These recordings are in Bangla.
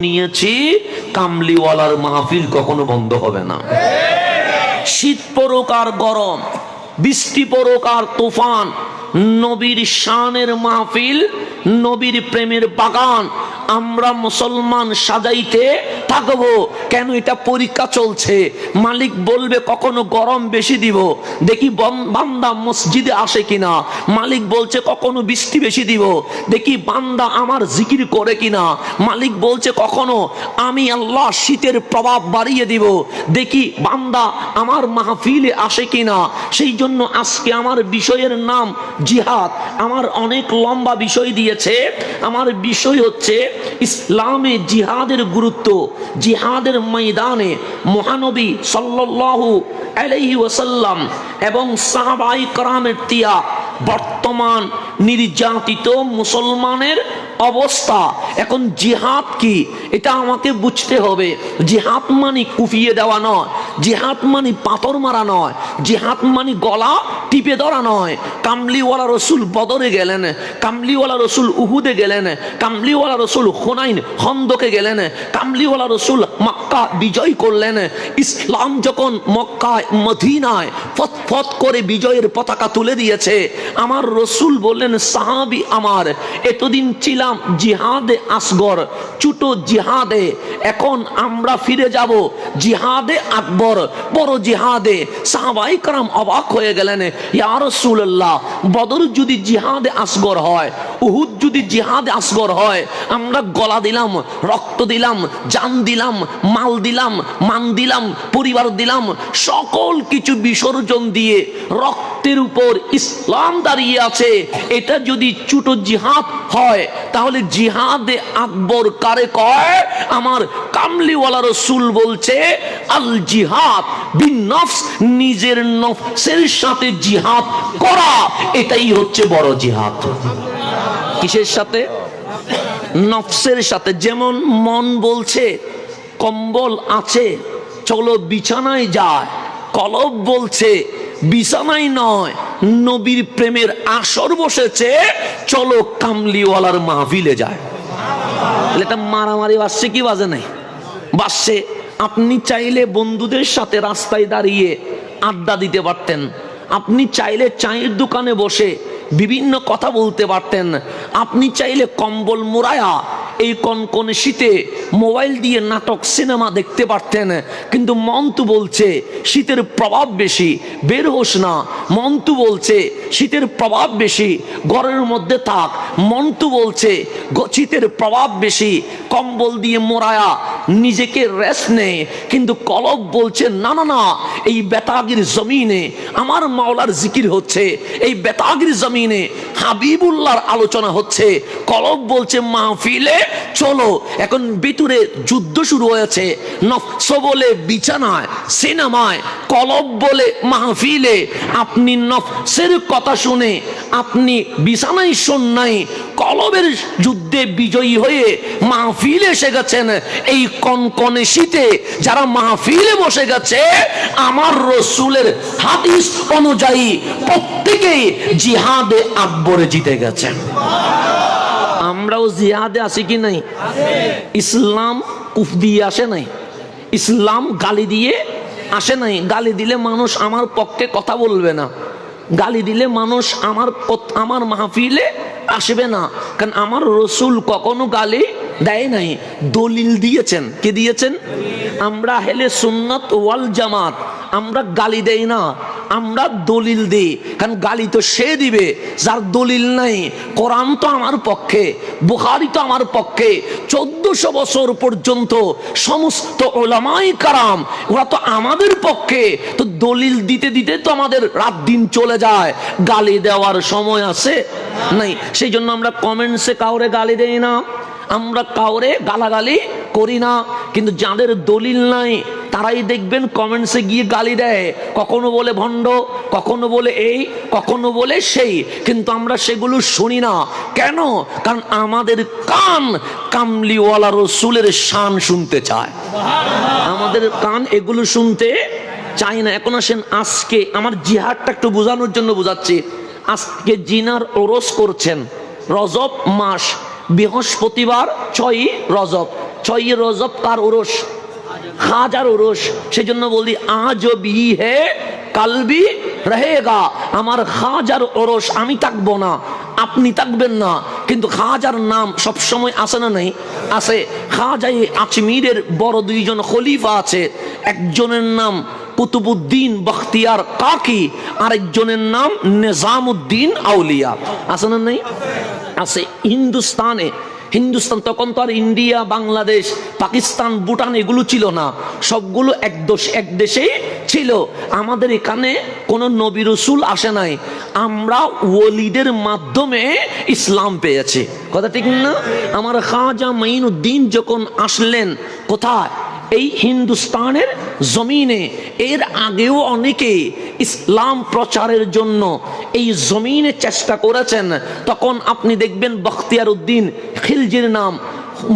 নিয়েছি, কামলিওয়ালার মাহফিল কখনো বন্ধ হবে না। শীত পড়ুক আর গরম, বৃষ্টি পড়ুক আর তুফান, নবীর শানের মাহফিল, নবীর প্রেমের বাগান আমরা মুসলমান সাজাইতে থাকবো। কেন? এটা পরীক্ষা চলছে। মালিক বলবে কখনো গরম বেশি দিব, দেখি বান্দা মসজিদে আসে কিনা। মালিক বলছে কখনো বৃষ্টি বেশি দিব, দেখি বান্দা আমার জিকির করে কিনা। মালিক বলছে কখনো আমি আল্লাহ শীতের প্রভাব বাড়িয়ে দিব, দেখি বান্দা আমার মাহফিলে আসে কিনা। সেই জন্য আজকে আমার বিষয়ের নাম জিহাদ। আমার অনেক লম্বা বিষয় দিয়েছে। আমার বিষয় হচ্ছে ইসলামে জিহাদের গুরুত্ব। জিহাদের ময়দানে মহানবী সাল্লাল্লাহু আলাইহি ওয়াসাল্লাম এবং সাহাবায়ে কেরামের ত্যাগ, বর্তমান নির্যাতিত মুসলমানের অবস্থা। এখন জিহাদ কি এটা আমাকে বুঝতে হবে। জিহাদ মানে কুপিয়ে দেওয়া নয়, জিহাদ মানে পাথর মারা নয়, জিহাদ মানে গলা টিপে ধরা নয়। কামলিওয়ালা রসুল বদরে গেলেন, কামলিওয়ালা রসুল উহুদে গেলেন, কামলিওয়ালা রসুল হুনাইন খন্দকে গেলেন, কামলিওয়ালা রসুল মক্কা বিজয় করলেন। ইসলাম যখন মক্কায় মদিনায় ফতফত করে বিজয়ের পতাকা তুলে দিয়েছে, আমার রসুল বললেন সাহাবী আমার, এতদিন ছিলাম জিহাদে আসগর, ছোট জিহাদে, এখন আমরা ফিরে যাব জিহাদে আকবর, বড় জিহাদে। সাহাবায়ে কেরাম অবাক হয়ে গেলেন, ইয়া রাসূলুল্লাহ, বদর যদি জিহাদে আসগর হয়, উহুদ যদি জিহাদে আসগর হয়, আমরা গলা দিলাম, রক্ত দিলাম, জান দিলাম, মাল দিলাম, মান দিলাম, পরিবার দিলাম, সকল কিছু বিসর্জন দিয়ে রক্তের উপর ইসলাম দাঁড়িয়ে আছে। এটা যদি ছোট জিহাদ হয়, তাহলে জিহাদে আকবর কারে কয়? আমার কামলিওয়ালা রসুল বলছে আল জিহাদ বিন নফস, নিজের নফসের সাথে জিহাদ করা, এটাই হচ্ছে বড় জিহাদ। কিসের সাথে? নফসের সাথে। যেমন মন বলছে কম্বল আছে, চলো বিছানায় যায়, কলব বলছে বিছানায় নয়, নবীর প্রেমের আসর বসেছে, চলো কামলিওয়ালার মাহফিলে যায়। এটা মারামারি বাজছে কি বাজে নাই? বাজছে। আপনি চাইলে বন্ধুদের সাথে রাস্তায় দাঁড়িয়ে আড্ডা দিতে পারতেন, আপনি চাইলে চায়ের দোকানে বসে বিভিন্ন কথা বলতে পারতেন, আপনি চাইলে কম্বল মোড়ায়া এই কনকনে শীতে মোবাইল দিয়ে নাটক সিনেমা দেখতে পারতেন। কিন্তু মন তো বলছে শীতের প্রভাব বেশি, বের হোস না। মন তো বলছে শীতের প্রভাব বেশি, ঘরের মধ্যে থাক। মন তো বলছে শীতের প্রভাব বেশি, কম্বল দিয়ে মোড়ায়া নিজেকে রেস্ট নেয়। কিন্তু কলব বলছে না না না, এই বেতাগির জমিনে আমার মাওলার জিকির হচ্ছে, এই বেতাগির জমিনে হাবিবুল্লাহর আলোচনা হচ্ছে। কলব বলছে মাহফিলে চলো। এখন ভিতরে যুদ্ধ শুরু হয়েছে, নফস বলে বিছানায় সিনেমায়, কলব বলে মাহফিলে। আপনি নফসের কথা শুনে আপনি বিছানায় শোন নাই, কলবের যুদ্ধে বিজয়ী হয়ে মাহফিলে এসে গেছেন। এই কনকনে শীতে যারা মাহফিলে বসে গেছে, আমার রসুলের হাদিস অনুযায়ী প্রত্যেকেই জিহাদে আকবরে জিতে গেছেন। আমরাও জিহাদে আছি কি নাই? ইসলাম কুফ দিয়ে আসে নাই, ইসলাম গালি দিয়ে আসে নাই। গালি দিলে মানুষ আমার পক্ষে কথা বলবে না, গালি দিলে মানুষ আমার মাহফিলে আসবে না। কারণ আমার রসুল কখনো গালি দেয় নাই, দলিল দিয়েছেন। কি দিয়েছেন? আমরা হেলে সুন্নাত ওয়াল জামাত, আমরা গালি দেই না, আমরা দলিল দিই। কারণ গালি তো সে দিবে যার দলিল নাই। কোরআন তো আমার পক্ষে, বুখারী তো আমার পক্ষে। 1400 বছর পর্যন্ত সমস্ত উলামায়ে কেরাম ওরা তো আমাদের পক্ষে। তো দলিল দিতে দিতে তো আমাদের রাত দিন চলে যায়, গালি দেওয়ার সময় আছে নাই। সেই জন্য আমরা কমেন্টসে কাউরে গালি দেই না, আমরা কাউরে গালাগালি করি না। কিন্তু যাদের দলিল নাই তারাই দেখবেন কমেন্টসে গিয়ে গালি দেয়, কখনো বলে ভণ্ড, কখনো বলে এই, কখনো বলে সেই। কিন্তু আমরা সেগুলো শুনি না। কেন? কারণ আমাদের কান কামলিওয়ালা রসুলের শান শুনতে চায়, আমাদের কান এগুলো শুনতে চাই না। এখন আসেন, আজকে আমার জিহাদটা একটু বোঝানোর জন্য বোঝাচ্ছি। আজকে জিনার ওরস করছেন, রজব মাস, বৃহস্পতিবার 6ই রজব, ছয় রজব কার ওরস? খাজার ওরস। সেজন্য বলি আজ বি হে কালবি রহেগা, আমার খাজার ওরস আমি থাকবো না, আপনি থাকবেন না, কিন্তু খাজার নাম সব সময় আসে না? নাই আছে। খাজাই আজমিরের বড় দুইজন খলিফা আছে, একজনের নাম কুতুবুদ্দিন বখতিয়ার কাকি, আরেকজনের নাম নিজামুদ্দিন আউলিয়া। আছে না? নাই আছে। হিন্দুস্তান তখন তো আর ইন্ডিয়া, বাংলাদেশ, পাকিস্তান, ভুটান এগুলো ছিল না, সবগুলো এক দেশেই ছিল। আমাদের এখানে কোনো নবী রাসূল আসে নাই, আমরা ওলিদের মাধ্যমে ইসলাম পেয়েছি। কথা ঠিক না? আমার খাজা মাইনুদ্দিন যখন আসলেন কোথায়? এই হিন্দুস্তানের জমিনে। এর আগেও অনেকে ইসলাম প্রচারের জন্য এই জমিনে চেষ্টা করেছেন। তখন আপনি দেখবেন বখতিয়ার উদ্দিন খিলজির নাম,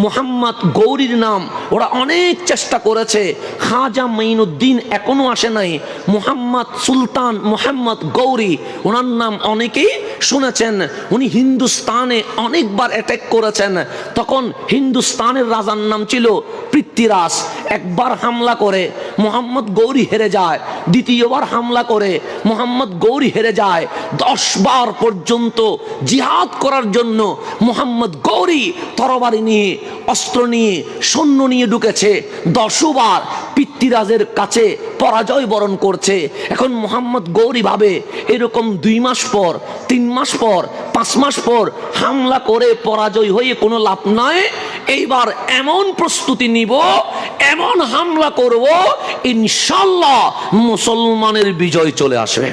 মোহাম্মদ গৌরীর নাম, ওরা অনেক চেষ্টা করেছে। খাজা মাইনুদ্দিন এখনো আসে নাই। মোহাম্মদ সুলতান মোহাম্মদ গৌরী, ওনার নাম অনেকেই শুনেছেন। উনি হিন্দুস্তানে অনেকবার অ্যাটাক করেছেন। তখন হিন্দুস্তানের রাজার নাম ছিল পৃথ্বীরাজ। একবার হামলা করে মোহাম্মদ গৌরী হেরে যায়, দ্বিতীয়বার হামলা করে মোহাম্মদ গৌরী হেরে যায়। 10 বার পর্যন্ত জিহাদ করার জন্য মোহাম্মদ গৌরী তরবারি নিয়ে, অস্ত্র নিয়ে, সৈন্য নিয়ে ঢুকেছে। 10 বার পৃথ্বীরাজের কাছে পরাজয় বরণ করছে। এখন মোহাম্মদ গৌরী ভাবে এরকম 2 মাস পর, 3 মাস পর, 5 মাস পর হামলা করে পরাজয় হয়ে কোনো লাভ নাই। এইবার এমন প্রস্তুতি নিব, এমন হামলা করব, ইনশাআল্লাহ মুসলমানের বিজয় চলে আসবে।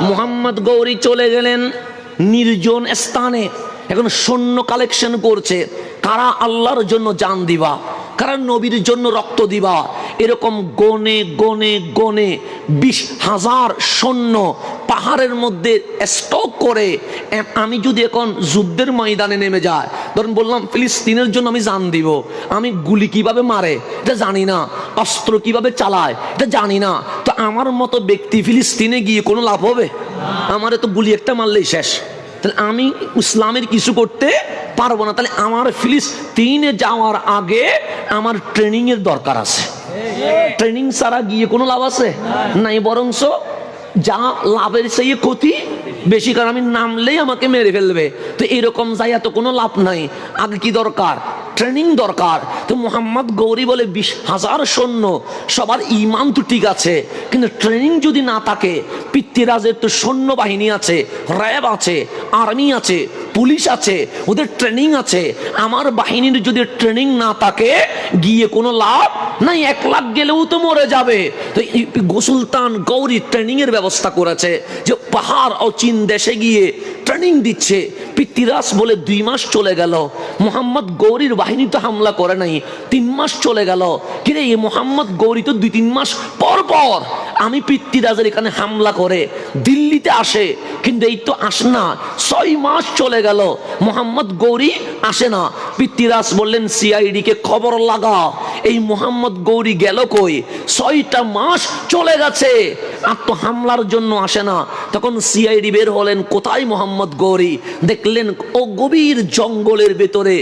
মোহাম্মদ গৌরী চলে গেলেন নির্জন স্থানে। এখন সৈন্য কালেকশন করছে, কারা আল্লাহর জন্য জান দিবা, কারা নবীর জন্য রক্ত দিবা। এরকম গনে গনে গনে 20,000 সৈন্য পাহাড়ের মধ্যে স্টক করে। আমি যদি এখন যুদ্ধের ময়দানে নেমে যায়, ধরুন বললাম ফিলিস্তিনের জন্য আমি জান দিব, আমি গুলি কিভাবে মারে এটা জানি না, অস্ত্র কিভাবে চালায় এটা জানি না, তো আমার মতো ব্যক্তি ফিলিস্তিনে গিয়ে কোনো লাভ হবে? আমারে তো গুলি একটা মারলেই শেষ। তাহলে আমি ইসলামের কিছু করতে পারবো না। তাহলে আমার ফিলিস্তিনে যাওয়ার আগে আমার ট্রেনিং এর দরকার আছে। ট্রেনিং ছাড়া গিয়ে কোনো লাভ আছে নাই, বরংস যা লাভের সেই ক্ষতি বেশি, কারণ আমি নামলেই আমাকে মেরে ফেলবে। তো এরকম জায়গা তো কোনো লাভ নাই। আগে কি দরকার? ট্রেনিং দরকার। তো মোহাম্মদ গৌরী বলে 20,000 সৈন্য, সবার ইমান তো ঠিক আছে, কিন্তু ট্রেনিং যদি না থাকে, পৃথ্বীরাজের তো সৈন্য বাহিনী আছে, র্যাব আছে, আর্মি আছে, পুলিশ আছে, ওদের ট্রেনিং আছে। আমার বাহিনীর যদি ট্রেনিং না থাকে, গিয়ে কোনো লাভ নাই। 1 লাখ গেলেও তো মরে যাবে। তো সুলতান গৌরী ট্রেনিং এর ব্যবস্থা করেছে, যে পাহাড় ও চীন দেশে গিয়ে ট্রেনিং দিচ্ছে। পৃথ্বীরাজ বলে 2 মাস চলে গেল, মোহাম্মদ গৌরীর বাহিনী তো হামলা করে নাই। 3 মাস চলে গেল, কিরে এই মোহাম্মদ গৌরী তো 2-3 মাস পর পর আমি পৃথ্বীরাজের এখানে হামলা করে দিল্লিতে আসে, কিন্তু এই তো আসে না। 6 মাস চলে গেল, মোহাম্মদ গৌরী আসে না। পৃথ্বীরাজ বললেন সিআইডি কে খবর লাগা, এই মোহাম্মদ গৌরী গেল কই? 6টা মাস চলে গেছে, আর তো হামলার জন্য আসে না। তখন সিআইডি বের হলেন, কোথায় মোহাম্মদ গৌরী? দেখলেন ও গভীর জঙ্গলের ভেতরে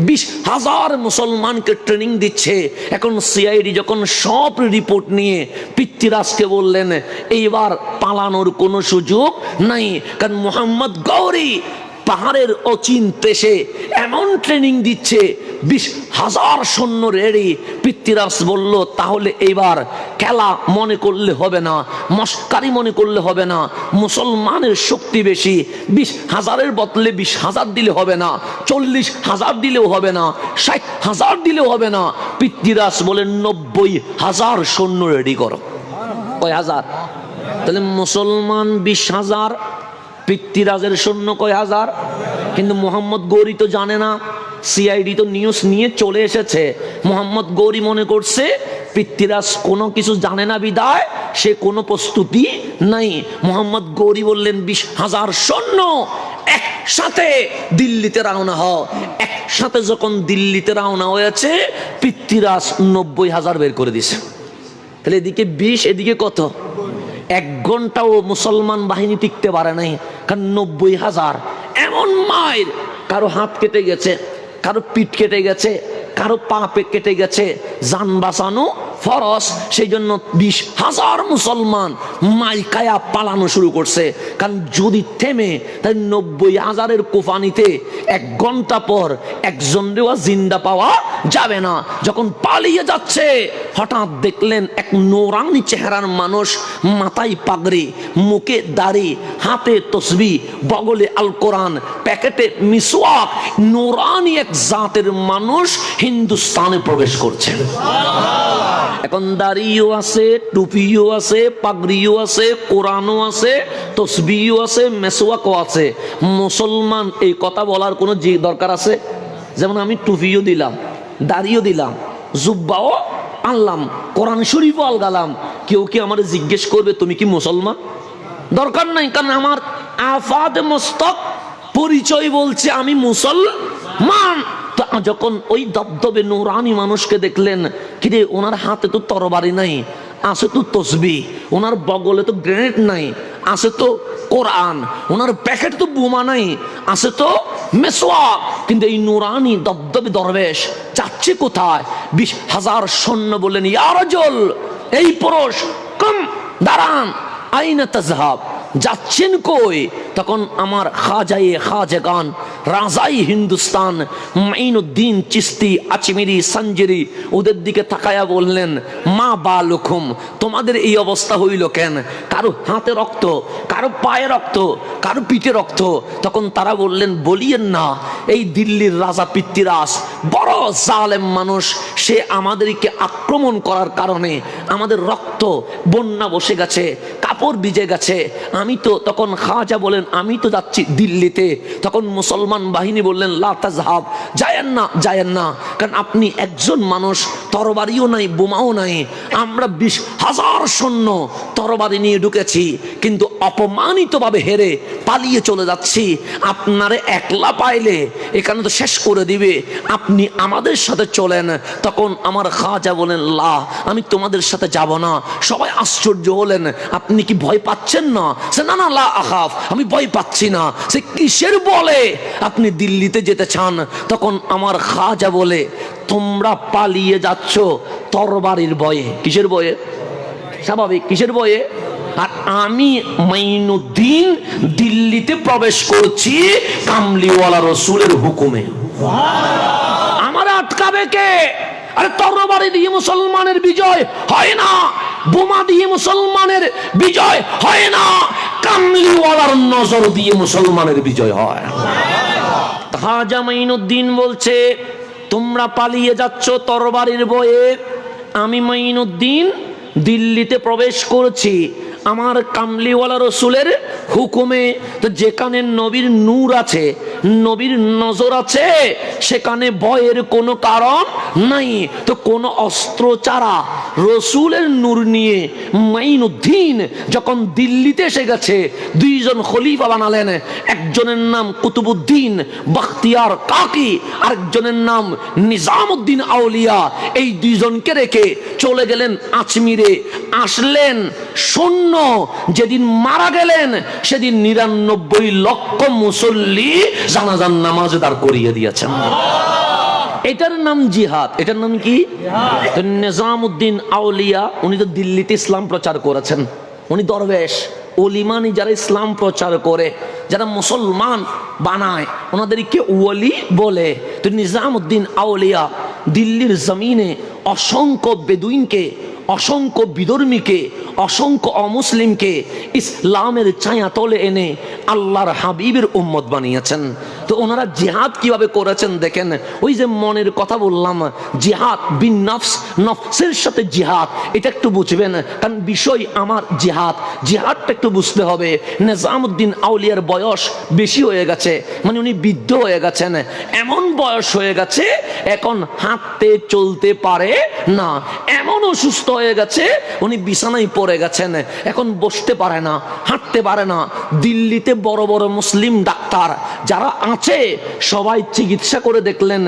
20,000 মুসলমানকে ট্রেনিং দিচ্ছে। এখন সিআইডি যখন সব রিপোর্ট নিয়ে পৃথ্বীরাজকে বললেন, এইবার পালানোর কোনো সুযোগ নাই, কারণ মোহাম্মদ গৌরী পাহাড়ের অচিন দেশে এমন ট্রেনিং দিচ্ছে, 20,000 সৈন্য রেডি। পৃথ্বীরাজ বলল, তাহলে এইবার খেলা মনে করলে হবে না, মস্কারি মনে করলে হবে না, মুসলমানের শক্তি বেশি। 20,000-এর বদলে 20,000 দিলে হবে না, 40,000 দিলেও হবে না, 60,000 দিলেও হবে না। পৃথ্বীরাজ বলেন 90,000 সৈন্য রেডি করো। কয় হাজার? তাহলে মুসলমান 20,000, পৃথ্বীরাজের সৈন্য কয় হাজার? কিন্তু মোহাম্মদ গৌরী তো জানে না। সিআইডি তো নিউজ নিয়ে চলে এসেছে। মোহাম্মদ গৌরী মনে করছে পৃথ্বীরাজ কোনো কিছু জানে না, বিদায় সে কোনো প্রস্তুতি নাই। মোহাম্মদ গৌরী বললেন, 20,000 সৈন্য একসাথে দিল্লিতে রওনা হও। একসাথে যখন দিল্লিতে রওনা হয়েছে, পৃথ্বীরাজ 90,000 বের করে দিছে। তাহলে এদিকে 20, এদিকে কত? 1 ঘন্টাও মুসলমান বাহিনী টিকতে পারে নাই, কারণ 90,000। এমন মায়ের, কারো হাত কেটে গেছে, কারো পিঠ কেটে গেছে, কারো পা কেটে গেছে, জান বাঁচানো ফরজ, সেই জন্য 20,000 মুসলমান মাইকায়া পালানো শুরু করছে। কারণ যদি থেমে তাই 90,000-এর কোফানিতে 1 ঘন্টা পর একজনরেও জিন্দা পাওয়া যাবে না। যখন পালিয়ে যাচ্ছে হঠাৎ দেখলেন এক নোরানি চেহারার মানুষ, মাথায় পাগড়ি, মুখে দাড়ি, হাতে তসবি, বগলে আল কোরআন, প্যাকেটে মিসওয়াক, নোরানি এক জাতের মানুষ হিন্দুস্তানে প্রবেশ করছেন। এখন দাড়িও আছে, টুপিও আছে, পাগড়িও আছে, কোরআনও আছে, তসবিও আছে, মেসওয়াকও আছে। মুসলমান এই কথা বলার কোনো দরকার আছে? যেমন আমি টুপিও দিলাম, দাড়িও দিলাম, জুব্বাও আনলাম, কোরআন শরীফও আলগালাম, কেউ কি আমার জিজ্ঞেস করবে তুমি কি মুসলমান? দরকার নাই, কারণ আমার আফাদ মস্তক পরিচয় বলছে আমি মুসলমান। যখন ওই দবদবে নুরানি মানুষকে দেখলেন, কিরে ওনার হাতে তো তরবারি নাই, আছে তো তসবি, ওনার বগলে তো গ্রেনেড নাই, আছে তো কোরআন, ওনার প্যাকেট তো বোমা নাই, আছে তো মেসওয়াক, কিন্তু এই নুরানি দবদবে দরবেশ যাচ্ছে কোথায়? 20,000 সৈন্য বললেন, ইয়া রাজুল, এই পুরুষ, কম দাঁড়ান, আইনা তাজহাব, যাচ্ছেন কই? তখন আমার খাজায়ে খাজগান, রাজাই হিন্দুস্তান মাইনুদ্দিন চিস্তি আজমিরি সঞ্জরি ওদের দিকে তাকায়া বললেন, মা বালুকুম, তোমাদের এই অবস্থা হইল কেন? কারো হাতে রক্ত, কারো পায়ে রক্ত, কারো পিঠে রক্ত। তখন তারা বললেন, বলিয়েন না, এই দিল্লির রাজা পৃথ্বীরাজ বড় জালেম মানুষ, সে আমাদেরকে আক্রমণ করার কারণে আমাদের রক্ত বন্যা বসে গেছে, কাপড় ভিজে গেছে। আমি তো তখন খাজা বলেন, আমি তো যাচ্ছি দিল্লিতে। তখন মুসলমান বাহিনী বললেন, লা তাজহাব, যায়েন না, যায়েন না, কারণ আপনি একজন মানুষ, তরবারিও নাই, বোমাও নাই, আমরা 20,000 সৈন্য তরবারি নিয়ে ঢুকেছি, কিন্তু অপমানিতভাবে হেরে পালিয়ে চলে যাচ্ছি। আপনারে একলা পাইলে এখানে তো শেষ করে দিবে, আপনি আমাদের সাথে চলেন। তখন আমার খাজা বলেন, লা, আমি তোমাদের সাথে যাব না। সবাই আশ্চর্য হলেন, আপনি কি ভয় পাচ্ছেন না? সে না না, লা আখাফ, আমি ভয় পাচ্ছি না। সে কিসের বলে আপনি দিল্লিতে যেতে চান? তখন আমার খাজা বলে, তোমরা পালিয়ে যাচ্ছ তরবারির ভয়ে। কিসের ভয়ে? স্বাভাবিক, কিসের ভয়ে? আর আমি মাইনুদ্দিন দিল্লিতে প্রবেশ করছি কামলিওয়ালা রসুলের হুকুমে। আমার আটকাবে কে? আরে তরবারি দিয়ে মুসলমানের বিজয় হয় না, বোমা দিয়ে মুসলমানের বিজয় হয় না, কামলিওয়ালার নজর দিয়ে মুসলমানের বিজয় হয়। খাজা মাইনুদ্দিন বলছে, তোমরা পালিয়ে যাচ্ছ তরবারির ভয়ে, আমি মাইনুদ্দিন দিল্লিতে প্রবেশ করছি আমার কামলিওয়ালা রসুলের হুকুমে। তো যেখানে নবীর নূর আছে, নবীর নজর আছে, সেখানে ভয়ের কোনো কারণ নাই। তো কোন অস্ত্র ছাড়া রসুলের নূর নিয়ে মাইনুদ্দিন যখন দিল্লিতে এসে গেছে, 2 জন খলিফা বানালেন। একজনের নাম কুতুবুদ্দিন বখতিয়ার কাকি, আরেকজনের নাম নিজামুদ্দিন আউলিয়া। এই 2 জনকে রেখে চলে গেলেন আজমিরে। আসলেন শূন্য। যেদিন মারা গেলেন সেদিন 99 লক্ষ মুসল্লি জানাজার নামাজ দাঁড় করিয়ে দিয়েছেন। এটার নাম জিহাদ। এটার নাম কি? নিজামুদ্দিন আউলিয়া, উনি তো দিল্লিতে ইসলাম প্রচার করেছেন। উনি দরবেশ, ওলিমানি যারা ইসলাম প্রচার করে, যারা মুসলমান বানায়, ওনাদেরকে ওলি বলে। তো নিজামুদ্দিন আউলিয়া দিল্লির জমিনে অসংখ্য বেদুইনকে, অসংখ্য বিধর্মীকে, অসংখ্য অমুসলিমকে ইসলামের ছায়া তলে এনে আল্লাহর হাবিবের উম্মত বানিয়েছেন। তো ওনারা জিহাদ কিভাবে করেছেন দেখেন। ওই যে মনের কথা বললাম, জিহাদ বিন নফস, নফসের সাথে জিহাদ, এটা একটু বুঝবেন, কারণ বিষয় আমার জিহাদ, জিহাদটা একটু বুঝতে হবে। নিজামুদ্দিন আউলিয়ার বয়স বেশি হয়ে গেছে, মানে উনি বৃদ্ধ হয়ে গেছেন। এমন বয়স হয়ে গেছে এখন হাঁটতে চলতে পারে না, এমন অসুস্থ হয়ে গেছে উনি বিছানায় পড়ে গেছেন, এখন বসতে পারে না, হাঁটতে পারে না। দিল্লিতে বড় বড় মুসলিম ডাক্তার যারা আছে সবাই চিকিৎসা করে দেখলেন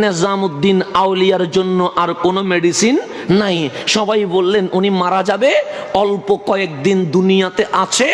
নিজামুদ্দিন আউলিয়ার জন্য আর কোনো মেডিসিন নাই। সবাই বললেন উনি মারা যাবে, অল্প কয়েকদিন দুনিয়াতে আছে,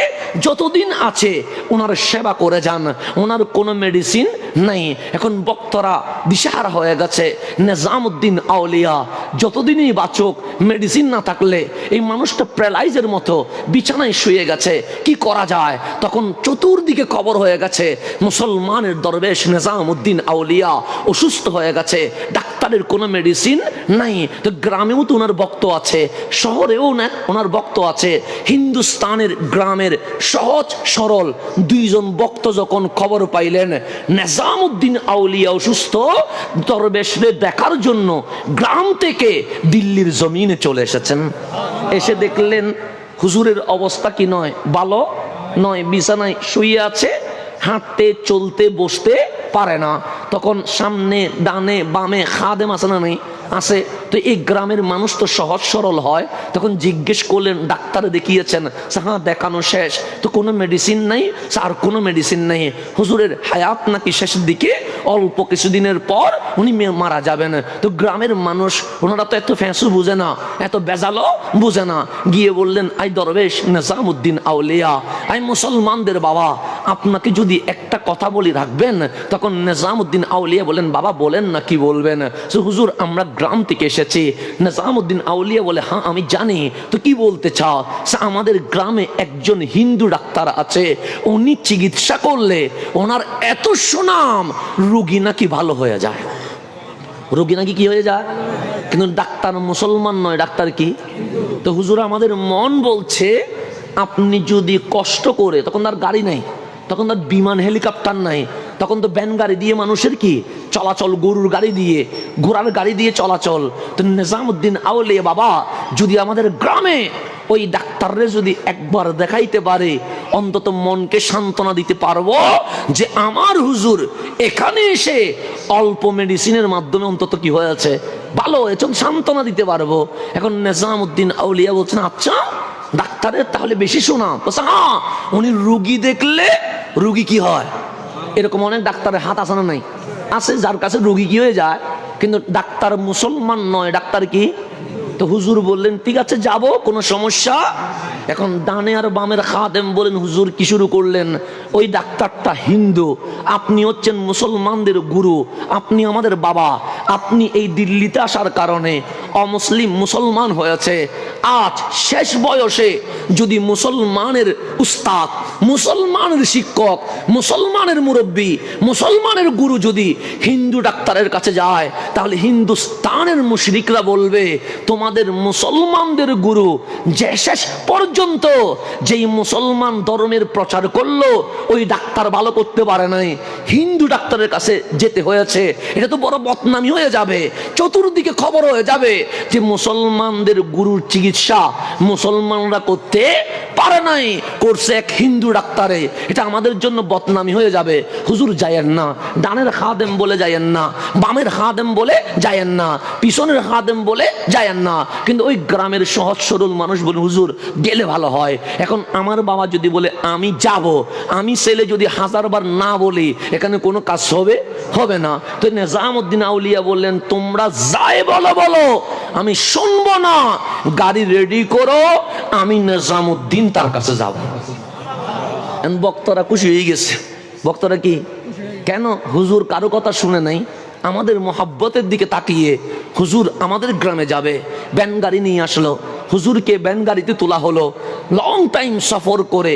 যতদিন আছে ওনার সেবা করে যান, ওনার কোনো মেডিসিন নাই। এখন বক্তরা দিশাহারা হয়ে গেছে, নিজামউদ্দিন আউলিয়া যতদিনই বাঁচুক, মেডিসিন না থাকলে এই মানুষটা প্যারালাইজের মতো বিছানায় শুয়ে গেছে, কি করা যায়? তখন চতুর্দিকে খবর হয়ে গেছে মুসলমানের দরবেশ নিজামউদ্দিন আউলিয়া অসুস্থ হয়ে গেছে, ডাক্তারের কোনো মেডিসিন নাই। তো গ্রামেও তো ওনার ভক্ত আছে, শহরেও না ওনার ভক্ত আছে। হিন্দুস্তানের গ্রামের সহজ সরল দুইজন ভক্ত যখন খবর পাইলেন নিজামউদ্দিন আউলিয়া অসুস্থ, দরবেশদের দেখার জন্য গ্রাম থেকে দিল্লির জমিনে চলে এসেছেন। এসে দেখলেন হুজুরের অবস্থা কি নয়, ভালো নয়, বিছানায় শুয়ে আছে, হাঁটতে চলতে বসতে পারে না। তখন সামনে ডানে বামে খাদেম আছে না নেই? আছে। তো এই গ্রামের মানুষ তো সহজ সরল হয়, তখন জিজ্ঞেস করলেন ডাক্তারে দেখিয়েছেন? হ্যাঁ দেখানো শেষ। তো কোনো মেডিসিন নাই? আর কোনো মেডিসিন নেই। হুজুরের হায়াত নাকি শেষের দিকে, অল্প কিছুদিনের পর উনি মারা যাবেন। তো গ্রামের মানুষ ওনারা তো এত ফ্যাঁসু বুঝে না, এত বেজালো বুঝে না। গিয়ে বললেন আই দরবেশ নিজামউদ্দিন আউলিয়া, আই মুসলমানদের বাবা, আপনাকে যদি একটা কথা বলি রাখবেন? তখন নিজামউদ্দিন আউলিয়া বলেন বাবা বলেন না, কি বলবেন? হুজুর আমরা গ্রাম থেকে এসেছি। নিজামউদ্দিন আউলিয়া বলে হ্যাঁ আমি জানি, তো কি বলতে চাও? আমাদের গ্রামে একজন হিন্দু ডাক্তার আছে, উনি চিকিৎসা করলে ওনার এত সুনাম, রোগী নাকি ভালো হয়ে যায়। রোগী নাকি কি হয়ে যায়? কিন্তু ডাক্তার মুসলমান নয়, ডাক্তার কি? তো হুজুর আমাদের মন বলছে আপনি যদি কষ্ট করে, তখন তার গাড়ি নাই, তখন তার বিমান হেলিকপ্টার নাই, তখন তো ব্যান গাড়ি দিয়ে মানুষের কি চলাচল, গরুর গাড়ি দিয়ে ঘোড়ার গাড়ি দিয়ে চলাচল। তো নিজামউদ্দিন আউলিয়া বাবা যদি আমাদের গ্রামে ওই ডাক্তাররে যদি একবার দেখাইতে পারে, অন্তত মনকে সান্ত্বনা দিতে পারবো যে আমার হুজুর এখানে এসে অল্প মেডিসিনের মাধ্যমে অন্তত কি হয়েছে, ভালো হয়েছে, সান্ত্বনা দিতে পারবো। এখন নিজামউদ্দিন আউলিয়া বলছেন আচ্ছা ডাক্তারের তাহলে বেশি শোনা? হ্যাঁ, উনি রুগী দেখলে রুগী কি হয়, এরকম অনেক ডাক্তারের হাত আছে না নাই? আছে, যার কাছে রোগী কি হয়ে যায়। কিন্তু ডাক্তার মুসলমান নয়, ডাক্তার কি? তো হুজুর বললেন ঠিক আছে যাব, কোনো সমস্যা। এখন ডানে আর বামের খাদেম বলেন হুজুর কি শুরু করলেন? ওই ডাক্তারটা হিন্দু, আপনি হচ্ছেন মুসলমানদের গুরু, আপনি আমাদের বাবা, আপনি এই দিল্লিতে আসার কারণে অমুসলিম মুসলমান হয়েছে। আজ শেষ বয়সে যদি মুসলমানের উস্তাদ, মুসলমানের শিক্ষক, মুসলমানের মুরব্বী, মুসলমানের গুরু যদি হিন্দু ডাক্তারের কাছে যায়, তাহলে হিন্দুস্তানের মুশরিকরা বলবে তোমাদের মুসলমানদের গুরু যে শেষ পর্যন্ত যেই মুসলমান ধর্মের প্রচার করলো ওই ডাক্তার ভালো করতে পারে নাই, হিন্দু ডাক্তারের কাছে যেতে হয়েছে, এটা তো বড় বদনামি হয়ে যাবে। চতুর্দিকে খবর হয়ে যাবে যে মুসলমানদের গুরুর চিকিৎসা মুসলমানরা করতে পারে নাই, করছে এক হিন্দু ডাক্তারে, এটা আমাদের জন্য বদনামি হয়ে যাবে। হুজুর যায়েন না, ডানের খাদেম বলে যায়েন না, বামের খাদেম বলে যায়েন না, পিছনের খাদেম বলে যায়েন না। কিন্তু ওই গ্রামের সহজ সরল মানুষ বলে হুজুর গেলে ভালো হয়। এখন আমার বাবা যদি বলে আমি যাব, আমি ছেলে যদি 1000 বার না বলি, এখানে কোনো কাজ হবে হবে না। তো নিজামউদ্দিন আউলিয়া বললেন তোমরা যাই বলো বলো, আমি শুনবো না, গাড়ি রেডি করো, আমি নিজামউদ্দিন তার কাছে যাব। বক্তরা খুশি হয়ে গেছে। বক্তরা কি কেন? হুজুর কারো কথা শুনে নাই, আমাদের মোহাব্বতের দিকে তাকিয়ে হুজুর আমাদের গ্রামে যাবে, ব্যান গাড়ি নিয়ে আসলো, হুজুরকে ব্যান গাড়িতে তোলা হলো, লং টাইম সফর করে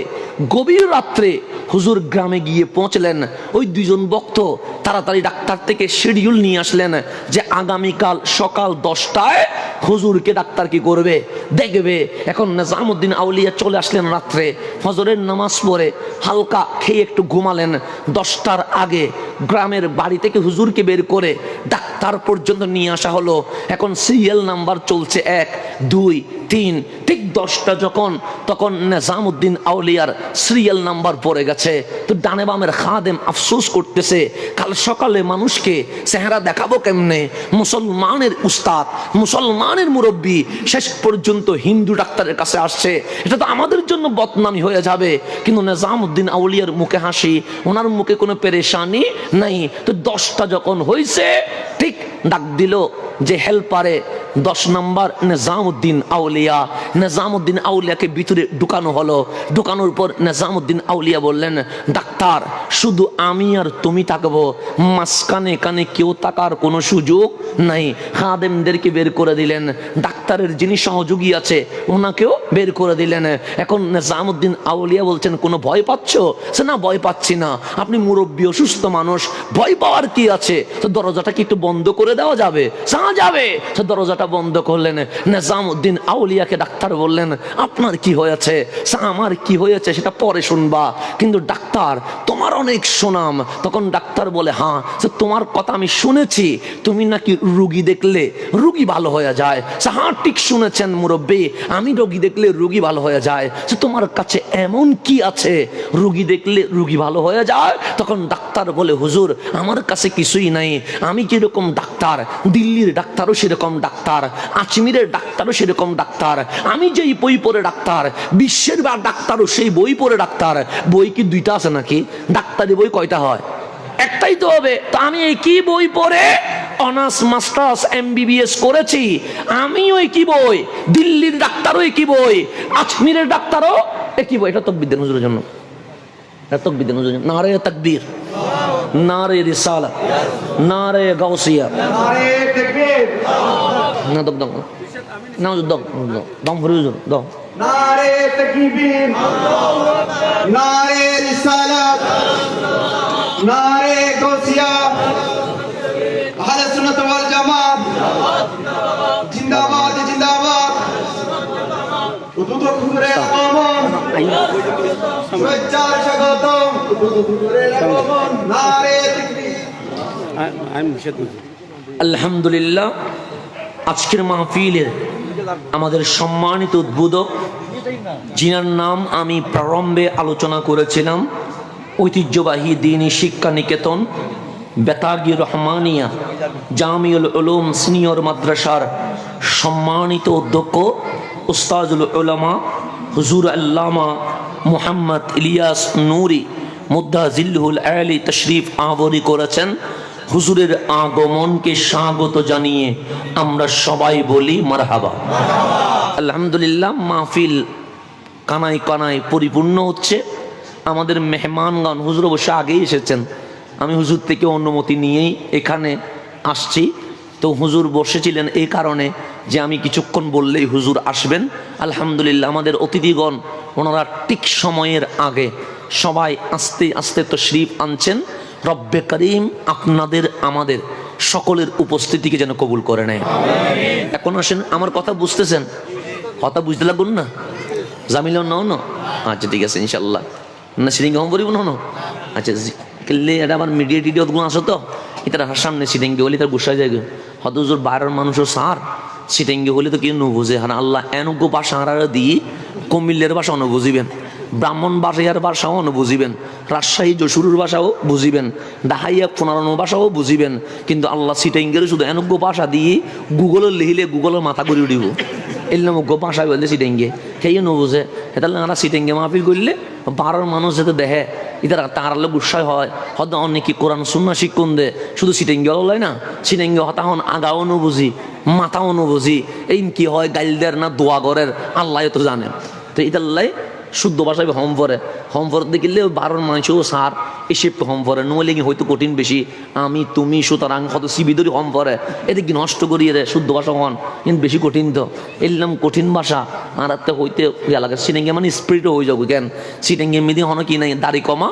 গভীর রাত্রে হুজুর গ্রামে গিয়ে পৌঁছলেন। ওই দুইজন ভক্ত তাড়াতাড়ি ডাক্তার থেকে শিডিউল নিয়ে আসলেন যে আগামীকাল সকাল 10টায় হুজুরকে ডাক্তার কি করবে দেখবে। এখন নিজামউদ্দিন আউলিয়া চলে আসলেন রাত্রে, ফজরের নামাজ পড়ে হালকা খেয়ে একটু ঘুমালেন। 10টার আগে গ্রামের বাড়ি থেকে হুজুরকে বের করে ডাক্তার পর্যন্ত নিয়ে আসা হলো। এখন সিরিয়াল নাম্বার চলছে 1, 2, 3, ঠিক 10টা যখন, তখন নিজামউদ্দিন আউলিয়ার সিরিয়াল নাম্বার পড়ে গেছে। তো ডানে বামের খাদেম আফসোস করতেছে কাল সকালে মানুষকে চেহারা দেখাবো কেমনে, মুসলমানের উস্তাদ, মুসলমানের মুরব্বী শেষ পর্যন্ত হিন্দু ডাক্তারের কাছে আসছে, এটা তো আমাদের জন্য বদনামি হয়ে যাবে। কিন্তু নিজামউদ্দিন আউলিয়ার মুখে হাসি, ওনার মুখে কোনো পেরেশানি নাই। তো 10টা যখন হয়েছে ঠিক ডাক দিল যে হেল্পারে, 10 নম্বর নিজামউদ্দিন আউলিয়া। নিজামউদ্দিন আউলিয়াকে ভিতরে ঢুকানো হলো। ঢুকানোর পর নিজামউদ্দিন আউলিয়া বললেন, ডাক্তার শুধু আমি আর তুমি থাকবো, মাঝখানে কানে কেউ থাকার কোনো সুযোগ নাই। খাদেমদেরকে বের করে দিলেন, ডাক্তারের যিনি সহযোগী আছে ওনাকেও বের করে দিলেন। এখন নিজামউদ্দিন আউলিয়া বলছেন, কোনো ভয় পাচ্ছ? সে না, ভয় পাচ্ছি না, আপনি মুরব্বী অসুস্থ মানুষ, ভয় পাওয়ার কি আছে? তো দরজাটা কি একটু বন্ধ করে দেওয়া যাবে? যাবে। তো দরজাটা বন্ধ করলেন। নিজামউদ্দিন আউলিয়াকে ডাক্তার বললেন, আপনার কি হয়েছে? আমার কি হয়েছে সেটা পরে শুনবা, কিন্তু ডাক্তার তোমার অনেক সুনাম। তখন ডাক্তার বলে, হ্যাঁ তোমার কথা আমি শুনেছি, তুমি নাকি রুগী দেখলে রুগী ভালো হয়ে যায়। হ্যাঁ ঠিক শুনেছেন মুরব্বী, আমি রোগী দেখলে রুগী ভালো হয়ে যায়। তোমার কাছে এমন কি আছে রুগী দেখলে রুগী ভালো হয়ে যায়? তখন ডাক্তার বলে, হুজুর আমার কাছে কিছুই নাই, আমি কিরকম ডাক্তার, দিল্লির ডাক্তারও সেরকম ডাক্তার, আজমিরের ডাক্তারও সেরকম ডাক্তার, আমি যেই বই পড়ে ডাক্তার, বিশ্বের ডাক্তারও সেই বই পড়ে ডাক্তার। বই কি দুইটা আছে নাকি? ডাক্তারি বই কয়টা হয়? একটাই তো হবে। তা আমি এই কি বই পড়ে অনার্স মাস্টার্স এমবিবিএস করেছি, আমিও একই বই, দিল্লির ডাক্তারও একই বই, আজমিরের ডাক্তারও একই বই। এটা তাকবীর দেন হুজুরের জন্য, এটা তাকবীর দেন হুজুরের জন্য। নারে তাকবীর, নারে রিসালাত, নারে গাউসিয়া, নারে তাকবীর। না দম দম না দম দম ভরে হুজুর দাও। নারে তাকবীর, নারে রিসালাত, নারে গাউসিয়া, আহলে সুন্নাত ওয়াল জামাত জিন্দাবাদ জিন্দাবাদ। উদুদ খুবরের আগমন, শুভেচ্ছার স্বাগতম। উদুদ খুবরের আগমন, নারে তাকবীর। আলহামদুলিল্লাহ, আজকের মাহফিলের আমাদের সম্মানিত উদ্বোধক, যিনার নাম আমি প্রারম্ভে আলোচনা করেছিলাম, ঐতিহ্যবাহী দ্বীনি শিক্ষা নিকেতন বেতাগী রহমানিয়া জামিউল উলুম সিনিয়র মাদ্রাসার সম্মানিত অধ্যক্ষ উস্তাজুল উলামা হুজুর আল্লামা মুহাম্মদ ইলিয়াস নূরি মুদ্দাজিল্লুল আলী তশরিফ আবরি করেছেন। হুজুরের আগমনকে স্বাগত জানিয়ে আমরা সবাই বলি মারহাবা। আলহামদুলিল্লাহ, মাহফিল কানায় কানায় পরিপূর্ণ হচ্ছে। আমাদের মেহমানগণ হুজুর অবশ্য আগেই এসেছেন, আমি হুজুর থেকে অনুমতি নিয়েই এখানে আসছি। তো হুজুর বসেছিলেন এই কারণে যে আমি কিছুক্ষণ বললেই হুজুর আসবেন। আলহামদুলিল্লাহ, আমাদের অতিথিগণ ওনারা ঠিক সময়ের আগে সবাই আস্তে আস্তে তশরিফ আনছেন। রব্বে করিম আপনাদের আমাদের সকলের উপস্থিতিকে যেন কবুল করে নেয়। এখন আসেন, আমার কথা বুঝতেছেন? কথা বুঝতে লাগুন না? জামিল না? আচ্ছা ঠিক আছে ইনশাল্লাহ। না সিরিঙ্গি হম বলিব না? আচ্ছা কেলে এটা আবার মিডিয়া টিডিয়া গুণ আসো তো, এটা সামনে সিটেঙ্গি হলে তার গুসায় যায়। হয়তো হুজুর বাইরের মানুষও সার সিটেঙ্গি হলে তো কেউ নুবুঝে। হ্যাঁ আল্লাহ এনুজ্ঞ ভাষা হারা দিয়ে কুমিল্লের ভাষা অনুবুঝিবেন, ব্রাহ্মণ বাড়িয়ার ভাষাও অনুবুঝিবেন, রাজশাহী যশোরের ভাষাও বুঝিবেন, ডাহাইয়া পুনরানো ভাষাও বুঝিবেন। কিন্তু আল্লাহ সিটেঙ্গের শুধু এনুজ্ঞ ভাষা দিয়ে গুগলের লিখিলে গুগলের মাথা করে উঠিব। এলাম ভাষা বললে সিটেঙ্গে সেই নবুঝে। তাহলে আমরা সিটেঙ্গে মাহফিল করলে বারোর মানুষ যাতে দেখে এটা তারালে গুসাই হয়। হয়তো অনেকে কোরআন সুন্নাহ শিক্ষণ দে, শুধু সিটেঙ্গে লয় না, সিটেঙ্গে হতাহন আগাও নবুঝি, মাথাও নবুঝি, এই কি হয় গাইলদের না দোয়া করের আল্লাহ তো জানেন। তো এটাল্লাই শুদ্ধ ভাষায় হম পরে দেখিলে বারোর মানুষও সার এসে হম পরে নইলে হয়তো কঠিন বেশি, আমি তুমি সুতরাং কত সিবিদরি হম পরে এতে কি নষ্ট করিয়ে রে শুদ্ধ ভাষা হন, কিন্তু বেশি কঠিন তো এলাম কঠিন ভাষা। আর একটা হইতে এলাকা সিটেঙ্গে মানে স্পিরিটও হয়ে যাবো কেন, সিটেঙ্গে মেদি হন কি নাই, দাড়ি কমা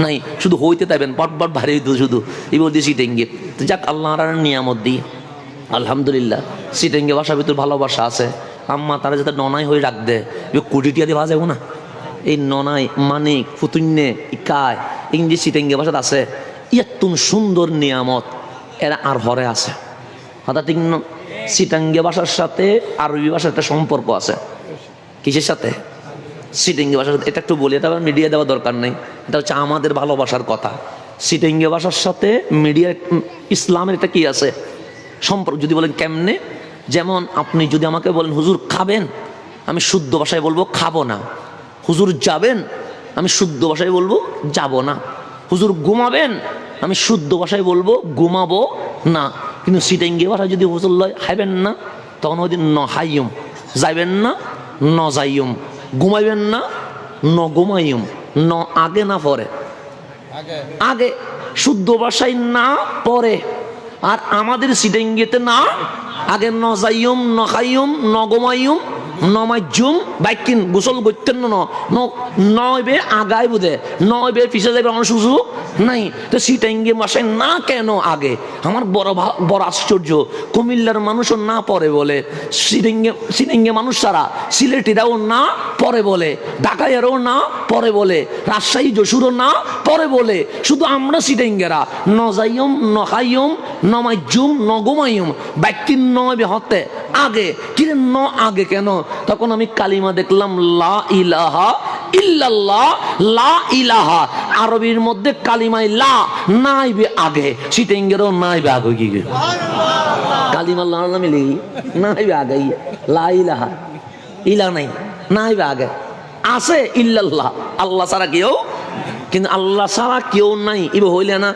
নাই, শুধু হইতে তাইবেন পট ভারী হইতো শুধু এবার দিয়ে সিটেঙ্গে। তো যাক আল্লাহ নিয়ামত দিই আলহামদুলিল্লাহ। সিটেঙ্গে ভাষার ভিতর ভালোবাসা আছে। আম্মা তারা যাতে ননাই হয়ে রাখ দেয়, কুটিটিয়া দিয়ে ভাজা না, এই ননাই মানিক ফুতুন্যে ইকায় ইংরেজি সিটেঙ্গে ভাষাত আছে। ইয়াতুন সুন্দর নিয়ামত এরা আর হরে আছে। হঠাৎ ঠিক সিটাঙ্গে ভাষার সাথে আরবি ভাষার একটা সম্পর্ক আছে। কিসের সাথে? সিটেঙ্গে ভাষার সাথে। এটা একটু বলি, এটা আবার মিডিয়া দেওয়া দরকার নেই, এটা হচ্ছে আমাদের ভালোবাসার কথা। সিটেঙ্গে ভাষার সাথে মিডিয়া ইসলামের একটা কি আছে সম্পর্ক। যদি বলেন কেমনে, যেমন আপনি যদি আমাকে বলেন হুজুর খাবেন, আমি শুদ্ধ ভাষায় বলবো খাবো না। হুজুর যাবেন, আমি শুদ্ধ ভাষায় বলবো যাব না। হুজুর ঘুমাবেন, আমি শুদ্ধ ভাষায় বলবো ঘুমাবো না। কিন্তু সিটেঙ্গে ভাষায় যদি হুজুর লয় খাইবেন না, তখন ওই দিন ন হাইয়ুম, যাইবেন না ন যাইয়ুম, ঘুমাইবেন না ন ঘুমাইয়ুম, ন আগে না পরে? আগে। শুদ্ধ ভাষায় না পরে। আর আমাদের সিডেঙ্গিতে না আগে, ন যাইয়ুম ন খাইয়ুম ন ঘুমাইয়ুম ন মাইজুম বাইকিন গোসল করতেন না, নয়বে আগায় বুঝে, নয়বে পিছিয়ে যাবে আমার সুযোগ নাই। তো সিটাঙ্গি ভাষায় না কেন আগে? আমার বড় আশ্চর্য, কুমিল্লার মানুষও না পরে বলে, সিটাঙ্গি মানুষ ছাড়া সিলেটিরাও না পরে বলে, ঢাকাইয়ারও না পরে বলে, রাজশাহী যশোরও না পরে বলে, শুধু আমরা সিটাঙ্গেরা ন যাইয়ুম ন খাইয়ুম ন মাইজুম ন ঘুমাইয়ুম বাইকিন নয়বে হতে আগে। কিরে ন আগে কেন? তখন আমি কালিমা দেখলাম, লা ইলাহা ইল্লাল্লাহ, লা ইলাহা। আরবির মধ্যে কালিমায় লা নাইবে আগে, সিটেঙ্গেরও নাইবে আগে। কি কালিমা লা নামে লিখি নাইবে আগে, লা ইলাহা ইলা নাই, নাইবে আগে আছে ইল্লাল্লাহ, আল্লাহ ছাড়া কেউ, কিন্তু আল্লাহ ছাড়া কেউ নাই ইবে হইলে না,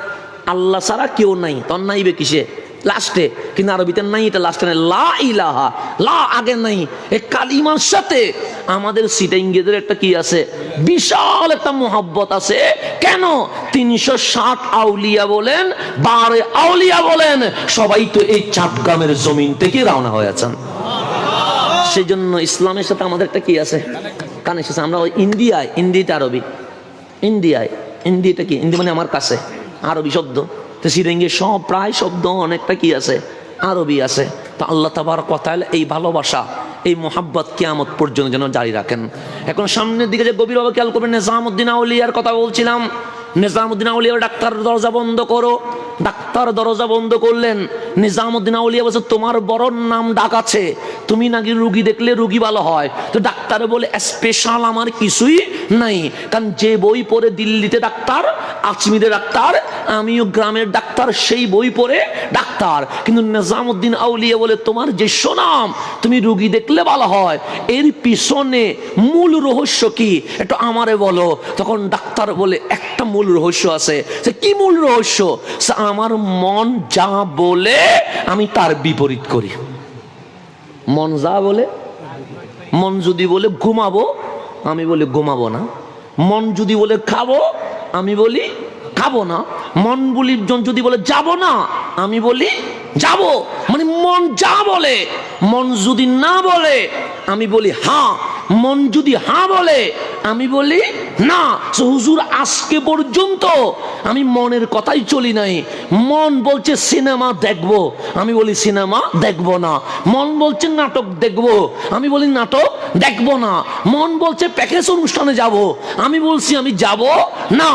আল্লাহ ছাড়া কেউ নাই, তখন নাইবে কিসে? লাস্টে। কিন্তু আরবিতে নাই, এটা লাস্টে নাই, লা ইলাহা, লা আগে নাই। এই কালিমার সাথে আমাদের সিটাঙ্গীদের একটা কি আছে? বিশাল একটা মোহাব্বত আছে। কেন? 360 আউলিয়া বলেন, 12 আউলিয়া বলেন, সবাই তো এই চাটগ্রামের জমিন থেকে রওনা হয়েছেন। সেই জন্য ইসলামের সাথে আমাদের একটা কি আছে? কানেকশন। আমরা ওই ইন্ডিয়ায়, ইন্ডিতে আরবি, ইন্ডিয়ায়, ইন্ডিটা কি? ইন্দি মানে আমার কাছে আরবি শব্দ। তো সিরেঙ্গে সব প্রায় শব্দ অনেকটা কি আছে? আরবি আছে। তো আল্লাহ তাবারক ওয়া তাআলা এই ভালোবাসা, এই মোহাব্বত কিয়ামত পর্যন্ত যেন জারি রাখেন। এখন সামনের দিকে যে গভীরভাবে খেয়াল করবেন, নিজামউদ্দিন আউলিয়ার কথা বলছিলাম। নিজামউদ্দিন আউলিয়া, ডাক্তার দরজা বন্ধ করো। ডাক্তার দরজা বন্ধ করলেন। নিজামউদ্দিন আউলিয়া বলছে, তোমার বড় নাম ডাক আছে, তুমি নাকি রুগী দেখলে রুগী ভালো হয়। তো ডাক্তার বলে, স্পেশাল আমার কিছুই নাই, কারণ যে বই পড়ে দিল্লিতে ডাক্তার, আজমিরে ডাক্তার, আমিও গ্রামের ডাক্তার, সেই বই পড়ে ডাক্তার। কিন্তু নিজামউদ্দিন আউলিয়া বলে, তোমার যে সুনাম, তুমি রুগী দেখলে ভালো হয়, এর পিছনে মূল রহস্য কি একটু আমারে বলো। তখন ডাক্তার বলে, একটা মূল রহস্য আছে। সে কি মূল রহস্য? আমার মন যা বলে আমি তার বিপরীত করি। মন যা বলে, মন যদি বলে ঘুমাবো, আমি বলি ঘুমাবো না। মন যদি বলে খাবো, আমি বলি খাবো না। মন বলি যদি বলে যাবো না, আমি বলি যাবো। মানে মন যা বলে, মন যদি না বলে আমি বলি হ্যাঁ, মন যদি হ্যাঁ বলে আমি বলি না। হুজুর, আজকে পর্যন্ত আমি মনের কথাই চলি নাই। মন বলছে সিনেমা দেখবো, আমি বলি সিনেমা দেখবো না। মন বলছে নাটক দেখবো, আমি বলি নাটক দেখবো না। মন বলছে প্যাকেজ অনুষ্ঠানে যাব, আমি বলছি আমি যাব না।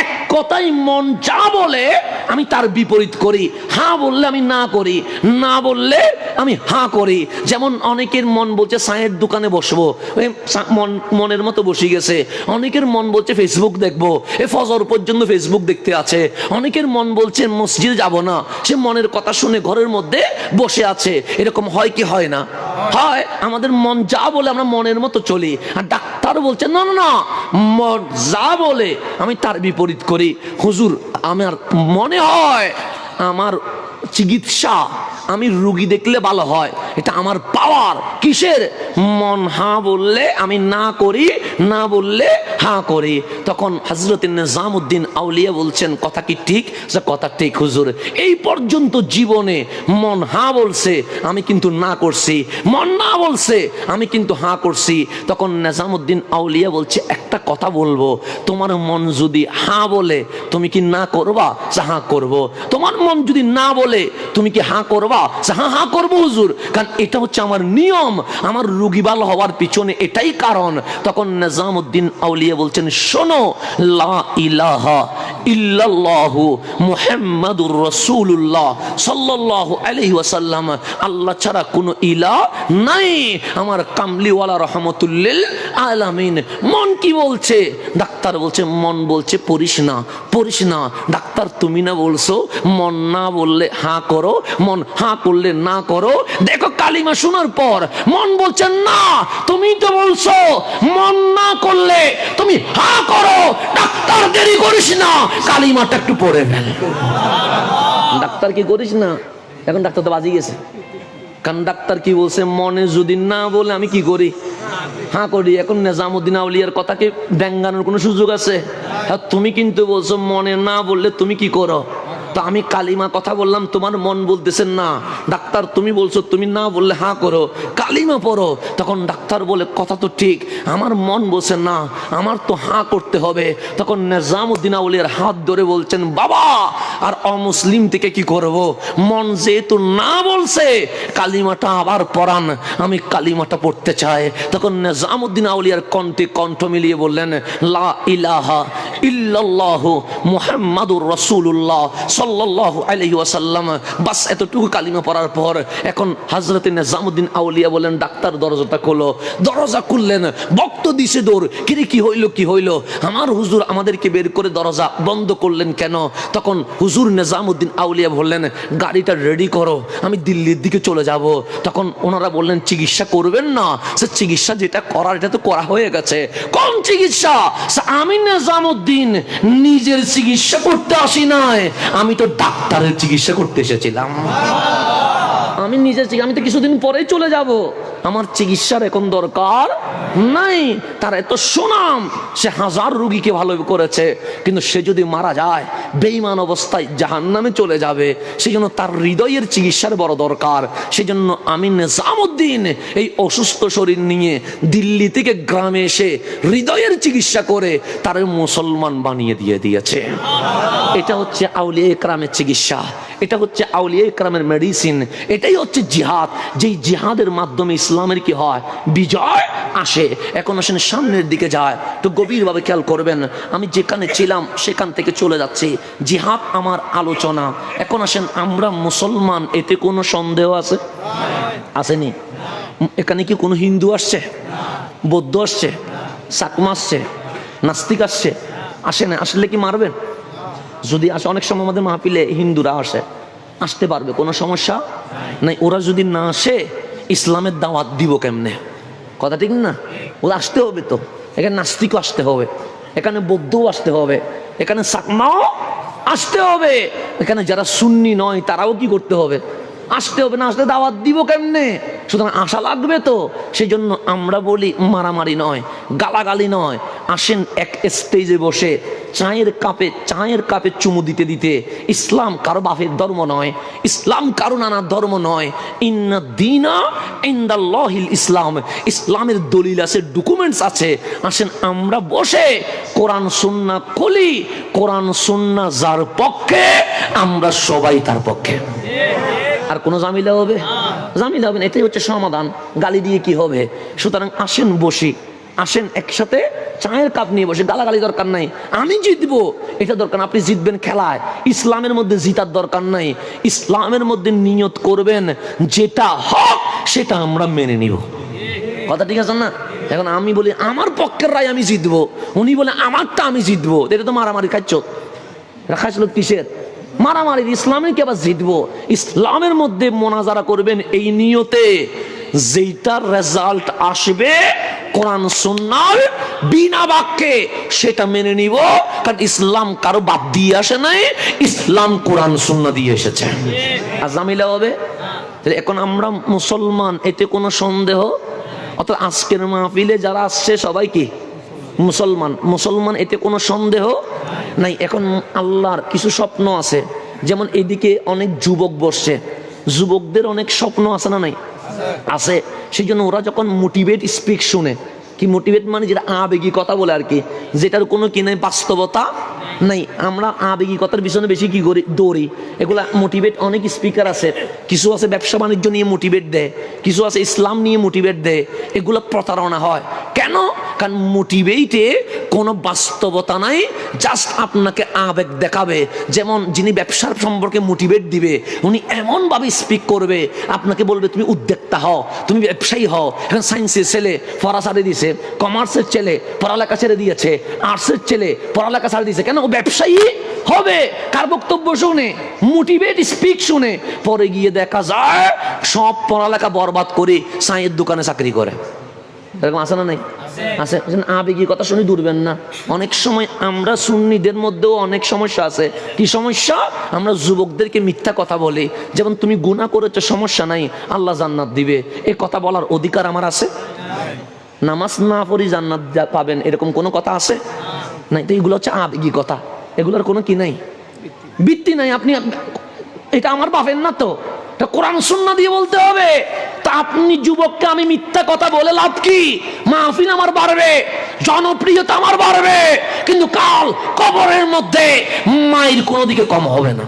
এক কথাই মন যা বলে আমি তার বিপরীত করি। হ্যাঁ বললে আমি না করি, না বললে আমি হ্যাঁ করি। যেমন অনেকের মন বলছে চায়ের দোকানে বসবো, মনের মতো বসে গেছে। অনেকের মন বলছে ফেসবুক দেখবো, ফজর পর্যন্ত ফেসবুক দেখতে আছে। অনেকের মন বলছে মসজিদে যাব না, সে মনের কথা শুনে ঘরের মধ্যে বসে আছে। এরকম হয় কি হয় না? হয়। আমাদের মন যা বলে আমরা মনের মতো চলি। আর ডাক্তার বলছে না না না, মন যা বলে আমি তার বিপরীত করি। হুজুর, আমার মনে হয় আমার চিকিৎসা, আমি রুগী দেখলে ভালো হয়, এটা আমার পাওয়ার। কিসের? মন হ্যাঁ বললে আমি না করি, না বললে হ্যাঁ করি। তখন হযরত নিজামউদ্দিন আউলিয়া বলছেন, কথা কি ঠিক? কথা ঠিক হুজুর। এই পর্যন্ত জীবনে মন হ্যাঁ বলছে, আমি কিন্তু না করছি, মন না বলছে, আমি কিন্তু হ্যাঁ করছি। তখন নিজামউদ্দিন আউলিয়া বলছে, একটা কথা বলবো, তোমার মন যদি হ্যাঁ বলে তুমি কি না করবা? হ্যাঁ করবো। তোমার মন যদি না বলে তুমি কি হ্যাঁ করবা? হ্যাঁ হ্যাঁ করবো হুজুর, কারণ এটা হচ্ছে আমার নিয়ম, আমার রোগী ভালো হওয়ার পিছনে এটাই কারণ। তখন নিজামউদ্দিন আউলিয়া বলছেন, শোনো, লা ইলাহা ইল্লাল্লাহু মুহাম্মাদুর রাসূলুল্লাহ সাল্লাল্লাহু আলাইহি ওয়াসাল্লাম, আল্লাহ ছাড়া কোনো ইলাহ নাই, আমার কামলিওয়ালা রহমতুল্লিল আলামিন। মন কি বলছে? ডাক্তার বলছে, মন বলছে পড়িস না, পড়িস না। ডাক্তার, তুমি না বলছো মন না বললে হ্যাঁ করো, মন হ্যাঁ করলে না করো। দেখো কালিমা শোনার পর মন বলছে না, তুমি তো বলছো মন না করলে তুমি হ্যাঁ করো। ডাক্তার, দেরি করিস না, কালিমাটা একটু পড়ে ফেল। ডাক্তার কি করিস না? এখন ডাক্তার তো বাজি গেছে, কারণ ডাক্তার কি বলছে, মনে যদি না বলে আমি কি করি, হ্যাঁ করি। এখন নিজামুদ্দিন আউলিয়ার কথাকে ব্যাঙ্গানোর কোনো সুযোগ আছে? হ্যাঁ, তুমি কিন্তু বলছো মনে না বললে তুমি কি করো। তো আমি কালিমা কথা বললাম, তোমার মন বলতেছেন না। ডাক্তার তুমি বলছো তুমি না বললে হ্যাঁ করো, কালিমা পড়ো। তখন ডাক্তার বলে কথা তো ঠিক, আমার মন বলছে না, আমার তো হ্যাঁ করতে হবে। তখন নিজামুদ্দিন আউলিয়ার হাত ধরে বলছেন, বাবা আর অমুসলিম থেকে কি করব, মন যেহেতু না বলছে কালিমাটা আবার পড়ান, আমি কালিমাটা পড়তে চাই। তখন নিজামুদ্দিন আউলিয়ার কণ্ঠে কণ্ঠ মিলিয়ে বললেন, লা ইলাহা ইল্লাল্লাহু মুহাম্মাদুর রাসূলুল্লাহ সাল্লাল্লাহু আলাইহি ওয়াসাল্লাম। বাস এতটুকু কালিমা পড়ার পর এখন হযরত নিজামুদ্দিন আউলিয়া বলেন, ডাক্তার দরজাটা খোলো। দরজা খুললেন, বক্ত দিছে দৌড়, কি হইল কি হইল, আমার হুজুর আমাদেরকে বের করে দরজা বন্ধ করলেন কেন? তখন হুজুর নিজামুদ্দিন আউলিয়া বললেন, গাড়িটা রেডি করো, আমি দিল্লির দিকে চলে যাব। তখন ওনারা বললেন, চিকিৎসা করবেন না? সে চিকিৎসা যেটা করার এটা তো করা হয়ে গেছে। কোন চিকিৎসা? আমি নিজামুদ্দিন নিজের চিকিৎসা করতে আসি নাই, আমি তো ডাক্তারের চিকিৎসা করতে এসেছিলাম। আমি নিজের চিকিৎসা, আমি তো কিছুদিন পরেই চলে যাব, আমার চিকিৎসার এখন দরকার নাই। তার এত সুনাম, সে হাজার রোগীকে ভালো করেছে, কিন্তু সে যদি মারা যায় বেঈমান অবস্থায় জাহান্নামে চলে যাবে। সেই জন্য তার হৃদয়ের চিকিৎসার বড় দরকার। সেই জন্য আমি নিজামুদ্দিন এই অসুস্থ শরীর নিয়ে দিল্লি থেকে গ্রামে এসে হৃদয়ের চিকিৎসা করে তার মুসলমান বানিয়ে দিয়েছে। এটা হচ্ছে আউলিয়া ইকরামের চিকিৎসা, এটা হচ্ছে আউলিয়া ইকরামের মেডিসিন, এটাই হচ্ছে জিহাদ। যেই জিহাদের মাধ্যমে ইসলামের কি হয়, বিজয় আসে। এখন আসেন সামনের দিকে যায়, তো গভীরভাবে খেয়াল করবেন। আমি যেখানে ছিলাম সেখান থেকে চলে যাচ্ছি, জিহাদ আমার আলোচনা। এখন আসেন আমরা মুসলমান, এতে কোনো সন্দেহ আছে? আসেনি? এখানে কি কোনো হিন্দু আসছে, বৌদ্ধ আসছে, সাকমা আসছে, নাস্তিক আসছে? আসে না? আসলে কি মারবেন? যদি আসে, অনেক সময় আমাদের মাহফিলে হিন্দুরা আসতে পারবে, কোনো সমস্যা নাই। ওরা যদি না আসে ইসলামের দাওয়াত দিব কেমনে? কথা ঠিক না? ওরা আসতে হবে তো। এখানে নাস্তিকও আসতে হবে, এখানে বৌদ্ধও আসতে হবে, এখানে সাকমাও আসতে হবে, এখানে যারা সুন্নি নয় তারাও কি করতে হবে, আসতে হবে। না আসলে দাওয়াত দিব কেমনে? সুতরাং আশা লাগবে তো। সেই জন্য আমরা বলি মারামারি নয়, গালাগালি নয়। আসেন এক স্টেজে বসে চায়ের কাপে চুমু দিতে দিতে, ইসলাম কারো বাপের ধর্ম নয়, ইসলাম কারো নানার ধর্ম নয়। ইন্না দীনা ইনদাল্লাহিল ইসলাম, ইসলামের দলিল আছে, ডকুমেন্টস আছে। আসেন আমরা বসে কোরআন সুন্নাহ খুলি, কোরআন সুন্নাহ যার পক্ষে আমরা সবাই তার পক্ষে। আর কোনো ঝামেলা হবে? ঝামেলা হবে না, এটাই হচ্ছে সমাধান। গালি দিয়ে কি হবে? সুতরাং আসেন বসি, আসেন একসাথে চায়ের কাপ নিয়ে বসে। গালাগালি দরকার নাই, আমি জিতবো এটা দরকার। আপনি জিতবেন খেলায়, ইসলামের মধ্যে জিতার দরকার নাই। ইসলামের মধ্যে নিয়ত করবেন যেটা হক সেটা আমরা মেনে নিব। কথা ঠিক আছে না? এখন আমি বলি আমার পক্ষের রায় আমি জিতবো, উনি বলে আমারটা আমি জিতবো, এটা তো মারামারি খাচ্ছ। খাচ্ছিল কিসের? মারামারি। ইসলামে কি আবার জিতবো? ইসলামের মধ্যে মোনাজারা করবেন এই নিয়তে, যেটার রেজাল্ট আসবে কোরআন সুন্নাহর বিনা বাক্যে সেটা মেনে নিব। কারণ ইসলাম কারো বাদ দিয়ে আসে নাই, ইসলাম কোরআন সুন্নাহ দিয়ে এসেছে। আর ঝামেলা হবে? এখন আমরা মুসলমান, এতে কোনো সন্দেহ? অত আজকের মাহফিলে যারা আসছে সবাই কি মুসলমান, এতে কোনো সন্দেহ নাই। এখন আল্লাহর কিছু স্বপ্ন আছে, যেমন এদিকে অনেক যুবক বসছে, যুবকদের অনেক স্বপ্ন আছে না নাই? আছে। সেই জন্য ওরা যখন মোটিভেট স্পিক শুনে, কি মোটিভেট মানে যেটা আবেগী কথা বলে আর কি, যেটার কোনো কি নাই, বাস্তবতা নাই। আমরা আবেগিকতার পিছনে বেশি কি করি, দৌড়ি। এগুলা মোটিভেট অনেক স্পিকার আছে, কিছু আছে ব্যবসা বাণিজ্য নিয়ে মোটিভেট দেয়, কিছু আছে ইসলাম নিয়ে মোটিভেট দেয়। এগুলো প্রতারণা হয় কেন? কারণ মোটিভেটে কোনো বাস্তবতা নাই, জাস্ট আপনাকে আবেগ দেখাবে। যেমন যিনি ব্যবসার সম্পর্কে মোটিভেট দিবে, উনি এমনভাবে স্পিক করবে, আপনাকে বলবে তুমি উদ্যোক্তা হও, তুমি ব্যবসায়ী হও। এখন সায়েন্সের ছেলে পড়া ছাড়ে দিয়েছে, কমার্সের ছেলে পড়ালেখা ছেড়ে দিয়েছে, আর্টসের ছেলে পড়ালেখা ছাড়ে দিয়েছে, কেন? ও ব্যবসায়ী হবে। কার বক্তব্য শুনে? মোটিভেট স্পিক শুনে। পরে গিয়ে দেখা যায় সব পড়ালেখা বরবাদ করে চায়ের দোকানে চাকরি করে। এরকম আছে না নাই? আছে। আবেগী কথা শুনে দূরবেন না। অনেক সময় আমরা সুন্নিদের মধ্যেও অনেক সমস্যা আছে। কি সমস্যা? আমরা যুবকদেরকে মিথ্যা কথা বলি, যেমন তুমি গুনাহ করেছো সমস্যা নাই, আল্লাহ জান্নাত দিবে, এই কথা বলার অধিকার আমার আছে? নামাজ না পড়ি জান্নাত পাবেন, এরকম কোনো কথা আছে? নাই। তো এগুলো হচ্ছে আবেগী কথা, এগুলোর কোনো কি নাই, ভিত্তি নাই। আপনি এটা আমার বাপের না, তো এটা কোরআন সুন্নাহ দিয়ে বলতে হবে। তা আপনি যুবককে আমি মিথ্যা কথা বলে লাভ কি? মাহফিল আমার বাড়বে, জনপ্রিয়তা আমার বাড়বে, কিন্তু কাল কবরের মধ্যে মায়ের কোনো দিকে কম হবে না।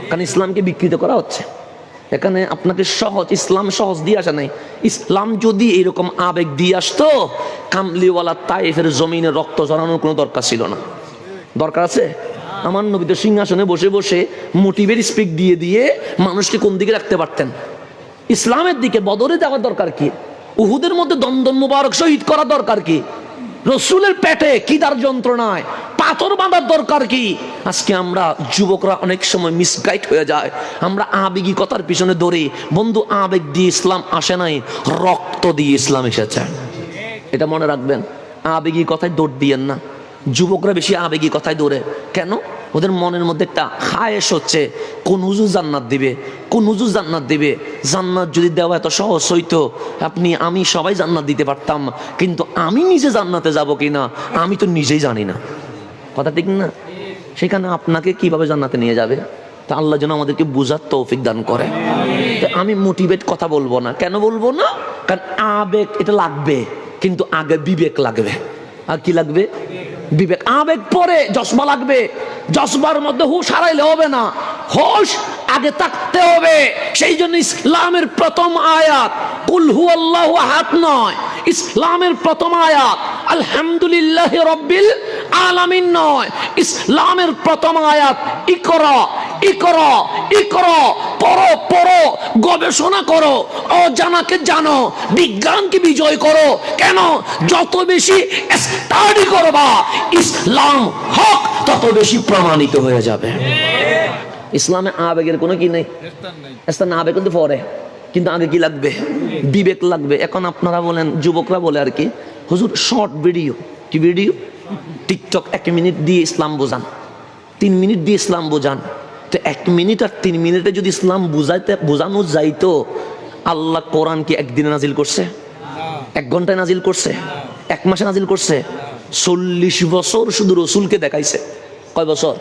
কারণ ইসলামকে বিকৃত করা হচ্ছে এখানে। আপনাকে সহজ, ইসলাম সহজ দিয়ে আসে নাই। ইসলাম যদি এরকম আবেগ দিয়ে আসতো, কামলিওয়ালা তাইফের জমিনে রক্ত ঝরানোর কোনো দরকার ছিল না। দরকার আছে? আমার নবী তো সিংহাসনে বসে বসে মোটিভের স্পিক দিয়ে দিয়ে মানুষকে কোন দিকে রাখতে পারতেন? ইসলামের দিকে। বদরে যাওয়ার দরকার কি? উহুদের মধ্যে দন্দন মুবারক শহীদ করার দরকার কি? রসুলের পেটে কিদার যন্ত্রণায় পাথর বাঁধার দরকার কি? আজকে আমরা যুবকরা অনেক সময় মিসগাইড হয়ে যায়, আমরা আবেগী কথার পিছনে দৌড়ি। বন্ধু, আবেগ দিয়ে ইসলাম আসে নাই, রক্ত দিয়ে ইসলাম এসেছে। এটা মনে রাখবেন। আবেগী কথায় দৌড় দিয়েন না। যুবকরা বেশি আবেগী কথায় দৌড়ে কেন? ওদের মনের মধ্যে একটা খায়েশ হচ্ছে, কোন হুজুর জান্নাত দিবে, কোন হুজুর জান্নাত দিবে। জান্নাত যদি দেওয়া এত সহজ হইতো, আমি সবাই জান্নাত দিতে পারতাম, কিন্তু আমি নিজে জান্নাতে যাব কিনা আমি তো নিজেই জানি না। কথা ঠিক না? সেখানে আপনাকে কিভাবে জান্নাতে নিয়ে যাবে? তা আল্লাহ যেন আমাদেরকে বুঝার তৌফিক দান করে। আমি মোটিভেট কথা বলবো না। কেন বলবো না? কারণ আবেগ এটা লাগবে, কিন্তু আগে বিবেক লাগবে। আর কি লাগবে? বিবেক। আবেগ পরে জজবা লাগবে। জজবার মধ্যে হুশ হারাইলে হবে না, হুশ আগে থাকতে হবে। সেই জন্য ইসলামের প্রথম আয়াত কুল হুয়াল্লাহু আহাদ নয়, ইসলামের প্রথম আয়াত আলহামদুলিল্লাহি রাব্বিল আলামিন নয়। ইসলামের প্রথম আয়াত ইকরা ইকরা ইকরা, পড়ো পড়ো, গবেষণা করো, অজানাকে জানো, বিজ্ঞানকে বিজয় করো। কেন? যত বেশি স্টাডি করবা ইসলাম হক, তত বেশি প্রমাণিত হয়ে যাবে। ইসলামে আবেগের কোনো কি নেই, না আবেগ কিন্তু পরে, কিন্তু আগে কি লাগবে? বিবেক লাগবে। এখন আপনারা বলেন, যুবকরা বলে আর কি, হুজুর শর্ট ভিডিও, কি ভিডিও? টিকটক 1 মিনিট দিয়ে ইসলাম বোঝান, 3 মিনিট দিয়ে ইসলাম বোঝান। তো 1 মিনিট আর 3 মিনিটে যদি ইসলাম বোঝানো যাইতো, আল্লাহ কোরআন কি একদিনে নাজিল করছে? 1 ঘন্টায় নাজিল করছে? 1 মাসে নাজিল করছে? 40 বছর শুধু রসুলকে দেখাইছে। কয় বছর?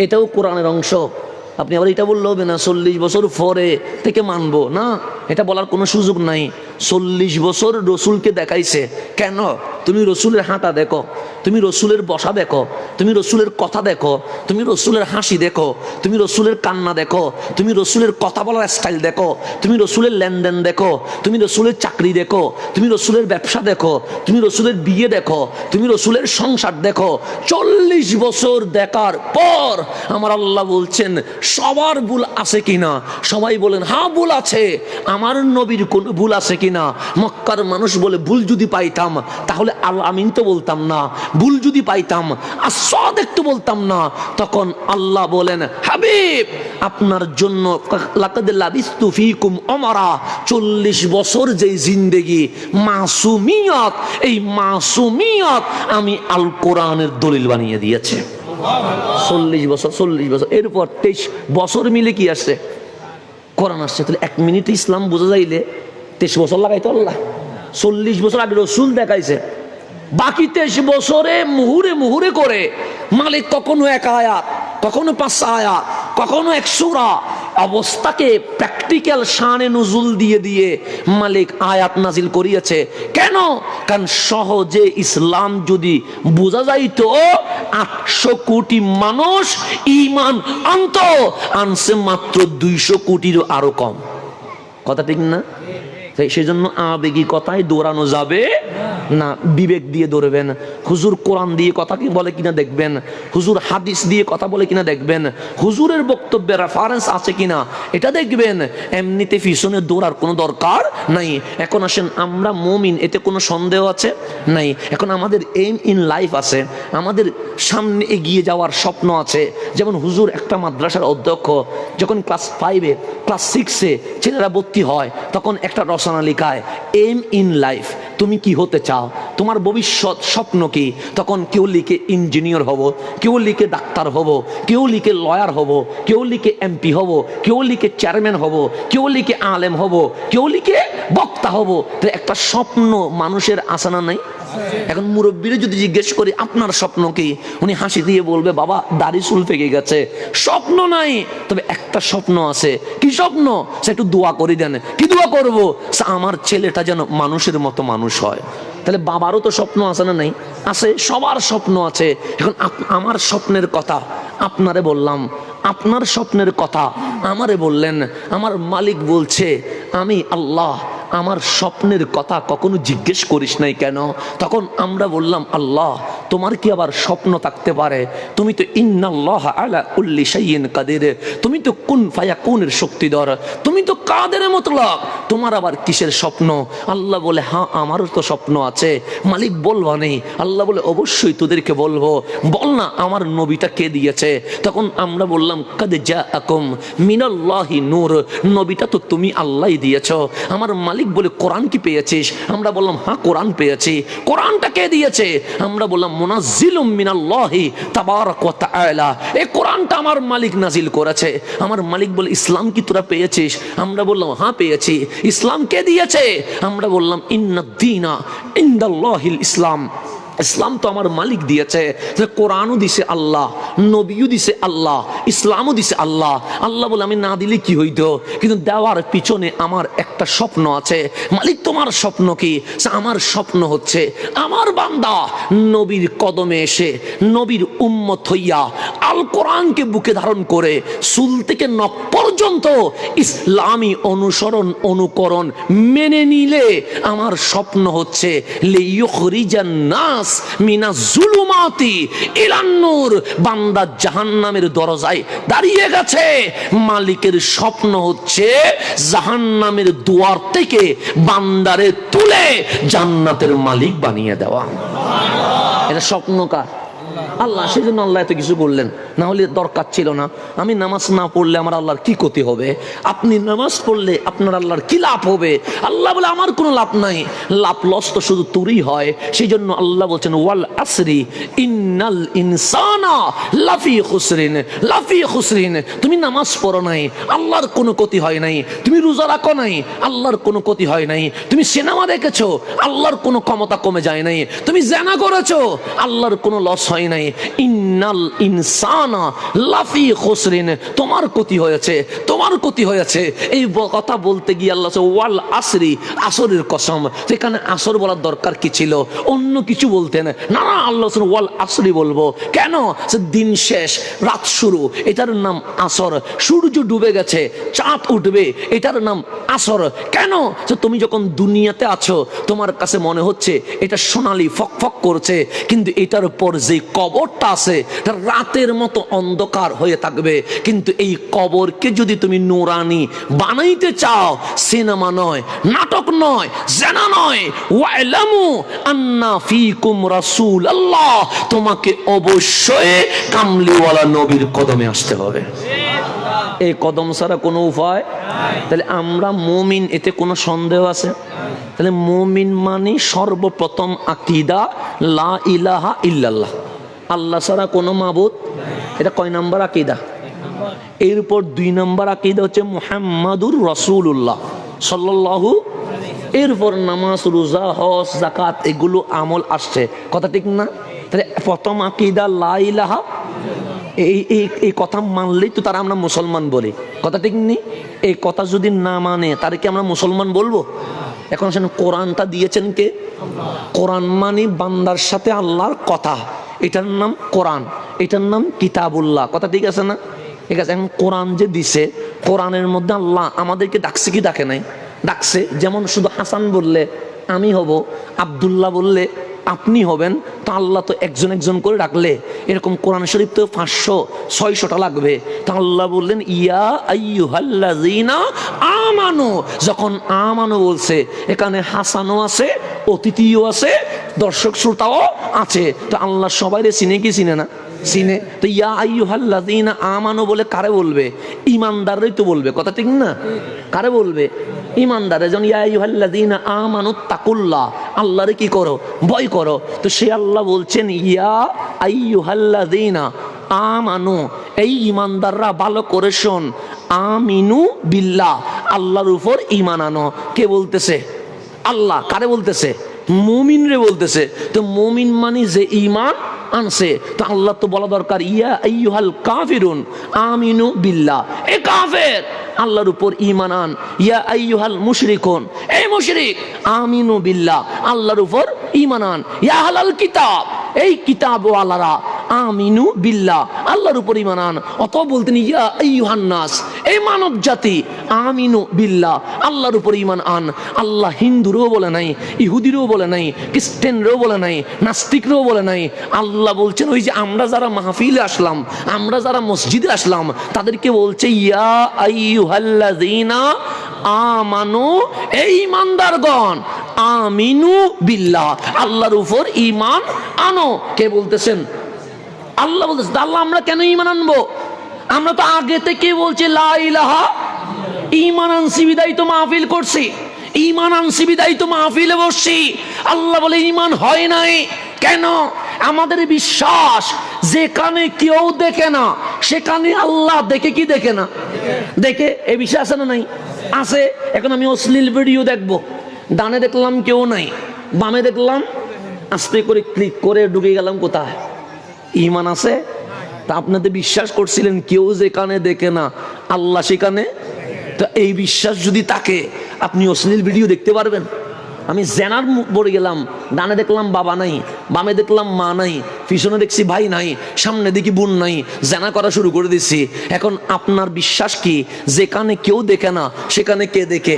এটাও কোরআনের অংশ। আপনি আবার এটা বললে হবে না 40 বছর পরে থেকে মানবো না, এটা বলার কোনো সুযোগ নাই। 40 বছর রসুলকে দেখাইছে। কেন? তুমি রসুলের হাঁটা দেখো, তুমি রসুলের বসা দেখো, তুমি রসুলের কথা দেখো, তুমি রসুলের হাসি দেখো, তুমি রসুলের কান্না দেখো, তুমি রসুলের কথা বলার স্টাইল দেখো, তুমি রসুলের লেনদেন দেখো, তুমি রসুলের চাকরি দেখো, তুমি রসুলের ব্যবসা দেখো, তুমি রসুলের বিয়ে দেখো, তুমি রসুলের সংসার দেখো। 40 বছর দেখার পর আমার আল্লাহ বলছেন সবার ভুল আছে কিনা? সবাই বলেন হ্যাঁ ভুল আছে। আমার নবীর কোন ভুল আছে কিনা? মক্কার মানুষ বলে ভুল যদি পাইতাম তাহলে আল আমিন তো বলতাম না, ভুল যদি পাইতাম আসাদিক তো বলতাম না। তখন আল্লাহ বলেন হাবিব, আপনার জন্য লাকাদ লাবিস্তু ফীকুম উমরা, 40 বছর যেই জিন্দেগি মাসুমিয়ত, এই মাসুমিয়ত আমি আল কোরআনের দলিল বানিয়ে দিয়েছে। 40 বছর, 40 বছর, এরপর 23 বছর মিলে কি আসছে? কোরআন আসছে। তাহলে 1 মিনিটে ইসলাম বোঝা যাইলে 23 বছর লাগাইতো আল্লাহ। 40 বছর আগে রসুল দেখাইছে, বাকি 23 বছরে মুহুরে মুহুরে করে মালিক কখনো 1 আয়াত, কখনো 5 আয়াত, কখনো 1 সূরা, অবস্থাকে প্র্যাকটিক্যাল শানে নুজুল দিয়ে দিয়ে মালিক আয়াত নাজিল করিয়েছে। কেন? কারণ সহজে ইসলাম যদি বোঝা যাইতো 800 কোটি মানুষ ঈমান আনছে মাত্র 200 কোটিরও আরো কম। কথা ঠিক না? সেই জন্য আবেগী কথায় দৌড়ানো যাবে না, বিবেক দিয়ে দৌড়বেন। হুজুর কোরআন দিয়ে কথা কি বলে কিনা দেখবেন, হুজুর হাদিস দিয়ে কথা বলে কিনা দেখবেন, হুজুরের বক্তব্যে রেফারেন্স আছে কিনা এটা দেখবেন। এমনিতে পিছনে দৌড়ার কোনো দরকার নাই। এখন আসেন, আমরা মুমিন, এতে কোনো সন্দেহ আছে নাই। এখন আমাদের এইম ইন লাইফ আছে, আমাদের সামনে এগিয়ে যাওয়ার স্বপ্ন আছে। যেমন হুজুর একটা মাদ্রাসার অধ্যক্ষ, যখন ক্লাস 5-এ ক্লাস 6-এ ছেলেরা ভর্তি হয়, তখন একটা রচনা লিখায় এইম ইন লাইফ, তুমি কি হতে চাও? তোমার ভবিষ্যৎ স্বপ্ন কি? তখন কেউ লিখে ইঞ্জিনিয়ার হব, কেউ লিখে ডাক্তার হব, কেউ লিখে লয়ার হব, কেউ লিখে এমপি হব, কেউ লিখে চেয়ারম্যান হব, কেউ লিখে আলেম হব, কেউ লিখে বক্তা হব। তো একটা স্বপ্ন মানুষের আছে না নাই? এখন মুরব্বীরা যদি জিজ্ঞেস করি আপনার স্বপ্ন কি, উনি হাসি দিয়ে বলবে বাবা দাড়ি চুল পেকে গেছে, স্বপ্ন নাই। তবে একটা স্বপ্ন আছে। কি স্বপ্ন? সে একটু দোয়া করে দেন। কি দোয়া করবো? আমার ছেলেটা যেন মানুষের মতো মানুষ হয়। তাহলে বাবারও তো স্বপ্ন আছে না নাই? আছে, সবার স্বপ্ন আছে। এখন আমার স্বপ্নের কথা আপনারে বললাম, আপনার স্বপ্নের কথা আমারে বললেন। আমার মালিক বলছে আমি আল্লাহ আমার স্বপ্নের কথা কখনো জিজ্ঞেস করিস নাই কেন? তখন আমরা বললাম আল্লাহ তোমার কি আবার স্বপ্ন থাকতে পারে? তুমি তো ইন্নাল্লাহ আলা কুল্লি শাইইন কাদির, তুমি তো কুন ফায়াকুনের শক্তিধর, তুমি তো কাদের মতলব, তোমার আবার কিসের স্বপ্ন? আল্লাহ বলে হ্যাঁ আমারও তো স্বপ্ন আছে। মালিক বলবা নেই? আল্লাহ বলে অবশ্যই তোদেরকে বলবো। বল না আমার নবীটা কে দিয়েছে? তখন আমরা বললাম কাদ জাআকুম মিনাল্লাহি নূর, নবীটা তো তুমি আল্লাহই দিয়েছো। আমার মালিক বলে কোরআন কি পেয়েছিস? আমরা বললাম হ্যাঁ কোরআন পেয়েছি। কোরআনটা কে দিয়েছে? আমরা বললাম মুনাজ্জিলুম মিনাল্লাহি তাবারাক ওয়া তাআলা, এই কোরআনটা আমার মালিক নাজিল করেছে। আমার মালিক বলে ইসলাম কি তোরা পেয়েছিস? আমরা বললাম হ্যাঁ পেয়েছি। ইসলাম কে দিয়েছে? আমরা বললাম ইন্নাদ-দীনা ইনদাল্লাহিল ইসলাম, ইসলাম তো আমার মালিক দিয়েছে। কোরআনও দিছে আল্লাহ, নবীও দিছে আল্লাহ, ইসলামও দিছে আল্লাহ। আল্লাহ বলে আমি না দিলে কি হইতো, কিন্তু দেওয়ার পিছনে আমার একটা স্বপ্ন আছে। মালিক তোমার স্বপ্ন কি? আমার স্বপ্ন হচ্ছে আমার বান্দা নবীর কদমে এসে নবীর উম্মত হইয়া আল কোরআনকে বুকে ধারণ করে চুল থেকে নখ পর্যন্ত ইসলামী অনুসরণ অনুকরণ মেনে নিলে আমার স্বপ্ন হচ্ছে লিইখরিজান নাস মিনা জুলুমাতি ইলান নূর, বান্দা জাহান্নামের দরজায় দাঁড়িয়ে গেছে। মালিকের স্বপ্ন হচ্ছে জাহান্নামের দুয়ার থেকে বান্দারে তুলে জান্নাতের মালিক বানিয়ে দেওয়া। এটা স্বপ্ন কার? আল্লাহ। সেই জন্য আল্লাহ এত কিছু বললেন, না হলে দরকার ছিল না। আমি নামাজ না পড়লে আমার আল্লাহর কি ক্ষতি হবে? আপনি নামাজ পড়লে আপনার আল্লাহর কি লাভ হবে? আল্লাহ বলে আমার কোনো লাভ নাই, লাভ লস তো শুধু তোরই হয়। সেই জন্য আল্লাহ বলছেন ওয়াল আসরি ইন্নাল ইনসানা লাফি খুসরিন, লাফি খুসরিন। তুমি নামাজ পড়ো নাই, আল্লাহর কোনো ক্ষতি হয় নাই। তুমি রোজা রাখো নাই, আল্লাহর কোনো ক্ষতি হয় নাই। তুমি সিনেমা দেখেছো, আল্লাহর কোনো ক্ষমতা কমে যায় নাই। তুমি জেনা করেছো, আল্লাহর কোনো লস হয় নাই। ইন্নাল ইনসানা লাফি খুসরিন, তোমার ক্ষতি হয়েছে, তোমার ক্ষতি হয়েছে। এই কথা বলতে গিয়ে আল্লাহ ওয়াল আসরি, আসরের কসম। সেখানে আসর বলার দরকার কি ছিল? অন্য কিছু বলতেন না, না আল্লাহ ওয়াল আসরি বলবো কেন? দিন শেষ, রাত শুরু, এটার নাম আসর। সূর্য ডুবে গেছে, চাঁদ উঠবে, এটার নাম আসর। কেন? তুমি যখন দুনিয়াতে আছো তোমার কাছে মনে হচ্ছে এটা সোনালি ফক ফক করছে, কিন্তু এটার পর যে কবরটা আছে রাতের মতো অন্ধকার হয়ে থাকবে। কিন্তু এই কবরকে যদি তুমি নুরানি বানাইতে চাও, সিনেমা নয়, নাটক নয়, জেনা নয়, ওয়াইলামু আন্না ফিকুম রাসূলুল্লাহ, তোমাকে অবশ্যই কামলিওয়ালা নবীর কদমে আসতে হবে। এই কদম ছাড়া কোনো উপায়। তাহলে আমরা মুমিন, এতে কোনো সন্দেহ আছে? তাহলে মুমিন মানে সর্বপ্রথম আকীদা লা ইলাহা ইল্লাল্লাহ, আল্লাহ ছাড়া কোনো মাবুদ। এটা কয় নাম্বার আকীদা? এরপর 2 নাম্বার আকীদা হচ্ছে মুহাম্মাদুর রাসূলুল্লাহ সাল্লাল্লাহু। এরপর নামাজ, রোজা, হজ, যাকাত এগুলো আমল আসছে, কথা ঠিক না? তাহলে প্রথম আকীদা লা ইলাহা, এই কথা মানলেই তো তারা আমরা মুসলমান বলি, কথা ঠিক নেই? এই কথা যদি না মানে তার কি আমরা মুসলমান বলবো? এখন আসেন, কোরআনটা দিয়েছেন কে? কোরআন মানে বান্দার সাথে আল্লাহর কথা, এটার নাম কোরআন, এটার নাম কিতাবুল্লাহ, কথা ঠিক আছে না? ঠিক আছে। এখন কোরআন যে দিছে, কোরআনের মধ্যে আল্লাহ আমাদেরকে ডাকছে কি ডাকে নাই? ডাকছে। যেমন শুধু হাসান বললে আমি হব, আব্দুল্লাহ বললে আপনি হবেন, তো আল্লাহ তো একজন একজন করে ডাকলে এরকম কোরআন শরীফ তো 500-600টা লাগবে। তো আল্লাহ বললেন ইয়া আইয়ুহাল্লাযীনা আমানু। যখন আমানু বলছে, এখানে হাসানও আছে, অতিথিও আছে, দর্শক শ্রোতাও আছে। তো আল্লাহ সবাইরে চিনে কি চিনে না? চিনে। তো ইয়া আইয়ুহাল্লাযীনা আমানু বলে কারে বলবে? ইমানদাররাই তো বলবে, কথা ঠিক না? কারে বলবে? ইমানদার যেন ইয়া আইয়ুহাল্লাযীনা আমানুত্তাকুল্লাহ, আল্লাহরে কি করো, ভয় করো। তো সে আল্লাহ বলছেন ইয়া আইয়ুহাল্লাযীনা আমানু, এই ইমানদাররা ভালো করে শোন, আমিনু বিল্লাহ, আল্লাহর উপর ঈমান আনো। কে বলতেছে? আল্লাহ। কারে বলতেছে? মুমিন রে বলতেছে। তো মুমিন মানে যে ঈমান আনছে, তো আল্লাহ তো বলা দরকার ইয়া আইয়ুহাল কাফিরুন আমিনু বিল্লাহ, এ কাফের আল্লাহর উপর ঈমান আন। ইয়া আইয়ুহাল মুশরিকুন, এই মুশরিক আমিনু বিল্লাহ, আল্লাহর উপর ঈমান আন। ইয়া আহলাল কিতাব, এই কিতাব ওয়ালারা আমিনু বিল্লাহ, আল্লাহর উপর ঈমান আন। অত বলতেন ইয়া আইয়ুহান নাস, এই মানব জাতি আমিনু বিল্লাহ, আল্লাহর উপর ঈমান আন। আল্লাহ হিন্দুরও বলে নাই, ইহুদিরও বলে নাই, খ্রিস্টানরাও বলে নাই, নাস্তিকরাও বলে নাই। আল্লাহ বলছেন ওই যে আমরা যারা মাহফিলে আসলাম, আমরা যারা মসজিদে আসলাম, তাদেরকে বলছে ইয়া আইয়ুহাল্লাযীনা আমানু, এই ঈমানদারগণ আমিনু বিল্লাহ, আল্লাহর উপর ঈমান আনো। কে বলতেছেন? আল্লাহ বলতেছেন। আল্লাহ আমরা কেন ঈমান আনবো? আমরা তো আগে থেকে বলছি লা ইলাহা, ঈমান আনছি বিদায় তো মাহফিল করছি, ঈমান আনছি বিদায় তো মাহফিলে বসছি। আল্লাহ বলে ঈমান হয় নাই কেন? আমাদের বিশ্বাস যেখানে কেউ দেখে না সেখানে আল্লাহ দেখে। কি দেখে না? দেখে। এই বিশ্বাস আছে না নাই? আছে। এখন আমি অশ্লীল ভিডিও দেখবো, ডানে দেখলাম কেউ নাই, বামে দেখলাম, আস্তে করে ক্লিক করে ঢুকে গেলাম কোথায়? ঈমান আছে? তা আপনাদের বিশ্বাস করছিলেন কেউ যেখানে দেখে না আল্লাহ সেখানে। তো এই বিশ্বাস যদি থাকে, আপনি অশ্লীল ভিডিও দেখতে পারবেন? আমি জেনার পড়ে গেলাম, ডানে দেখলাম বাবা নাই, বামে দেখলাম মা নাই, পিছনে দেখছি ভাই নাই, সামনে দেখি বোন নাই, জেনা করা শুরু করে দিচ্ছি। এখন আপনার বিশ্বাস কি যেখানে কেউ দেখে না সেখানে কে দেখে?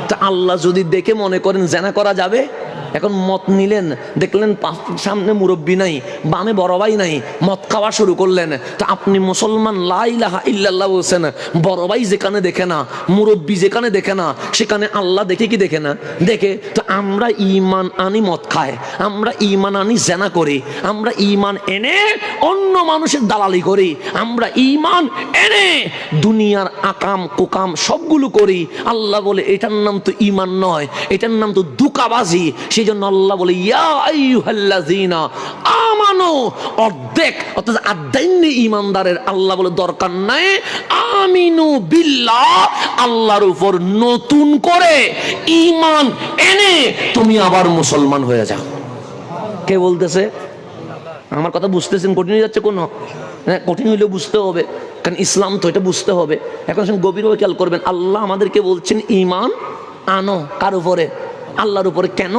তা আল্লাহ যদি দেখে মনে করেন জেনা করা যাবে? এখন মদ নিলেন, দেখলেন সামনে মুরব্বী নাই, বামে বড় ভাই নাই, মদ খাওয়া শুরু করলেন। তো আপনি মুসলমান লা ইলাহা ইল্লাল্লাহ বলছেন, বড় ভাই যেখানে দেখে না, মুরব্বী যেখানে দেখে না সেখানে আল্লাহ দেখে কি দেখে না? দেখে। তো আমরা ঈমান আনি মদ খায়, আমরা ঈমান আনি জেনা করি, আমরা ঈমান এনে অন্য মানুষের দালালি করি, আমরা ঈমান এনে দুনিয়ার আকাম কুকাম সবগুলো করি। আল্লাহ বলে এটার নাম তো ঈমান নয়, এটার নাম তো দুকাবাজি। সেই জন্য আল্লাহ বলে ইয়া আইয়ুহাল্লাযীনা আমানু, অর্ধেক অর্থাৎ আদাইনি ঈমানদারের আল্লাহ বলে দরকার নাই, আমিনু বিল্লাহ, আল্লাহর উপর নতুন করে ঈমান এনে তুমি আবার মুসলমান হয়ে যাও। কে বলতেছে? আমার কথা বুঝতেছেন? কঠিন হয়ে যাচ্ছে কোনো? হ্যাঁ, কঠিন হইলেও বুঝতে হবে, কারণ ইসলাম তো এটা বুঝতে হবে। এখন গভীরভাবে খেয়াল করবেন, আল্লাহ আমাদেরকে বলছেন ঈমান আনো। কার উপরে? আল্লাহর উপরে। কেন?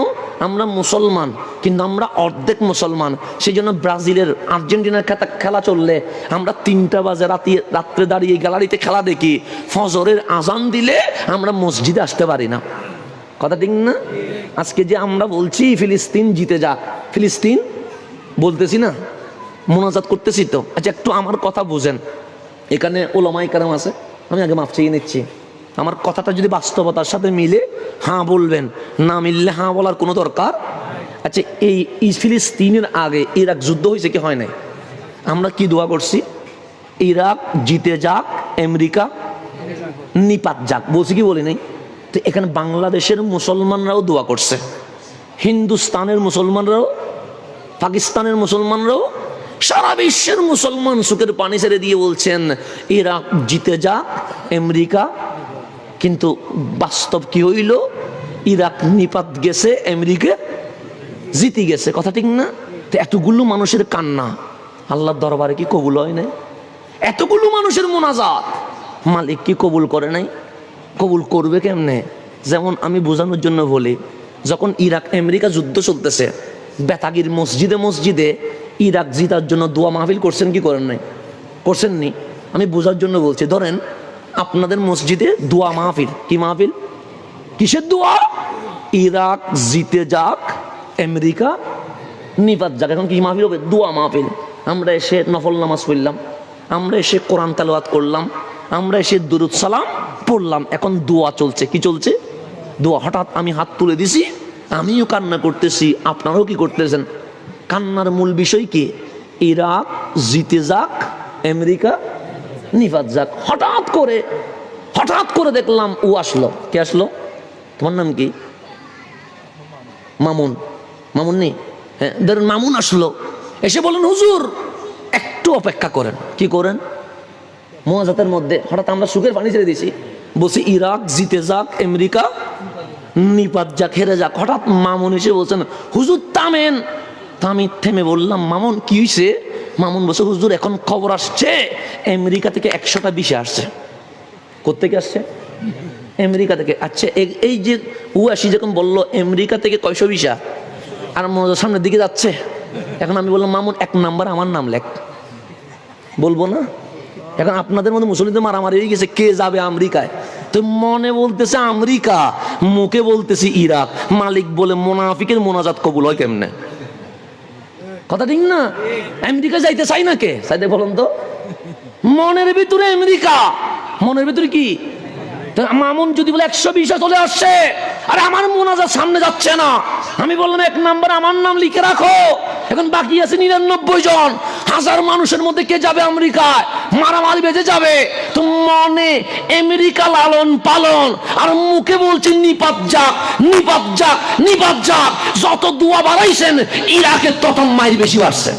আমরা মুসলমান, কিন্তু আমরা অর্ধেক মুসলমান। সেই জন্য ব্রাজিলের আর্জেন্টিনার খেলা চললে আমরা 3টা বাজে রাত্রে দাঁড়িয়ে গ্যালারিতে খেলা দেখি, ফজরের আজান দিলে আমরা মসজিদে আসতে পারি না। কথা ঠিক না? আজকে যে আমরা বলছি ফিলিস্তিন জিতে যাক, ফিলিস্তিন বলতেছি না, মোনাজাত করতেছি তো। আচ্ছা একটু আমার কথা বুঝেন, এখানে ওলামায়ে কেরাম আছে, আমি আগে মাফ চেয়ে নিচ্ছি। আমার কথাটা যদি বাস্তবতার সাথে মিলে হ্যাঁ বলবেন, না মিললে হ্যাঁ বলার কোনো দরকার। আচ্ছা এই ফিলিস্তিনের আগে ইরাক যুদ্ধ হয়েছে কি হয় নাই? আমরা কি দোয়া করছি? ইরাক জিতে যাক, আমেরিকা নিপাত যাক, বলছি কি বলি নাই? তো এখানে বাংলাদেশের মুসলমানরাও দোয়া করছে, হিন্দুস্তানের মুসলমানরাও, পাকিস্তানের মুসলমানরাও, সারা বিশ্বের মুসলমান সুখের পানি ছেড়ে দিয়ে বলছেন ইরাক জিতে যাক, আমেরিকা। কিন্তু বাস্তব কি হইল? ইরাক নিপাত গেছে, আমেরিকা জিতে গেছে। কথা ঠিক না? তো এতগুলো মানুষের কান্না আল্লাহর দরবারে কি কবুল হয় নাই? এতগুলো মানুষের মোনাজাত মালিক কি কবুল করে নাই? কবুল করবে কেমনে? যেমন আমি বোঝানোর জন্য বলি, যখন ইরাক আমেরিকা যুদ্ধ চলতেছে, বেতাগির মসজিদে মসজিদে ইরাক জিতার জন্য দোয়া মাহফিল করছেন কি করেন নাই? করছেননি? আমি বোঝার জন্য বলছি। ধরেন আপনাদের মসজিদে দোয়া মাহফিল, কি মাহফিল? কিসের দোয়া? ইরাক জিতে যাক, আমেরিকা নিপাত যাক। এখন কি মাহফিল হবে? দোয়া মাহফিল। আমরা এসে নফল নামাজ পড়লাম, আমরা এসে কোরআন তেলাওয়াত করলাম, আমরা এসে দুরুদ সালাম পড়লাম। এখন দোয়া চলছে। কি চলছে? দোয়া। হঠাৎ আমি হাত তুলে দিছি, আমিও কান্না করতেছি, আপনারাও কি করতেছেন? কান্নার মূল বিষয় কি? ইরাক জিতে যাক, আমেরিকা নিপাত যাক। হঠাৎ করে দেখলাম ও আসলো। কে আসলো? তোমার নাম কি? মামুন। মামুন নেই? হ্যাঁ, ধরেন মামুন আসলো, এসে বলেন হুজুর একটু অপেক্ষা করেন। কি করেন? মোয়াজাতের মধ্যে হঠাৎ আমরা সুখের পানি ছেড়ে দিয়েছি, বলছি ইরাক জিতে যাক, আমেরিকা নিপাত যাক, হেরে যাক। হঠাৎ মামুন এসে বলছেন হুজুর থামেন। আমি থেমে বললাম মামুন কি হয়েছে? মামুন বলছে হুজুর এখন খবর আসছে আমেরিকা থেকে 100টা ভিসা আসছে। কোত্থেকে আসছে? আমেরিকা থেকে। আচ্ছা এই যে উয়াসি যখন বললো আমেরিকা থেকে কয়শো ভিসা, আর মজার সামনের দিকে যাচ্ছে। এখন আমি বললাম মামুন 1 নাম্বার আমার নাম লেখ। বলবো না? এখন আপনাদের মধ্যে মুসলিমদের মারামারি হয়ে গেছে কে যাবে আমেরিকায়। তো মনে বলতেছে আমেরিকা, মুখে বলতেছি ইরাক। মালিক বলে মুনাফিকের মোনাজাত কবুল হয় কেমনে? কথা ঠিক না? আমেরিকা যাইতে চাই না কে? চাইতে বলুন তো। মনের ভিতরে আমেরিকা, মনের ভিতরে কি? মামুন যদি বলে 120 চলে আসছে, আর আমার মোনাজাত সামনে যাচ্ছে না, আমি বললাম 1 নাম্বার আমার নাম লিখে রাখো। এখন বাকি আছে 99 জন। 1000 মানুষের মধ্যে কে যাবে আমেরিকায়? মারামারি বেজে যাবে। তো মনে আমেরিকা লালন পালন, আর মুখে বলছেন নিপাত যাক, নিপাত যাক, নিপাত যাক। যত দোয়া বাড়াইছেন ইরাকের তত মাইর বেশি বাড়ছে।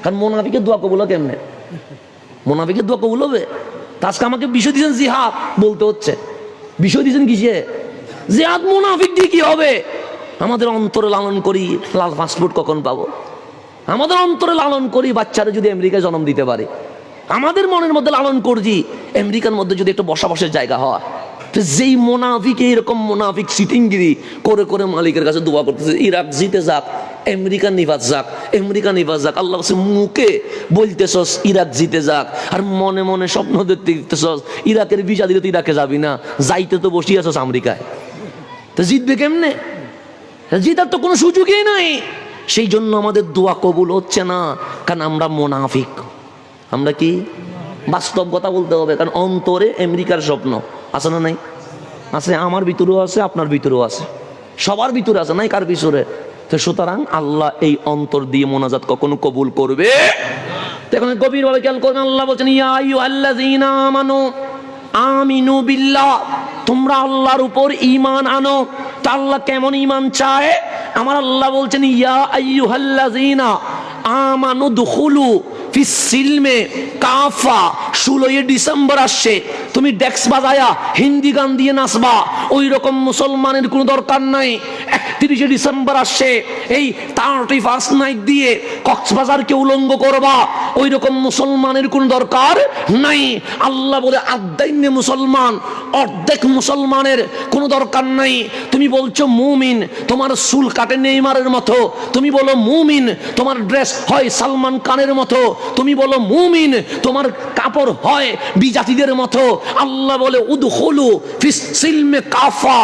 কারণ মুনাফিকের দোয়া কবুল কেমনে? মুনাফিকের দোয়া কবুল হবে? আজকে আমাকে বিষয় দিয়েছেন জিহাদ বলতে হচ্ছে। বিষয় দিয়েছেন কিসে? জিহাদ। মুনাফিক দিয়ে কি হবে? আমাদের অন্তরে লালন করি লাল পাসপোর্ট কখন পাবো? আমাদের অন্তরে লালন করি বাচ্চারা যদি আমেরিকায় জন্ম দিতে পারে। আমাদের মনের মধ্যে লালন করছি আমেরিকার মধ্যে যদি একটু বসা বসের জায়গা হয়। তো যেই মুনাফিক এরকম মুনাফিক সিটিংগিরি করে করে মালিকের কাছে দোয়া করতেছে ইরাক জিতে যাক, আমেরিকা নিবাস যাক, আমেরিকা নিবাস যাক। আল্লাহ মুখে বলতেছস ইরাক জিতে যাক, আর মনে মনে স্বপ্ন দেখতেছস ইরাকের ভিসা দিলে তো ইরাকে যাবি না, যাইতে তো বসিয়ে আছস আমেরিকায়। তো জিতবে কেমনে? জিতার তো কোনো সুযোগই নাই। সেই জন্য আমাদের দোয়া কবুল হচ্ছে না, কারণ আমরা মুনাফিক। আমরা কি? বাস্তব কথা বলতে হবে, কারণ অন্তরে আমেরিকার স্বপ্ন আছে না নাই? আছে, আমার ভিতরেও আছে, আপনার ভিতরেও আছে, সবার ভিতরে আছে, নাই কার ভিতরে? তো সুতরাং আল্লাহ এই অন্তর দিয়ে মোনাজাত কখনো কবুল করবে। এখন গভীর ভাবে খেয়াল করবেন, আল্লাহ বলছেন ইয়া আইয়ুহাল্লাযীনা আমানু আমিনু বিল্লাহ, তোমরা আল্লাহর উপর ঈমান আনো। তা আল্লাহ কেমন ঈমান চায়? আমার আল্লাহ বলছেন ইয়া আইয়ুহাল্লাযীনা আমানু দুখুলু ফিস সিলমে কাফা। 16 ডিসেম্বর আসছে, তুমি ডেক্স বাজায়া হিন্দি গান দিয়ে নাচবা, ওই রকম মুসলমানের কোনো দরকার নাই। 31 ডিসেম্বর আসছে, এই 31st নাইট দিয়ে কক্সবাজারকে উলঙ্গ করবা, ওই রকম মুসলমানের কোনো দরকার নাই। আল্লাহ বলে আদাইনে মুসলমান, অর্ধেক মুসলমানের কোনো দরকার নাই। তুমি বলছো মুমিন, তোমার চুল কাটে নেইমারের মতো। তুমি বলো মুমিন, তোমার ড্রেস হয় সালমান খানের মতো। তুমি বলো মুমিন, তোমার কাপড় হয় বিজাতিদের মতো। আল্লাহ বলে উদখুলু ফিস সিলমে কাফা,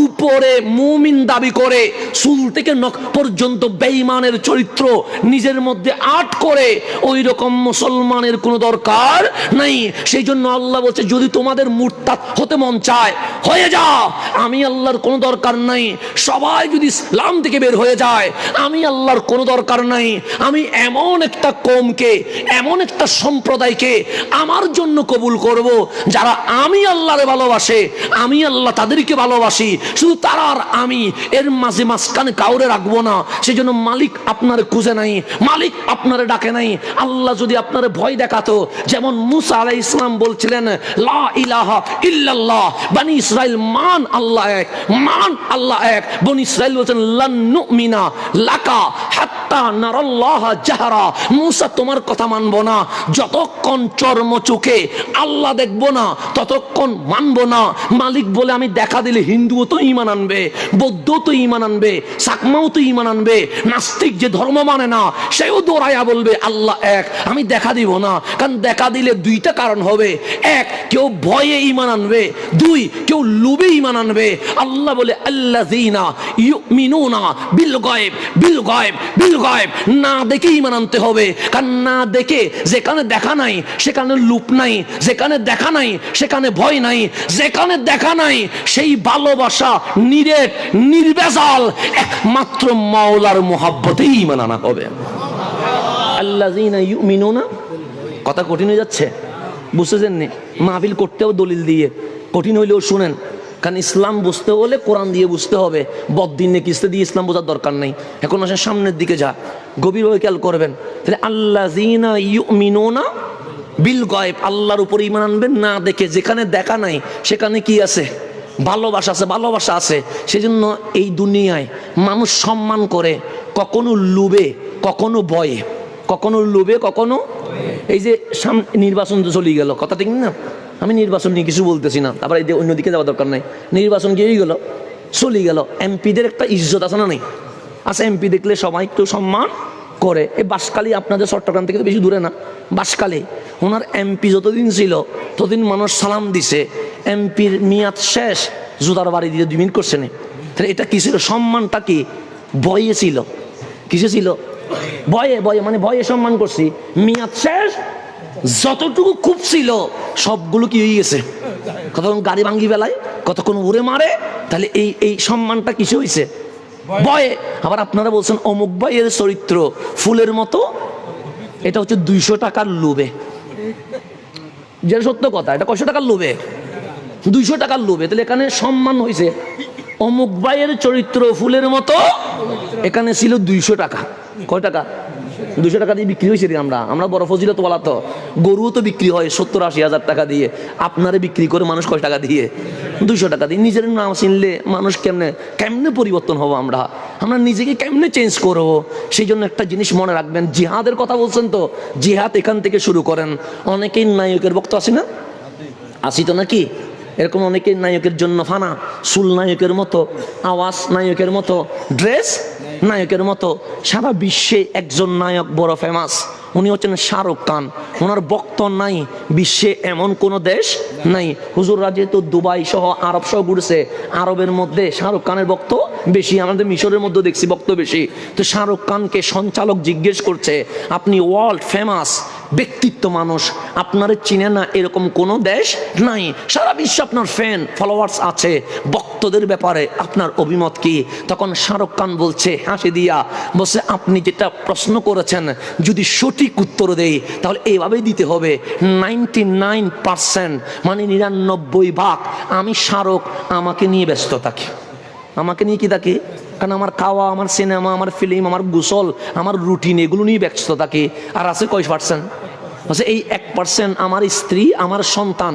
উপরে মুমিন দাবি করে চুল থেকে নখ পর্যন্ত বেঈমানের চরিত্র নিজের মধ্যে আট করে, ওই রকম মুসলমানের কোনো দরকার নাই। সেই জন্য আল্লাহ বলছে যদি তোমাদের মুরতাদ হতে মন চায় হয়ে যাও, আমি আল্লাহর কোনো দরকার নাই। সবাই যদি ইসলাম থেকে বের হয়ে যায়, আমি আল্লাহর কোনো দরকার নাই। আমি এমন একটা কওমকে, এমন একটা সম্প্রদায়কে আমার জন্য কবুল করব যারা আমি আল্লাহরে ভালোবাসে, আমি আল্লাহ তাদেরকে ভালোবাসি। শুধু তারা আর আমি, এর মাঝে মাঝখানে কাউরে রাখবো না। সেই জন্য মালিক আপনার খুঁজে নাই, মালিক আপনারে ডাকে নাই। আল্লাহ যদি আপনারে ভয় দেখাতো, যেমন মুসা আলাইহিস সালাম বলছিলেন লা ইলাহা ইল্লাল্লাহ, বনি ইসরাইল মান আল্লাহ এক, মান আল্লাহ এক। বনি ইসরাইল বলছেন লান নুমিনা লাকা হাত্তা নারাল্লাহ জাহরা। মুসা তোমার কথা মানবো না যতক্ষণ চর্ম চোখে আল্লাহ দেখবো না, ততক্ষণ মানবো না। মালিক বলে আমি দেখা দিলে হিন্দুও তো ঈমান আনবে, বৌদ্ধও তো ঈমান আনবে, সাকমাও তো ঈমান আনবে, নাস্তিক যে ধর্ম মানে না সেও দৌড়াইয়া বলবে আল্লাহ এক। আমি দেখা দিব না, কারণ দেখা দিলে দুইটা কারণ হবে, এক কেউ ভয়ে ঈমান আনবে, দুই কেউ লোভে ঈমান আনবে। আল্লাহ বলে আল্লাযীনা ইউমিনুনা বিল গায়ব, বিল গায়ব, বিল গায়ব। না দেখে ঈমান আনতে হবে, কারণ না দেখে যেখানে দেখা নাই সেখানে লুপ নাই, যেখানে দেখা নাই সেখানে ভয় নাই, যেখানে দেখা নাই সেই ভালোবাসা নিরেট নির্বেজাল একমাত্র মাওলার মুহাব্বতেই ঈমান আনা হবে। আল্লাযীনা ইউমিনুনা, কথা কঠিন হয়ে যাচ্ছে, বুঝতেছেন নি? মাহফিল করতেও দলিল দিয়ে কঠিন হইলেও শুনেন, কারণ ইসলাম বুঝতে হলে কোরআন দিয়ে বুঝতে হবে, বদ্দিন কিস্তে দিয়ে ইসলাম বোঝার দরকার নেই। এখন আসেন সামনের দিকে যা, গভীরভাবে খেয়াল করবেন। তাহলে আল্লাযীনা ইউমিনুনা বিল গায়ব, আল্লাহর উপর ঈমান আনবেন না দেখে। যেখানে দেখা নাই সেখানে কি আছে? ভালোবাসা আছে, ভালোবাসা আছে। সেজন্য এই দুনিয়ায় মানুষ সম্মান করে কখনো লোভে, কখনো ভয়ে, কখনো লোভে, কখনো এই যে নির্বাচন তো চলে গেল, কথা ঠিক না? আমি নির্বাচন নিয়ে কিছু বলতেছি না, আবার এই যে অন্যদিকে যাওয়া দরকার নাই। নির্বাচন কি হয়ে গেল? চলে গেল। এমপিদের একটা ইজ্জত আছে না? নেই? আচ্ছা, এমপি দেখলে সবাই একটু সম্মান করে। এই বাঁশখালী আপনাদের চট্টগ্রাম থেকে তো বেশি দূরে না, বাঁশখালী। ওনার এমপি যতদিন ছিল ততদিন মানুষ সালাম দিছে। এমপির মেয়াদ শেষ, জুতার বাড়ি দিয়ে 2 মিনিট করছে না। তাহলে এটা কি ছিল? সম্মানটা কি ভয়ে ছিল? কিসে ছিল? ভয়ে। ভয়ে মানে ভয়ে সম্মান করছি। মেয়াদ শেষ, যতটুকু খুব ছিল সবগুলো কি হয়ে গেছে? কতক্ষণ গাড়ি ভাঙ্গি বেলায়, কতক্ষণ উড়ে মারে। তাহলে এই সম্মানটা কিসে হয়েছে? ভয়ে। আবার আপনারা বলছেন অমুক ভাইয়ের চরিত্র ফুলের মতো, এটা হচ্ছে 200 টাকার লোভে। যেটা সত্য কথা, এটা কয়শো টাকার লোভে? 200 টাকার লোভে। তাহলে এখানে সম্মান হয়েছে অমুক ভাইয়ের চরিত্র ফুলের মতো, এখানে ছিল 200 টাকা। কয় টাকা? 200 টাকা দিয়ে বিক্রি হয়েছে। আমরা বড় ফজিলত বলা তো, গরুও তো বিক্রি হয় 70-80 হাজার টাকা দিয়ে। আপনারে বিক্রি করে মানুষ কয় টাকা দিয়ে? 200 টাকা দিয়ে। নিজের নাম চিনলে মানুষ কেমনে পরিবর্তন হবো? আমরা নিজেকে কেমনে চেঞ্জ করবো? সেই জন্য একটা জিনিস মনে রাখবেন, জিহাদের কথা বলছেন তো, জিহাদ এখান থেকে শুরু করেন। অনেকেই নায়কের বক্ত আসি না? আসি তো নাকি? এরকম অনেকে নায়কের জন্য ফানা, চুল নায়কের মতো, আওয়াজ নায়কের মতো, ড্রেস নায়কের মতো। সারা বিশ্বে একজন নায়ক বড় ফেমাস, উনি হচ্ছেন শাহরুখ খান। ওনার বক্ত নাই বিশ্বে এমন কোনো দেশ নাই। হুজুররা যেহেতু দুবাই সহ আরব সহ ঘুরেছে, আরবের মধ্যে শাহরুখ খানের বক্ত বেশি। আমাদের মিশরের মধ্যে দেখছি বক্ত বেশি। তো শাহরুখ খানকে সঞ্চালক জিজ্ঞেস করছে, আপনি ওয়ার্ল্ড ফেমাস ব্যক্তিত্ব মানুষ, আপনারা চিনে না এরকম কোনো দেশ নাই, সারা বিশ্বে আপনার ফ্যান ফলোয়ার্স আছে, বক্তদের ব্যাপারে আপনার অভিমত কি? তখন শাহরুখ খান বলছে হাসি দিয়া, বলছে আপনি যেটা প্রশ্ন করেছেন যদি সঠিক উত্তর দেই তাহলে এইভাবেই দিতে হবে, 99% মানে 99 আমি শাহরুখ আমাকে নিয়ে ব্যস্ত থাকি। আমাকে নিয়ে কি থাকি? কারণ আমার খাওয়া, আমার সিনেমা, আমার ফিল্ম, আমার গোসল, আমার রুটিন, এগুলো নিয়ে ব্যস্ত থাকি। আর আছে কয় পার্সেন্ট? বলছে এই 1% আমার স্ত্রী, আমার সন্তান,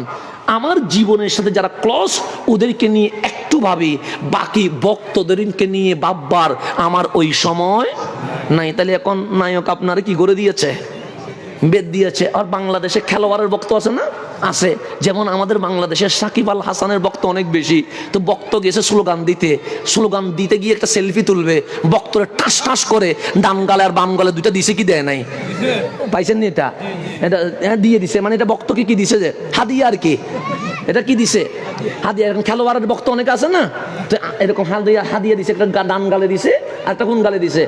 আমার জীবনের সাথে যারা ক্লোজ ওদেরকে নিয়ে একটু ভাবি, বাকি ভক্তদেরকে নিয়ে ভাববার আমার ওই সময় নাই। তাহলে এখন নায়ক আপনারা কি করে দিয়েছে? বেদ দিয়েছে। আর বাংলাদেশে খেলোয়াড়ের বক্ত আছে না? আছে। যেমন আমাদের বাংলাদেশের সাকিব আল হাসানের বক্ত অনেক বেশি। তো বক্ত গেছে স্লোগান দিতে গিয়ে একটা সেলফি তুলবে, বক্তরে টাস টাস করে ডান গালে আর বাম গালে 2টা দিছে কি দেয় নাই? পাইছেন নি? এটা দিয়ে দিছে। মানে এটা বক্তকে কি দিছে? যে হাদিয়া আর কি। এটা কি দিছে? হাদিয়া। এখন খেলোয়াড়ের বক্ত অনেক আছে না, তো এরকম হাদিয়া দিছে। একটা ডান গালে দিছে আর একটা কোন গালে দিছে?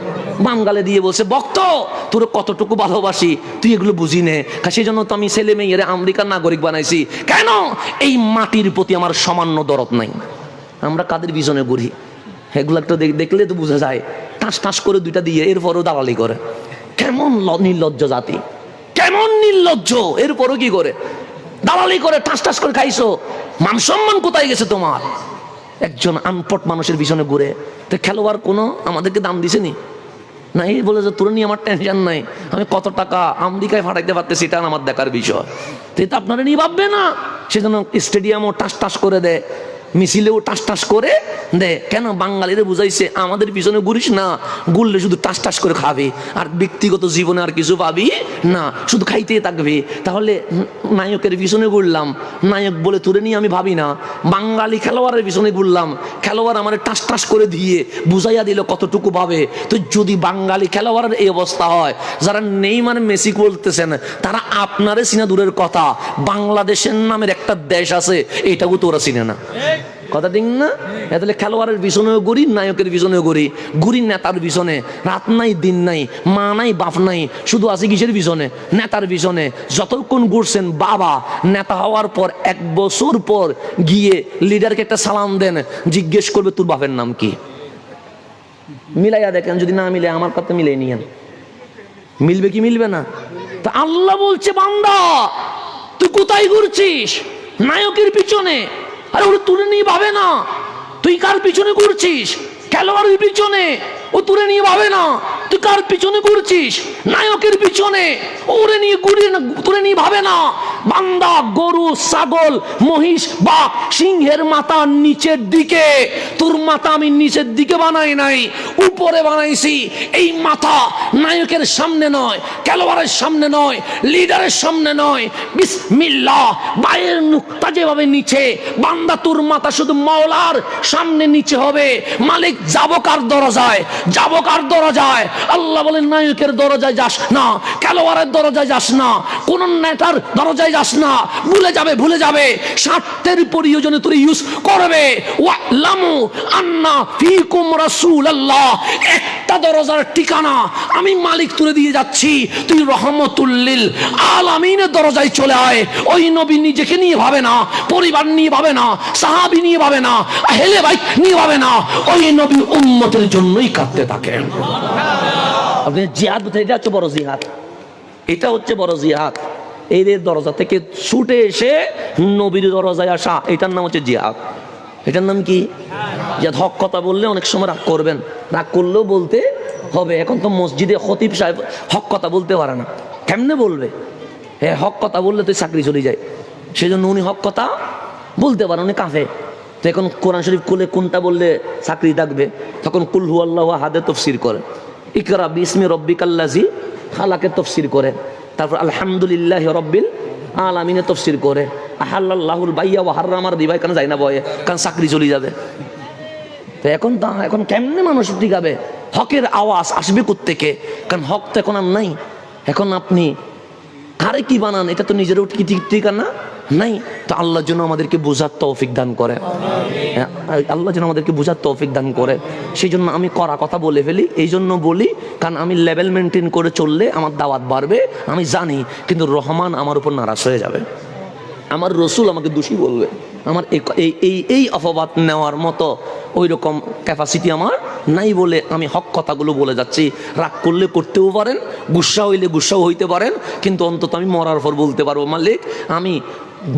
বাম গালে দিয়ে বলছে, বক্ত তোর কতটুকু ভালোবাসি তুই এগুলো বুঝি নে, সেই জন্য তো আমি ছেলে মেয়েরা আমেরিকার নাগরিক বানাইছি। কেন? এই মাটির প্রতি আমার সামান্য দরদ নাই। আমরা কাদের পিছনে ঘুরি? এগুলো একটা দেখলে তো বোঝা যায়। টাস টাস করে 2টা দিয়ে এরপরও দালালি করে। কেমন নির্লজ্জ জাতি, কেমন নির্লজ্জ! এরপরও কি করে? দালালি করে, টাস টাস করে খাইছো। মান সম্মান কোথায় গেছে তোমার? একজন আনপট মানুষের পিছনে ঘুরে। তো খেলোয়াড় কোনো আমাদেরকে দাম দিছে নি? না, এই বলে যে তোর নিয়ে আমার টেনশন নাই, আমি কত টাকা আমেরিকায় ফাটাইতে পারতেছি, এটা আমার দেখার বিষয়। তো এটা আপনারা নিয়ে ভাববে না। সেজন্য স্টেডিয়ামও টাস টাস করে দেয়, মিছিলেও টাস টাস করে দে। কেন? বাঙালিরা বুঝাইছে আমাদের পিছনে ঘুরিস না, ঘুরলে শুধু টাস টাস করে খাবি, আর ব্যক্তিগত জীবনে আর কিছু পাবি না, শুধু খাইতেই থাকবি। তাহলে নায়কের পিছনে ঘুরলাম, নায়ক বলে তুলে নিয়ে আমি ভাবি না। বাঙালি খেলোয়াড়ের পিছনে ঘুরলাম, খেলোয়াড় আমার টাস টাস করে দিয়ে বুঝাইয়া দিল কতটুকু ভাবে। তো যদি বাঙালি খেলোয়াড়ের এই অবস্থা হয়, যারা নেইমার মেসি বলতেছেন তারা আপনারে চিনা দূরের কথা, বাংলাদেশের নামের একটা দেশ আছে এটাও তো ওরা চিনে না। কথা ঠিক না? তাহলে খেলোয়াড়ের পিছনেও ঘুরি, নায়কের পিছনেও ঘুরি নেতার পিছনে। রাত নাই দিন নাই, মা নাই বাপ নাই, শুধু আছে কিসের পিছনে? নেতার পিছনে। যতক্ষণ ঘুরছেন বাবা, নেতা হওয়ার পর 1 বছর পর গিয়ে লিডারকে একটা সালাম দেন, জিজ্ঞেস করবে তোর বাপের নাম কি? মিলাইয়া দেখেন, যদি না মিলে আমার কথা মিলাই নিয়েন। মিলবে কি মিলবে না? তা আল্লাহ বলছে, বান্দা তুই কোথায় ঘুরছিস? নায়কের পিছনে। আরে ওরা তুলে নিয়ে ভাবে না তুই কার পিছনে ঘুরছিস, খেলোয়াড়ের পিছনে। ও তুলে নিয়ে ভাবে না তুই কার পিছনে ঘুরছিস, নায়কের পিছনে। ওরে নিয়ে ঘুরে না, তুলে নিয়ে ভাবে না বান্দা গরু ছাগল মহিষ বা সিংহের মাথা নিচের দিকে। তোর মাথা আমি নিচের দিকে বানাই নাই, উপরে বানাইছি। এই মাথা নায়কের সামনে নয়, খেলোয়াড়ের সামনে নয়, লিডারের সামনে নয়। বিসমিল্লাহ, বায়ের নুকতা যেভাবে নিচে, বান্দা তোর মাথা শুধু মাওলার সামনে নিচে হবে। মালিক যাবো কার দরজায়, যাবো কার দরজায়? আল্লাহ বলেন নায়কের দরজায় যাস না, খেলোয়াড়ের দরজায় যাস না, কোন নেতার দরজায় যাস না। ভুলে যাবে, ভুলে যাবে। স্বার্থের প্রয়োজনে তুই ইউজ করবে। ওয়ালামু আন্না ফিকুম রাসূলুল্লাহ, একটা দরজার ঠিকানা আমি মালিক তুলে দিয়ে যাচ্ছি। তুই রহমতুল লিল আলামিনের দরজায় চলে আয়। ওই নবী নিজেকে নিয়ে ভাবে না, পরিবার নিয়ে ভাবে না, সাহাবী নিয়ে ভাবে না, আহলে বাইত নিয়ে ভাবে না। ওই নবী উম্মতের জন্যই কাঁদতে থাকেন। আপনি জিহাদ, এটা হচ্ছে বড় জিহাদ, এটা হচ্ছে বড় জিহাদ। এই দরজা থেকে ছুটে এসে নবীর দরজায় আসা, এটার নাম হচ্ছে জিহাদ। এটার নাম কি? জিহাদ। হক কথা বললে অনেক সময় রাগ করবেন, রাগ করলেও বলতে হবে। এখন তো মসজিদে খতিব সাহেব হক কথা বলতে পারে না, কেমনে বলবে? হ্যাঁ, হক কথা বললে তো চাকরি চলে যায়। সেই জন্য উনি হক কথা বলতে পারেন, উনি কাফে। তো এখন কোরআন শরীফ খুলে কোনটা বললে চাকরি থাকবে, তখন কুল হু আল্লাহু আহাদে তফসির করে, ইকরা বিসমি রব্বিকাল্লাযী খালাকে তফসির করে, তারপর আলহামদুলিল্লাহি রাব্বিল আলামিনে তফসির করে, আহাল্লাল্লাহুল বাইয়া ওয়া হাররামার রিবা। কেন যায় না বয়ে? কারণ চাকরি চলে যাবে। তো এখন কেমনে মানুষ টিকাবে? হকের আওয়াজ আসবে কোত্থেকে? কারণ হক তো এখন আর নাই। এখন আপনি কারে কি বানান, এটা তো নিজেরও ঠিকানা নাই। তো আল্লাহ যেন আমাদেরকে বোঝার তৌফিক দান করে, আল্লাহ যেন আমাদেরকে বোঝার তৌফিক দান করে। সেই জন্য আমি কড়া কথা বলে ফেলি, এই জন্য বলি কারণ আমি লেভেল মেনটেন করে চললে আমার দাওয়াত বাড়বে, আমি জানি। কিন্তু রহমান আমার উপর নারাজ হয়ে যাবে, আমার রসুল আমাকে দোষী বলবে। আমার এই অপবাদ নেওয়ার মতো ওই রকম ক্যাপাসিটি আমার নাই বলে আমি হক কথাগুলো বলে যাচ্ছি। রাগ করলে করতেও পারেন, গুসা হইলে গুসাও হইতে পারেন, কিন্তু অন্তত আমি মরার পর বলতে পারবো মালিক আমি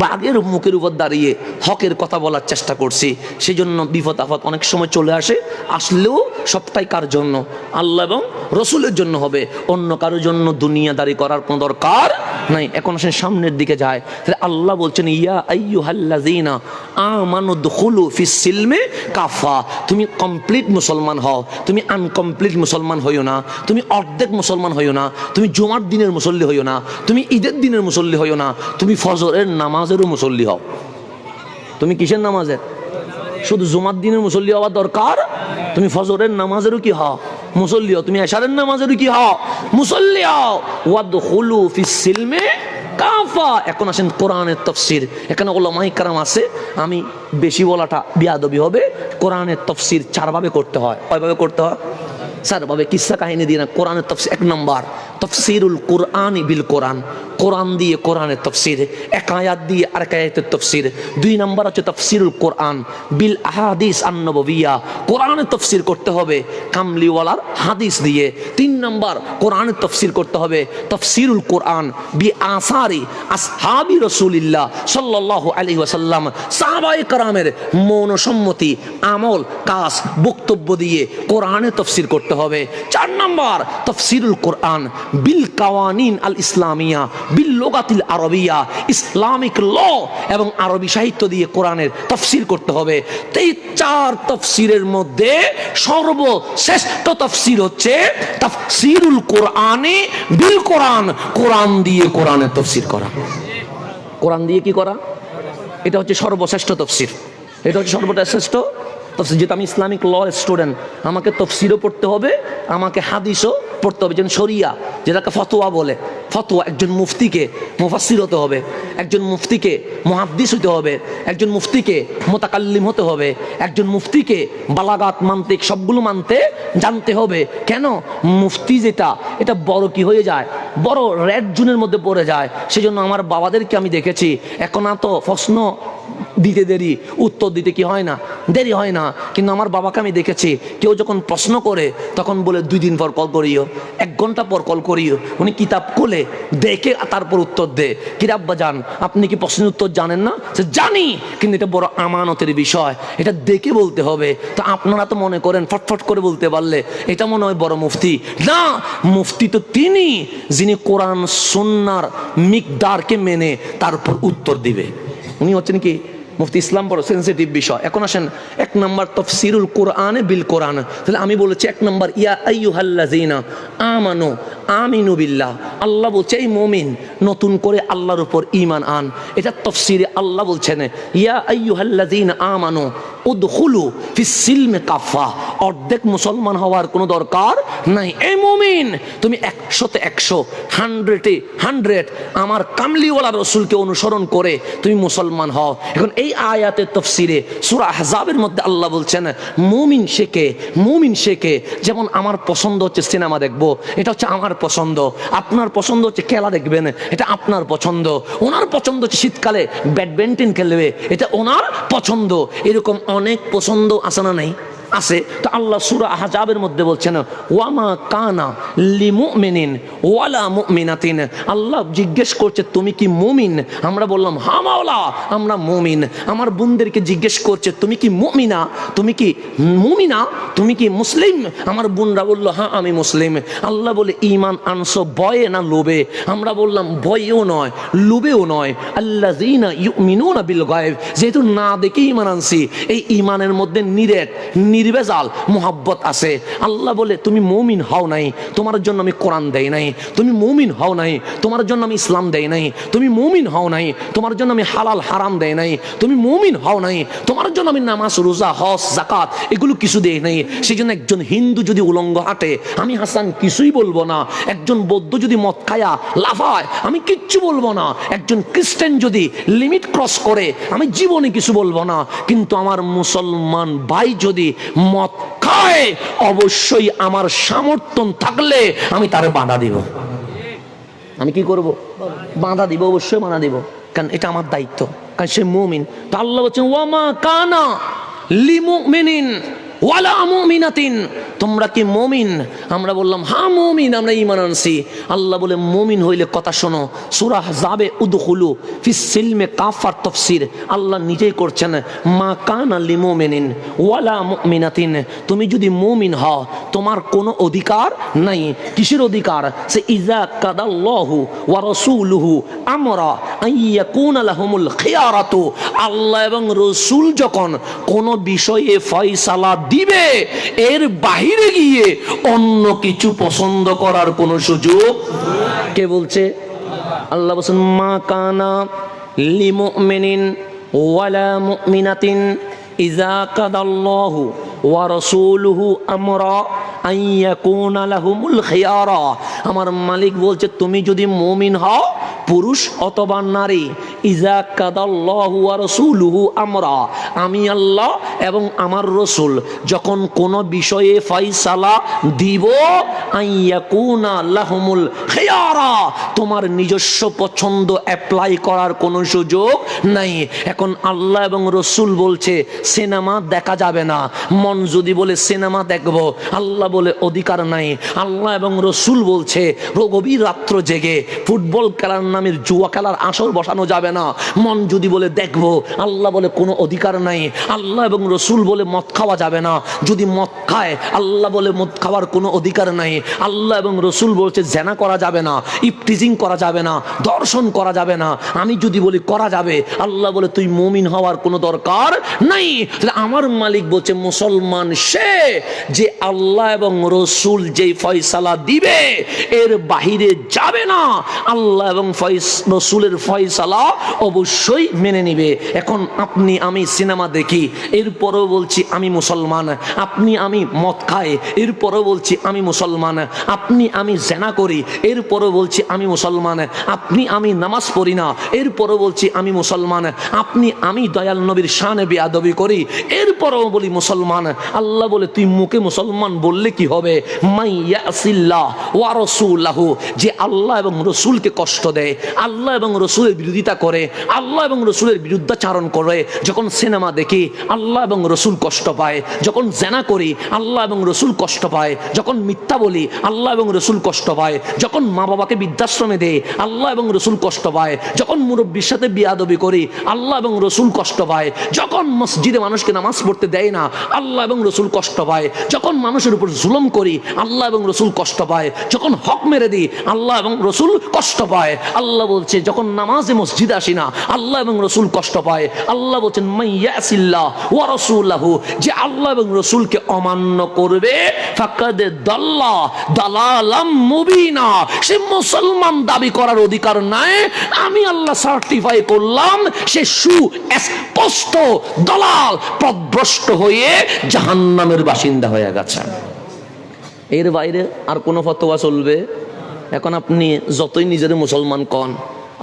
বাঘের মুখের উপর দাঁড়িয়ে হকের কথা বলার চেষ্টা করছি। সেই জন্য বিপদ আপদ অনেক সময় চলে আসে, আসলেও সবটাই কার জন্য? আল্লাহ এবং রসুলের জন্য হবে, অন্য কারোর জন্য দুনিয়াদারি করার কোনো দরকার নাই। এখন আসেন সামনের দিকে যায়, তাহলে আল্লাহ বলছেন ইয়া আইয়ুহাল্লাযীনা আমানু দুখুলু ফিস সিলমে কাফা। তুমি কমপ্লিট মুসলমান হও, তুমি আনকমপ্লিট মুসলমান হইও না, তুমি অর্ধেক মুসলমান হইও না, তুমি জুমার দিনের মুসল্লি হইও না, তুমি ঈদের দিনের মুসল্লি হইও না, তুমি ফজরের নামাজেরও মুসল্লি হও। তুমি কিসের নামাজের? শুধু জুমার দিনের মুসল্লি হওয়ার দরকার, তুমি ফজরের নামাজেরও কি হও? মুসল্লি হও। তুমি এশারের নামাজেরও কি হও? মুসল্লি হও। ওয়াদখুলু ফিস সিলমে কাফা। এখন আসেন কোরআনের তাফসীর। এখানে উলামায়ে কেরাম আছে, আমি বেশি বলাটা বিয়াদবি হবে। কোরআনের তাফসীর চার ভাবে করতে হয়। কয়ভাবে করতে হয়? চার ভাবে। কিসসা কাহিনী দিয়ে না। কোরআনের তাফসীর, এক নম্বর তাফসীরুল কুরআনি বিল কোরআন, কোরআন দিয়ে কোরআনের তাফসীর, এক আয়াত দিয়ে আরেক আয়াতের তাফসীর। দুই নম্বর হচ্ছে তাফসীরুল কোরআন বিল আহাদিস আন-নববিয়্যা, কোরআনের তাফসীর করতে হবে কামলিওয়ালার হাদিস দিয়ে। তিন নম্বর কোরআনের তাফসীর করতে হবে তাফসীরুল কোরআন বি আসারি আসহাবি রাসূলিল্লাহ সাল্লাল্লাহু আলাইহি ওয়াসাল্লাম, সাহাবায়ে কেরামের মৌনসম্মতি আমল কাজ বক্তব্য দিয়ে কোরআনের তাফসীর করতে হবে। চার নম্বর তাফসীরুল কোরআন বিল কাওয়ানিন আল ইসলামিয়া বিল লুগাতিল আরবিয়া, ইসলামিক ল এবং আরবি সাহিত্য দিয়ে কোরআনের তাফসীর করতে হবে। এই চার তাফসীরের মধ্যে সর্বশ্রেষ্ঠ তাফসীর হচ্ছে তাফসীরুল কোরআনে বিল কোরআন, কোরআন দিয়ে কোরআনের তাফসীর করা। কোরআন দিয়ে কি করা? এটা হচ্ছে সর্বশ্রেষ্ঠ তাফসীর, এটা হচ্ছে সর্বশ্রেষ্ঠ তাফসীর। যেটা আমি ইসলামিক ল স্টুডেন্ট, আমাকে তাফসীরও পড়তে হবে, আমাকে হাদিসও পড়তে হবে। যেমন শরিয়া, যেটাকে ফতোয়া বলে, ফতোয়া একজন মুফতিকে মুফাসসির হতে হবে, একজন মুফতিকে মুহাদ্দিস হতে হবে, একজন মুফতিকে মুতাকাল্লিম হতে হবে, একজন মুফতিকে বালাগাত মানতিক সবগুলো জানতে হবে। কেন? মুফতি যেটা এটা বড় কি হয়ে যায়, বড় রেড জোনের মধ্যে পড়ে যায়। সেজন্য আমার বাবাদেরকে আমি দেখেছি এখন এত প্রশ্ন দিতে দেরি, উত্তর দিতে কি হয় না, দেরি হয় না। কিন্তু আমার বাবাকে আমি দেখেছি কেউ যখন প্রশ্ন করে তখন বলে 2 দিন পর কল করিও, 1 ঘন্টা পর কল করিও। উনি কিতাব খুলে দেখে তারপর উত্তর দে। কিরাব্বা যান, আপনি কি প্রশ্নের উত্তর জানেন না? সে জানি, কিন্তু এটা বড় আমানতের বিষয়, এটা দেখে বলতে হবে। তো আপনারা তো মনে করেন ফটফট করে বলতে পারলে এটা মনে হয় বড় মুফতি। না, মুফতি তো তিনি যিনি কোরআন সুন্নাহর মিকদারকে মেনে তারপর উত্তর দিবে। উনি হচ্ছেন কি মুফতি ইসলাম। বড় সেন্সিটিভ বিষয়। এখন আসেন 1 নম্বর তাফসীরুল কোরআনে বিল কোরআন। তাহলে আমি বলেছি 1 নম্বর ইয়া আইয়ুহাল্লাযিনা আমানু আমিনু বিল্লাহ। আল্লাহ বলছে এই মুমিন নতুন করে আল্লাহর উপর ঈমান আন। এটা তাফসীরে আল্লাহ বলছেন ইয়া আইয়ুহাল্লাযিনা আমানু উদখুলু ফিস সিলমি কাফা। অর্ধেক মুসলমান হওয়ার কোনো দরকার নাই। এই মুমিন তুমি 100-তে 100, 100-এ 100 আমার কামলিওয়ালা রাসূলকে অনুসরণ করে তুমি মুসলমান হও। এখন এই আয়াতের তাফসীরে সূরা আহজাবের মধ্যে আল্লাহ বলছেন মুমিন শেখে, মুমিন শেখে। যেমন আমার পছন্দ হচ্ছে সিনেমা দেখবো, এটা হচ্ছে আমার পছন্দ। আপনার পছন্দ হচ্ছে খেলা দেখবেন, এটা আপনার পছন্দ। ওনার পছন্দ হচ্ছে শীতকালে ব্যাডমিন্টন খেলবে, এটা ওনার পছন্দ। এরকম অনেক পছন্দ আছে না নাই? আছে। তো আল্লাহ সূরা আহজাবের মধ্যে বলছেন ওয়ামা কানা লিমুমিনিন ওয়ালা মুমিনাতিন। আল্লাহ জিজ্ঞেস করছে তুমি কি মুমিন? আমরা বললাম হ্যাঁ মাওলা আমরা মুমিন। আমার বোনদেরকে জিজ্ঞেস করছে তুমি কি মুমিনা, তুমি কি মুমিনা, তুমি কি মুসলিম? আমার বোনরা বললো হ্যাঁ আমি মুসলিম। আল্লাহ বলে ঈমান আনছো ভয়ে না লোভে? আমরা বললাম ভয়েও নয় লোভেও নয়। আল্লাযীনা ইউমিনুনা বিল গায়ব, যেহেতু না দেখে ঈমান আনছি, এই ঈমানের মধ্যে নির্ভেজাল মোহাব্বত আছে। আল্লাহ বলে তুমি মুমিন হও নাই, তোমার জন্য আমি কোরআন দেই নাই। তুমি মুমিন হও নাই, তোমার জন্য আমি ইসলাম দেই নাই। তুমি মুমিন হও নাই, তোমার জন্য আমি হালাল হারাম দেই নাই। তুমি মুমিন হও নাই, তোমার জন্য আমি নামাজ রোজা হজ যাকাত এগুলো কিছু দেই নাই। সেই জন্য একজন হিন্দু যদি উলঙ্গ হাঁটে আমি হাসান কিছুই বলবো না। একজন বৌদ্ধ যদি মদ খায়া লাফায় আমি কিচ্ছু বলবো না। একজন খ্রিস্টান যদি লিমিট ক্রস করে আমি জীবনে কিছু বলবো না। কিন্তু আমার মুসলমান ভাই যদি মদ খায় অবশ্যই আমার সামর্থ্য থাকলে আমি তারে বাধা দিব। আমি কি করব? বাধা দিব, অবশ্যই বাধা দিব, কারণ এটা আমার দায়িত্ব, কারণ সে মুমিন। তো আল্লাহ বলছেন ওয়ামা কানা লিমুমিনিন ওয়ালা মুমিনাতিন, তোমরা কি মুমিন? আমরা বললাম হ্যাঁ মুমিন, আমরা ঈমান আনছি। আল্লাহ বলে মুমিন হইলে কথা শোনো, সূরা আহজাবে উদখুলু ফিস সিলমি কাফার তাফসীর আল্লাহ নিজেই করছেন মা কানা লিমুমিনিন ওয়ালা মুমিনাতিন। তুমি যদি মুমিন হও তোমার কোনো অধিকার নাই। কিসের অধিকার? সে ইজা কাদাল্লাহু ওয়া রাসূলুহু আমরা আইয়াকুনা লাহুমুল খিয়ারাতু। আল্লাহ এবং রাসূল যখন কোনো বিষয়ে ফয়সালা দিবে এর বাহিরে গিয়ে অন্য কিছু পছন্দ করার কোনো সুযোগ কে বলছে? আল্লাহ বলেন মা কানা লিমুমিনিন ওয়ালা মুমিনাতিন ইজা কাদাল্লাহু ওয়া রাসূলুহু আমরা আইয়াকুনা লাহুমুল খিয়ারা। আমার মালিক বলছে তুমি যদি মুমিন হও পুরুষ অথবা নারী, ইজা কাদাল্লাহু ওয়া রাসূলুহু আমরা, আমি আল্লাহ এবং আমার রাসূল যখন কোন বিষয়ে ফয়সালা দিব আইয়াকুনা লাহুমুল খিয়ারা, তোমার নিজস্ব পছন্দ অ্যাপ্লাই করার কোনো সুযোগ নাই। এখন আল্লাহ এবং রাসূল বলছে সিনেমা দেখা যাবে না। মন যদি বলে সিনেমা দেখবো, আল্লাহ বলে অধিকার নাই। আল্লাহ এবং রাসূল বলছে গভীর রাত্র জেগে ফুটবল খেলার নামের জুয়া খেলার আসর বসানো যাবে না। মন যদি বলে দেখবো, আল্লাহ বলে কোনো অধিকার নাই। আল্লাহ এবং রাসূল বলে মদ খাওয়া যাবে না, যদি মদ খায় আল্লাহ বলে মদ খাওয়ার কোনো অধিকার নাই। আল্লাহ এবং রাসূল বলছে জেনা করা যাবে না, ইফটিজিং করা যাবে না, দর্শন করা যাবে না। আমি যদি বলি করা যাবে, আল্লাহ বলে তুই মুমিন হওয়ার কোনো দরকার নাই। তাহলে আমার মালিক বলছে মুসলমান সে যে আল্লাহ এবং রাসূল যেই ফয়সালা দিবে এর বাহিরে যাবে না। আল্লাহ এবং রাসূলের ফয়সালা অবশ্যই মেনে নিবে। এখন আপনি আমি সিনেমা সিনেমা দেখি, এরপরও বলছি আমি মুসলমান। আপনি আমি মদ খাই, এরপরও বলছি আমি মুসলমান। আপনি আমি জেনা করি, এরপরও বলছি আমি মুসলমান। আপনি আমি নামাজ পড়ি না, এরপরও বলছি আমি মুসলমান। আপনি আমি দয়াল নবীর শানে বেয়াদবি করি, এরপরও বলি মুসলমান। আল্লাহ বলে তুই মুখে মুসলমান বললে কি হবে? মাইয়াসিল্লাহ ওয়া রাসূলাহু, যে আল্লাহ এবং রসুলকে কষ্ট দেয়, আল্লাহ এবং রসুলের বিরোধিতা করে, আল্লাহ এবং রসুলের বিরুদ্ধাচারণ করে, যখন সিনেমা দেখি আল্লাহ এবং রসুল কষ্ট পায়, যখন জেনা করি আল্লাহ এবং রসুল কষ্ট পায়, যখন মিথ্যা বলি আল্লাহ এবং রসুল কষ্ট পায়, যখন মা বাবাকে বৃদ্ধাশ্রমে দেয় আল্লাহ এবং রসুল কষ্ট পায়, যখন মুরব্বীর সাথে বিয়াদবি করি আল্লাহ এবং রসুল কষ্ট পায়, যখন মসজিদে মানুষকে নামাজ পড়তে দেয় না আল্লাহ এবং রসুল কষ্ট পায়, যখন মানুষের উপর জুলুম করি আল্লাহ এবং রসুল কষ্ট পায়, যখন হক মেরে দিই আল্লাহ এবং রসুল কষ্ট পায়। আল্লাহ বলছে যখন নামাজে মসজিদে আসি না আল্লাহ এবং রসুল কষ্ট পায়। আল্লাহ বলছেন মাইয়াসিল্লাহ ওয়া রাসূলাহু, যে আল্লাহ এবং রসুলকে অমান্য করবে ফাকাদ দাল্লা দালালাম মুবিনা, সে মুসলমান দাবি করার অধিকার নাই। আমি আল্লাহ সার্টিফাই করলাম সে সুস্পষ্ট দলাল, পথভ্রষ্ট হয়ে জাহান্নামের বাসিন্দা হয়ে গেছে। এর বাইরে আর কোনো ফতোয়া চলবে? এখন আপনি যতই নিজের মুসলমান কন,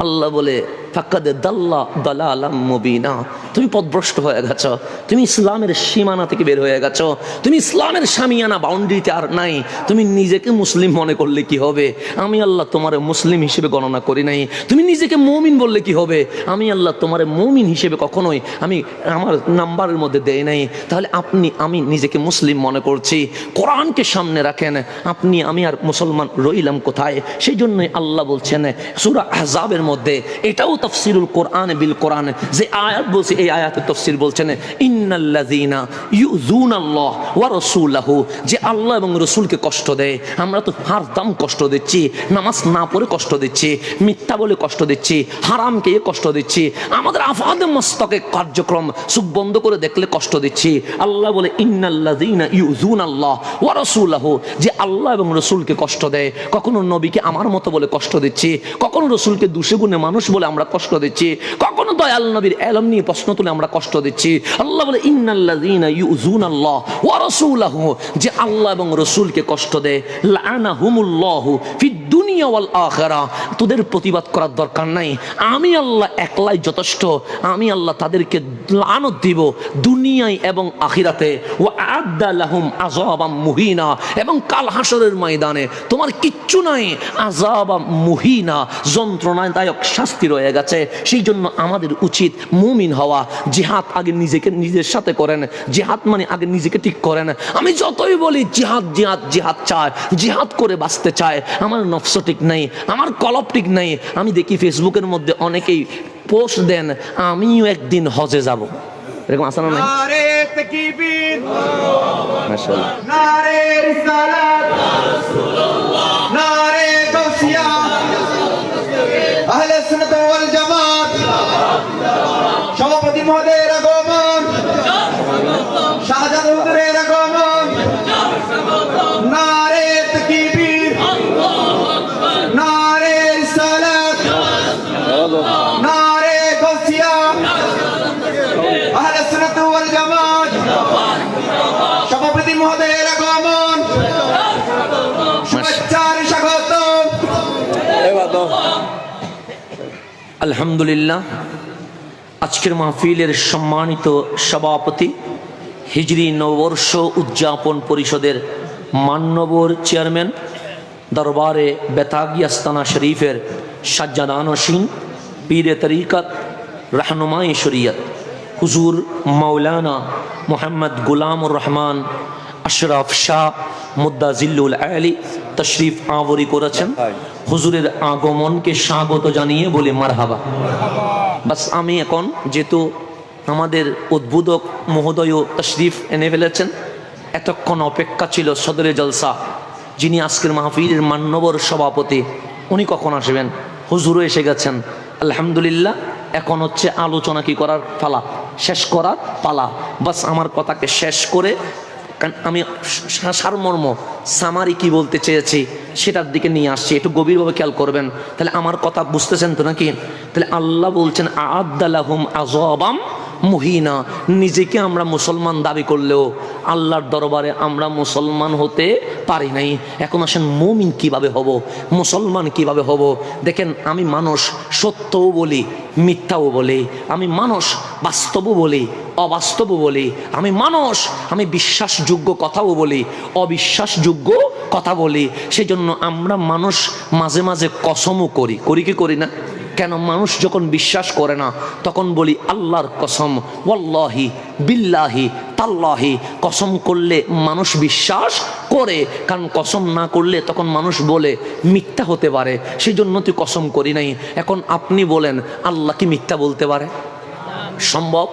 আল্লাহ বলে ফাকাদে দাল্লা দালালাম মুবিনা, তুমি পথভ্রষ্ট হয়ে গেছো, তুমি ইসলামের সীমানা থেকে বের হয়ে গেছো, তুমি ইসলামের শামিয়ানা বাউন্ডারিতে আর নাই। তুমি নিজেকে মুসলিম মনে করলে কি হবে? আমি আল্লাহ তোমার মুসলিম হিসেবে গণনা করি নাই। তুমি নিজেকে মুমিন বললে কি হবে? আমি আল্লাহ তোমার মুমিন হিসেবে কখনোই আমি আমার নাম্বারের মধ্যে দেই নাই। তাহলে আপনি আমি নিজেকে মুসলিম মনে করছি, কোরআনকে সামনে রাখেন, আপনি আমি আর মুসলমান রইলাম কোথায়? সেই জন্যই আল্লাহ বলছেন সূরা আহজাবের মধ্যে, এটাও তাফসীরুল কোরআন বিল কোরআন, যে আয়াত বলছে এই আয়াতের তাফসীর বলছেন ইন্নাল্লাযীনা ইউযুনাল্লাহ ওয়া রাসূলাহু, যে আল্লাহ এবং রাসূলকে কষ্ট দেয়। আমরা তো হারদাম কষ্ট দিচ্ছি, নামাজ না পড়ে কষ্ট দিচ্ছি, মিথ্যা বলে কষ্ট দিচ্ছি, হারাম খেয়ে কষ্ট দিচ্ছি, আমাদের আফাদে মস্তকে কার্যক্রম চোখ বন্ধ করে দেখলে কষ্ট দিচ্ছি। আল্লাহ বলে ইন্নাল্লাযীনা ইউযুনাল্লাহ ওয়া রাসূলাহু, যে আল্লাহ এবং রাসূলকে কষ্ট দেয়। কখনো নবীকে আমার মতো বলে কষ্ট দিচ্ছি, কখনো রাসূলকে দুশে গুণে মানুষ বলে আমরা কষ্ট দিচ্ছি, কখনো দয়াল নবীর ইলম নিয়ে প্রশ্ন তুলে আমরা কষ্ট দিচ্ছি। আল্লাহ বলে ইন্নাল্লাযীনা ইউযুনাল্লাহ ওয়া রাসূলাহু, যে আল্লাহ এবং রাসূলকে কষ্ট দেয়, লাআনাহুমুল্লাহু ফিদ দুনিয়া ওয়াল আখিরাহ, তোদের প্রতিবাদ করার দরকার নাই, আমি আল্লাহ একলাই যথেষ্ট। আমি আল্লাহ তাদেরকে লানত দিব দুনিয়ায় এবং আখিরাতে। ওয়া আ'আদ্দা লাহুম আযাবাম মুহিনা, এবং কাল হাসরের ময়দানে তোমার কিচ্ছু নাই, আযাবাম মুহিনা, যন্ত্রণাদায়ক শাস্তি রয়ে গেছে। সেই জন্য আমাদের উচিত মুমিন হওয়া। জিহাদ আগে নিজেকে নিজের সাথে করেন, জিহাদ মানে আগে নিজেকে ঠিক করেন। আমি যতই বলি জিহাদ জিহাদ জিহাদ চায়, জিহাদ করে বাঁচতে চায়, আমার নফস ঠিক নাই, আমার কলব ঠিক নাই। আমি দেখি ফেসবুকের মধ্যে অনেকেই পোস্ট দেন আমিও একদিন হজে যাব, এরকম আসা না? নারে তাকবীর, মাশাআল্লাহ, নারে রিসালাত, নারে গাউসিয়া, আহলে সুন্নাত ওয়াল জামাত, সভাপতি মহোদয়ের আগমন, শাহজাদ হুজুরের আগমন, নারে তাকবীর, নারে রিসালাত, নারে গাউসিয়া, আহলে সুন্নাত ওয়াল জামাত, সভাপতি মহোদয়ের আগমন, শুভেচ্ছার স্বাগতম। আলহামদুলিল্লাহ, আজকের মাহফিলের সম্মানিত সভাপতি, হিজরি নববর্ষ উদযাপন পরিষদের মান্যবর চেয়ারম্যান, দরবারে বেতাগি আস্তানা শরীফের সাজ্জাদানশীন, পীরে তরিকত, রাহনুমায়ে শরীয়ত হুজুর মাওলানা মোহাম্মদ গুলামুর রহমান আশরাফ শাহ মুদ্দাজিল্লুল আলী তশরিফ আবরি করেছেন। হুজুরের আগমনকে স্বাগত জানিয়ে বলি মারহাবা। বাস আমি এখন যেহেতু আমাদের উদ্বোধক মহোদয় তশরিফ এনে ফেলেছেন, এতক্ষণ অপেক্ষা ছিল সদরে জলসা, যিনি আজকের মাহফিলের মান্যবর সভাপতি, উনি কখন আসবেন? হুজুরও এসে গেছেন আলহামদুলিল্লাহ। এখন হচ্ছে আলোচনা কি করার পালা, শেষ করার পালা। বাস আমার কথাকে শেষ করে আমি সারমর্ম সামারি কি বলতে চেয়েছি সেটার দিকে নিয়ে আসছি, একটু গভীরভাবে খেয়াল করবেন, তাহলে আমার কথা বুঝতেছেন তো নাকি? তাহলে আল্লাহ বলছেন আ'আদ্দা লাহুম আযাবাম মুহিনা। নিজেকে আমরা মুসলমান দাবি করলেও আল্লাহর দরবারে আমরা মুসলমান হতে পারি নাই। এখন আসেন মুমিন কিভাবে হব, মুসলমান কিভাবে হব? দেখেন, আমি মানুষ, সত্যও বলি মিথ্যাও বলি, আমি মানুষ বাস্তবও বলি অবাস্তবও বলি, আমি মানুষ, আমি বিশ্বাসযোগ্য কথাও বলি অবিশ্বাসযোগ্য কথা বলি। সেই জন্য আমরা মানুষ মাঝে মাঝে কসমও করি, করি কি করি না? কেন? মানুষ যখন বিশ্বাস করে না তখন বলি আল্লাহর কসম, ওয়াল্লাহি বিল্লাহি তাল্লাহি। কসম করলে মানুষ বিশ্বাস করে, কারণ কসম না করলে তখন মানুষ বলে মিথ্যা হতে পারে, সেই জন্য তুই কসম করি নাই। এখন আপনি বলেন আল্লাহ কি মিথ্যা বলতে পারে? সম্ভব?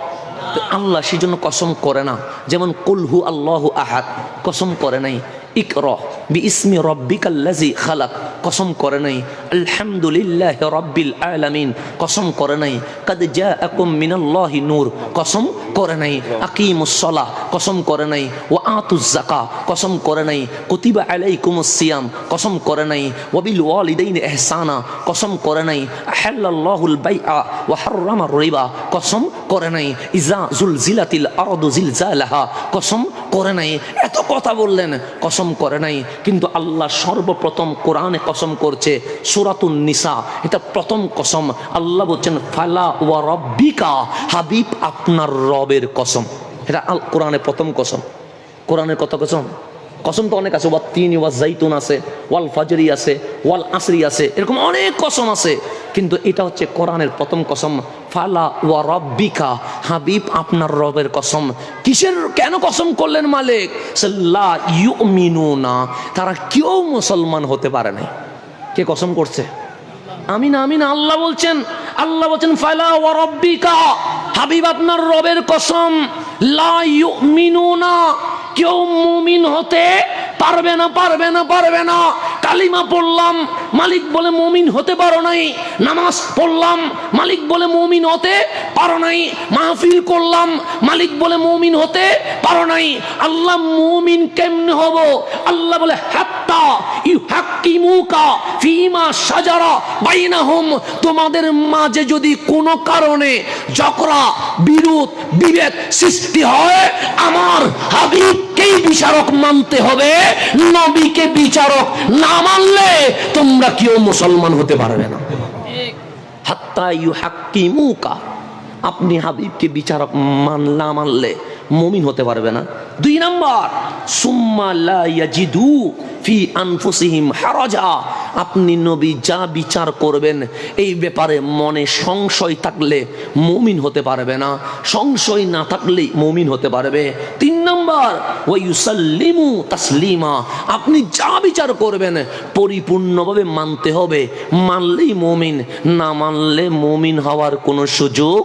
আল্লাহ সেই জন্য কসম করে না। যেমন কুলহু আল্লাহু আহাদ, কসম করে নাই। ইকরা বিইসমি রাব্বিকাল্লাযী খালাক, কসম করে নাই। আলহামদুলিল্লাহি রাব্বিল আলামিন, কসম করে নাই। কাদ জাআকুম মিনাল্লাহি নূর, কসম করে নাই। আকিমুস সালাহ, কসম করে নাই। ওয়া আতুজ যাকাহ, কসম করে নাই। কুতিবা আলাইকুমুস সিয়াম, কসম করে নাই। ওয়া বিল ওয়ালিদাইনি ইহসানা, কসম করে নাই। আহাল্লাল্লাহুল বাইআ ওয়া হাররামার রিবা, কসম করে নাই। ইজা জুলজিলাতিল আরদু জিলজালাহা, কসম করে নাই। এত কথা বললেন, কসম করে নাই। কিন্তু আল্লাহ সর্বপ্রথম কোরআনে কসম করছে, সূরাতুন নিসা, এটা প্রথম কসম। আল্লাহ বলছেন ফালা ওয়া রাব্বিকা, হাবিব আপনার রবের কসম। এটা আল কোরআনে প্রথম কসম। কোরআনের কত কসম? কসম তো অনেক আছে, ওয়াত তিন ওয়াজ জাইতুন আছে, ওয়াল ফাজরি আছে, ওয়াল আসরি আছে, এরকম অনেক কসম আছে। কিন্তু এটা হচ্ছে কোরআনের প্রথম কসম, ফালা ওয়া রাব্বিকা, হাবিব আপনার রবের কসম। কিসের, কেন কসম করলেন মালিক? লা ইউমিনুনা, তারা কেউ মুসলমান হতে পারে না। কে কসম করছে? আমি না, আমি না, আল্লাহ বলছেন। আল্লাহ বলছেন ফালা ওয়া রাব্বিকা, হাবিব আপনার রবের কসম, লা ইউমিনুনা, কেউ মুমিন হতে পারবে না, পারবে না, পারবে না। কালিমা পড়লাম, মালিক বলে মুমিন হতে পারো নাই। নামাজ পড়লাম, মালিক বলে মুমিন হতে পারো নাই। মাহফিল করলাম, মালিক বলে মুমিন হতে পারো নাই। আল্লাহ মুমিন কেমনে হব? আল্লাহ বলে হাত্তা ইউহাক্কিমুকা ফিমা শাজারা বাইনাহুম, তোমাদের মাঝে যদি কোনো কারণে ঝগড়া বিরোধ বিভেদ সৃষ্টি হয়, আমার হাবিবকেই বিচারক মানতে হবে। নবীকে বিচারক না মানলে তোমরা কেউ মুসলমান হতে পারবে না। হাত্তা ইউহাক্কিমুকা, আপনি হাবিবকে বিচারক না মানলে মুমিন হতে পারবে না। 2 নাম্বার, সুম্মা লা ইয়াজিদু ফি আনফুসিহিম হারাজা, আপনি নবী যা বিচার করবেন এই ব্যাপারে মনে সংশয় থাকলে মুমিন হতে পারবে না। সংশয় না থাকলে মুমিন হতে পারবে। 3 নাম্বার, ওয়া ইউসাল্লিমু তাসলিমা, আপনি যা বিচার করবেন পরিপূর্ণভাবে মানতে হবে। মানলেই মুমিন, না মানলে মুমিন হওয়ার কোনো সুযোগ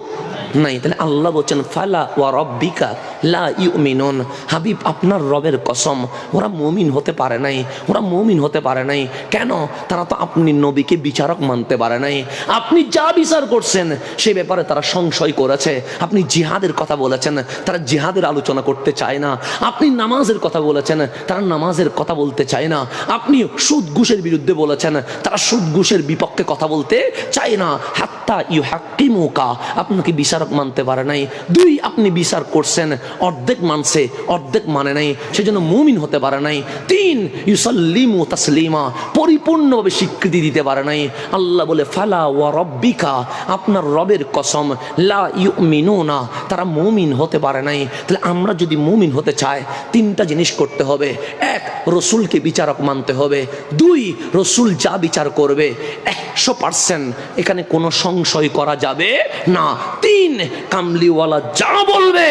নাই। তাহলে আল্লাহ বলছেন ফালা ওয়া রাব্বিকা লা ইউমিনুন, হাবিব আপনার রবের কসম, ওরা মুমিন হতে পারে নাই, ওরা মুমিন হতে পারে নাই। কেন? তারা তো আপনি নবীকে বিচারক মানতে পারে নাই। আপনি যা বিচার করছেন সে ব্যাপারে তারা সংশয় করেছে। আপনি জিহাদের কথা বলেছেন, তারা জিহাদের আলোচনা করতে চায় না। আপনি নামাজের কথা বলেছেন, তারা নামাজের কথা বলতে চায় না। আপনি সুদ ঘুষের বিরুদ্ধে বলেছেন, তারা সুদ ঘুষের বিপক্ষে কথা বলতে চায় না। হাত্তা ইউহাক্কিমুকা, আপনাকে বিচারক মানতে পারে নাই। 2, আপনি বিচার করছেন, অর্ধেক মানছে অর্ধেক মানে নাই, সেজন্য মুমিন হতে পারে নাই। 3, ইউসাল্লিমু তাসলিমা, পরিপূর্ণভাবে স্বীকৃতি দিতে পারে নাই। আল্লাহ বলে ফালা ওয়া রাব্বিকা, আপনার রবের কসম, লা ইউমিনুনা, তারা মুমিন হতে পারে নাই। তাহলে আমরা যদি মুমিন হতে চাই 3টা জিনিস করতে হবে। 1, রসুলকে বিচারক মানতে হবে। 2, রসুল যা বিচার করবে 100% এখানে কোনো সংশয় করা যাবে না। 3, কামলিওয়ালা যা বলবে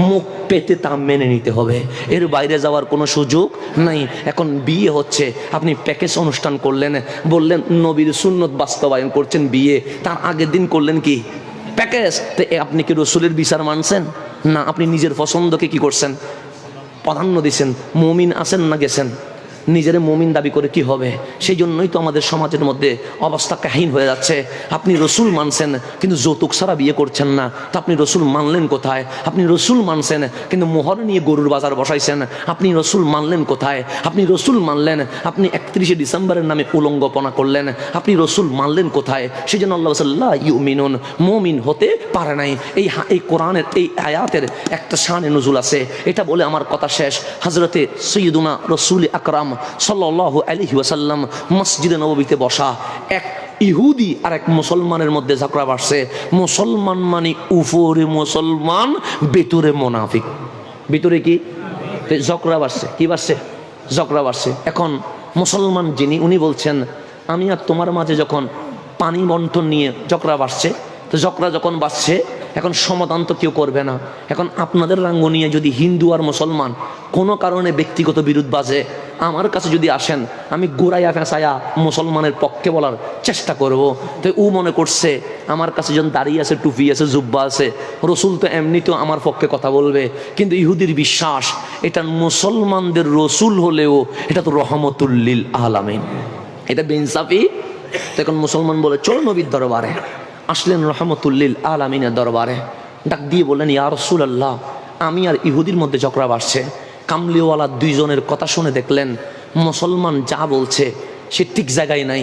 মুখ পেতে তা মেনে নিতে হবে, এর বাইরে যাওয়ার কোনো সুযোগ নাই। এখন বিয়ে হচ্ছে, আপনি প্যাকেজ অনুষ্ঠান করলেন, বললেন নবীর সুন্নত বাস্তবায়ন করছেন, বিয়ে তার আগের দিন করলেন কি প্যাকেজ। তো আপনি কি রসুলের বিচার মানছেন না? আপনি নিজের পছন্দকে কি করছেন? প্রাধান্য দিচ্ছেন। মুমিন আছেন না গেছেন? নিজের মুমিন দাবি করে কি হবে? সেই জন্যই তো আমাদের সমাজের মধ্যে অবস্থা কাহিন হয়ে যাচ্ছে। আপনি রসুল মানছেন কিন্তু যৌতুক ছাড়া বিয়ে করছেন না, তা আপনি রসুল মানলেন কোথায়? আপনি রসুল মানছেন কিন্তু মোহর নিয়ে গরুর বাজার বসাইছেন, আপনি রসুল মানলেন কোথায়? আপনি রসুল মানলেন, আপনি 31শে ডিসেম্বরের নামে উলঙ্গপনা করলেন, আপনি রসুল মানলেন কোথায়? সেই জন্য আল্লাহ সাল্লাহ ইউমিনুন, মুমিন হতে পারে নাই। এই কোরআনের এই আয়াতের একটা শানে নুজুল আছে, এটা বলে আমার কথা শেষ। হযরতে সৈয়দুনা রসুল আকরাম সাল্লাল্লাহু আলাইহি ওয়াসাল্লাম মসজিদে নববীতে বসা, এক ইহুদি আর এক মুসলমানের মধ্যে ঝগড়া বাড়ছে। মুসলমান মানে উপরে মুসলমান, ভেতরে মুনাফিক। ভিতরে কি ঝগড়া বাড়ছে? কি বাড়ছে? ঝগড়া বাড়ছে। এখন মুসলমান যিনি, উনি বলছেন আমি আর তোমার মাঝে যখন পানি বন্টন নিয়ে ঝগড়া বাড়ছে, তো ঝগড়া যখন বাড়ছে এখন সমাধান তো কেউ করবে না। এখন আপনাদের রাঙ্গ নিয়ে যদি হিন্দু আর মুসলমান কোনো কারণে ব্যক্তিগত বিরোধ বাজে, আমার কাছে যদি আসেন, আমি গোড়াইয়া ফেঁসাইয়া মুসলমানের পক্ষে বলার চেষ্টা করব। তো ও মনে করছে আমার কাছে যখন দাঁড়িয়ে আছে, টুপি আছে, জুব্বা আছে, রসুল তো এমনি তো আমার পক্ষে কথা বলবে। কিন্তু ইহুদির বিশ্বাস এটা মুসলমানদের রসুল হলেও এটা তো রহমতুল্লিল আলামিন, এটা বেইনসাফি। তখন মুসলমান বলে চলো নবীর দরবারে। আসলেন রহমতুল্লিল আলামিনের দরবারে, ডাক দিয়ে বললেন ইয়া রাসূলুল্লাহ, আমি আর ইহুদির মধ্যে ঝগড়া বাড়ছে। কামলিওয়ালা দুইজনের কথা শুনে দেখলেন মুসলমান যা বলছে সে ঠিক জায়গায় নাই,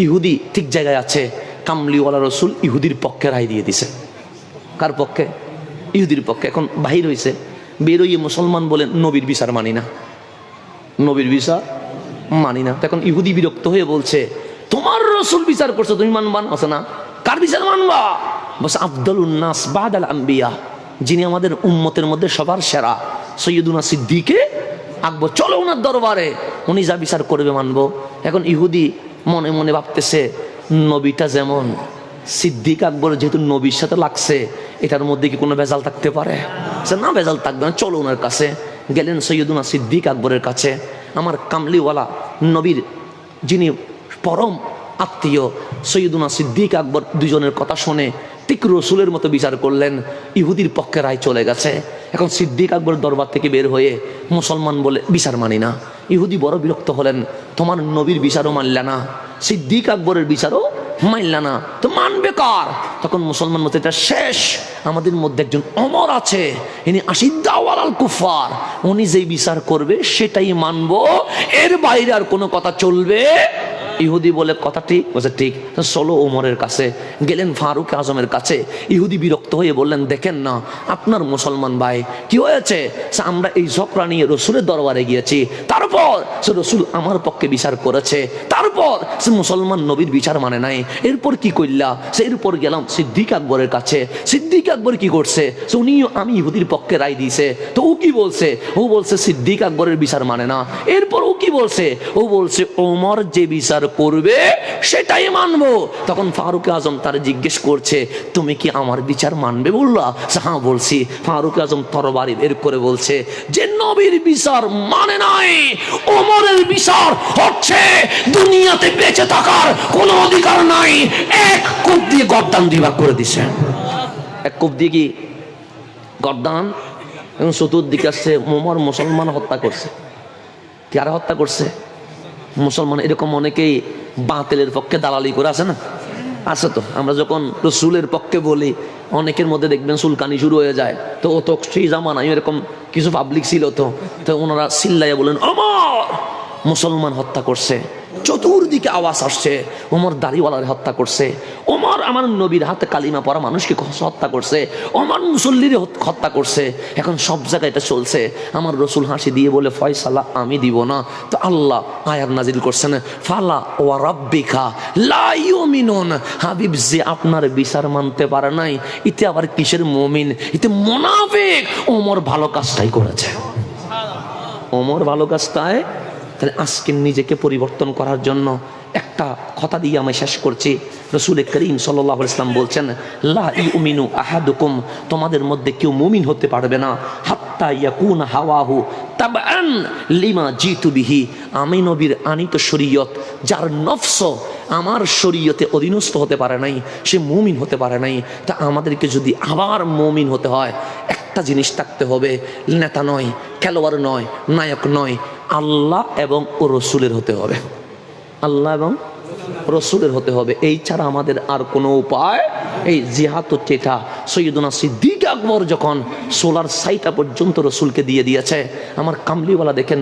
ইহুদি ঠিক জায়গায় আছে। কামলিওয়ালা রসুল ইহুদির পক্ষে রায় দিয়ে দিছে। কার পক্ষে? ইহুদির পক্ষে। এখন বাহির হয়েছে, বেরোইয়ে মুসলমান বলেন নবীর বিচার মানি না, নবীর বিচার মানি না। তখন ইহুদি বিরক্ত হয়ে বলছে তোমার রসুল বিচার করছো, তুমি মানবা না? আছে না, কার বিচার মানবা? বলছে আফদালুন নাস বাদাল আম্বিয়া, যিনি আমাদের উম্মতের মধ্যে সবার সেরা, সৈয়দুনা সিদ্দিকে আকবর, চলো ওনার দরবারে, উনি যা বিচার করবে মানবো। এখন ইহুদি মনে মনে ভাবতেছে নবীটা যেমন, সিদ্দিক আকবর যেহেতু নবীর সাথে লাগছে, এটার মধ্যে কি কোনো ভেজাল থাকতে পারে? না, ভেজাল থাকবে না, চলো ওনার কাছে। গেলেন সৈয়দুনা সিদ্দিক আকবরের কাছে। আমার কামলিওয়ালা নবীর যিনি পরম আত্মীয় সৈয়দুনা সিদ্দিক আকবর দুজনের কথা শুনে ঠিক রসুলের মতো বিচার করলেন, ইহুদির পক্ষে রায় চলে গেছে। এখন সিদ্দিক আকবর দরবার থেকে বের হয়ে মুসলমান বলে বিচার মানি না। ইহুদি বড় বিরক্ত হলেন, তোমার নবীর বিচারও মানলে না, সিদ্দিক আকবরের বিচারও মানলে না, তো মানবে কার? তখন মুসলমান মতে এটা শেষ, আমাদের মধ্যে একজন ওমর আছে, ইনি আশিদ্দাওয়াল আল কুফার, উনি যেই বিচার করবে সেটাই মানবো, এর বাইরে আর কোনো কথা চলবে। ইহুদি বলে কথা ঠিক, বলছে ঠিক, চলো ওমরের কাছে। গেলেন ফারুক আজমের কাছে। ইহুদি বিরক্ত হয়ে বললেন দেখেন না আপনার মুসলমান ভাই কি হয়েছে, আমরা এই ঝগড়া নিয়ে রসুলের দরবারে গিয়েছি, তারপর সে রসুল আমার পক্ষে বিচার করেছে, তারপর সে মুসলমান নবীর বিচার মানে নাই, এরপর কি করলা? সে এরপর গেলাম সিদ্দিক আকবরের কাছে। সিদ্দিক আকবর কি করছে? উনিও আমি ইহুদির পক্ষে রায় দিয়েছে, তো ও কি বলছে? ও বলছে সিদ্দিক আকবরের বিচার মানে না। এরপর ও কি বলছে? ও বলছে ওমর যে বিচার করবে সেটাই মানবো। তখন ফারুক আজম তারে জিজ্ঞেস করছে তুমি কি আমার বিচার মানবে? বললা হ্যাঁ বলছি। ফারুক আজম তরবারি বের করে বলছে যে নবীর বিচার মানে নাই, ওমরের বিচার হচ্ছে দুনিয়াতে বেঁচে থাকার কোনো অধিকার নাই। এক কূপ দিয়ে গর্দান বিভাগ করে দিছে। এক কূপ দিয়ে কি গর্দান? এবং চতুর্দিকে আসছে ওমর মুসলমান হত্যা করছে। কারা হত্যা করছে? মুসলমান। এরকম অনেকেই বাতিলের পক্ষে দালালি করে আছে না, আছে তো। আমরা যখন রসুলের পক্ষে বলি অনেকের মধ্যে দেখবেন চুলকানি শুরু হয়ে যায়। তো ও তো সেই জামানায় এরকম কিছু পাবলিক ছিল, তো ওনারা চিল্লাইয়া বলেন ওমর মুসলমান হত্যা করছে। চতুর্দিকে আওয়াজ আসছে ওমর দাড়িওয়ালার হত্যা করছে, ওমর আমার নবীর হাতে কালিমা পড়া মানুষকে হত্যা করছে, ওমর মুসল্লির হত্যা করছে। এখন সব জায়গায় এটা চলছে। আমার রসুল হাসি দিয়ে বলে ফয়সালা আমি দিব না। তো আল্লাহ আয়াত নাজিল করছেন ফালা ওয়া রাব্বিকা লা ইউমিনুন, হাবিব যে আপনার বিচার মানতে পারে নাই, এতে আবার কিসের মুমিন? এতে মুনাফিক। ওমর ভালো কাজটাই করেছে, ওমর ভালো কাজটাই। তাহলে আজকে নিজেকে পরিবর্তন করার জন্য একটা কথা দিয়ে আমি শেষ করছি। রসুল করিম সাল্লাল্লাহু আলাইহি ওয়াসাল্লাম বলছেন লা ইউমিনু আহাদুকুম, তোমাদের মধ্যে কেউ মুমিন হতে পারবে না হাত্তা ইয়াকুনা হাওয়াহু তাবআন লিমা জিতু বিহি, আমি নবীর আনিত শরীয়ত, যার নফস আমার শরীয়তে অধীনস্থ হতে পারে নাই, সে মুমিন হতে পারে নাই। তা আমাদেরকে যদি আবার মুমিন হতে হয় একটা জিনিস থাকতে হবে, নেতা নয়, খেলোয়াড় নয়, নায়ক নয়, আল্লাহ এবং রসুলের হতে হবে, আল্লাহ এবং রসুলের হতে হবে। এই ছাড়া আমাদের আর কোনো উপায়। এই জিহাদ হচ্ছে এটা। সৈয়দুনা সিদ্দিক আকবর যখন সোলার সাইটা পর্যন্ত রসুলকে দিয়ে দিয়েছে, আমার কামলিওয়ালা দেখেন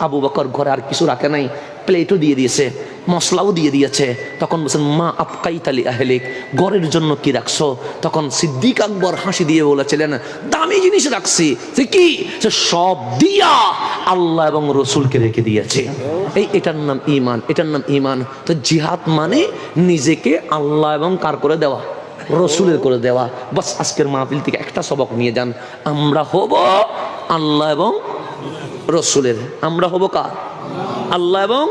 আবু বকর ঘরে আর কিছু রাখে নাই, প্লেটও দিয়ে দিয়েছে, মশলাও দিয়ে দিয়েছে। তখন বলছেন মা আফকাইতালি আহলিক, ঘরের জন্য কি রাখছো? তখন সিদ্দিক আকবর হাসি দিয়ে বলেছিলেন দামি জিনিস রাখছি। সে কি? সে সব দিয়া আল্লাহ এবং রসুলকে রেখে দিয়েছে। এটার নাম ঈমান, এটার নাম ঈমান। তো জিহাদ মানে নিজেকে আল্লাহ এবং কার করে দেওয়া? রসুলের করে দেওয়া। বাস আজকের মাহফিল থেকে একটা সবক নিয়ে যান, আমরা হব আল্লাহ এবং রসুলের। আমরা হব কার? আল্লাহ এবং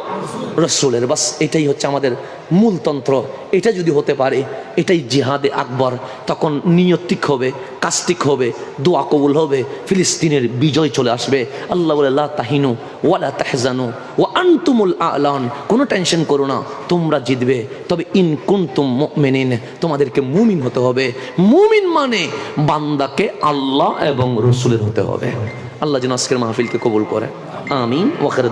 রসুলের। বাস এটাই হচ্ছে আমাদের মূলতন্ত্র। এটা যদি হতে পারে, এটাই জিহাদে আকবর। তখন নিয়ত ঠিক হবে, কাজ ঠিক হবে, দোয়া কবুল হবে, ফিলিস্তিনের বিজয় চলে আসবে। আল্লাহ বলে লা তাহিনু ওয়ালা তাহজানু ওয়া আনতুমুল আ'লাউন, কোনো টেনশন করো না, তোমরা জিতবে। তবে ইন কুনতুম মুমিনিন, তোমাদেরকে মুমিন হতে হবে। মুমিন মানে বান্দাকে আল্লাহ এবং রসুলের হতে হবে। আল্লাহ যেন আজকের মাহফিলকে কবুল করে। আমিন। ওয়াখির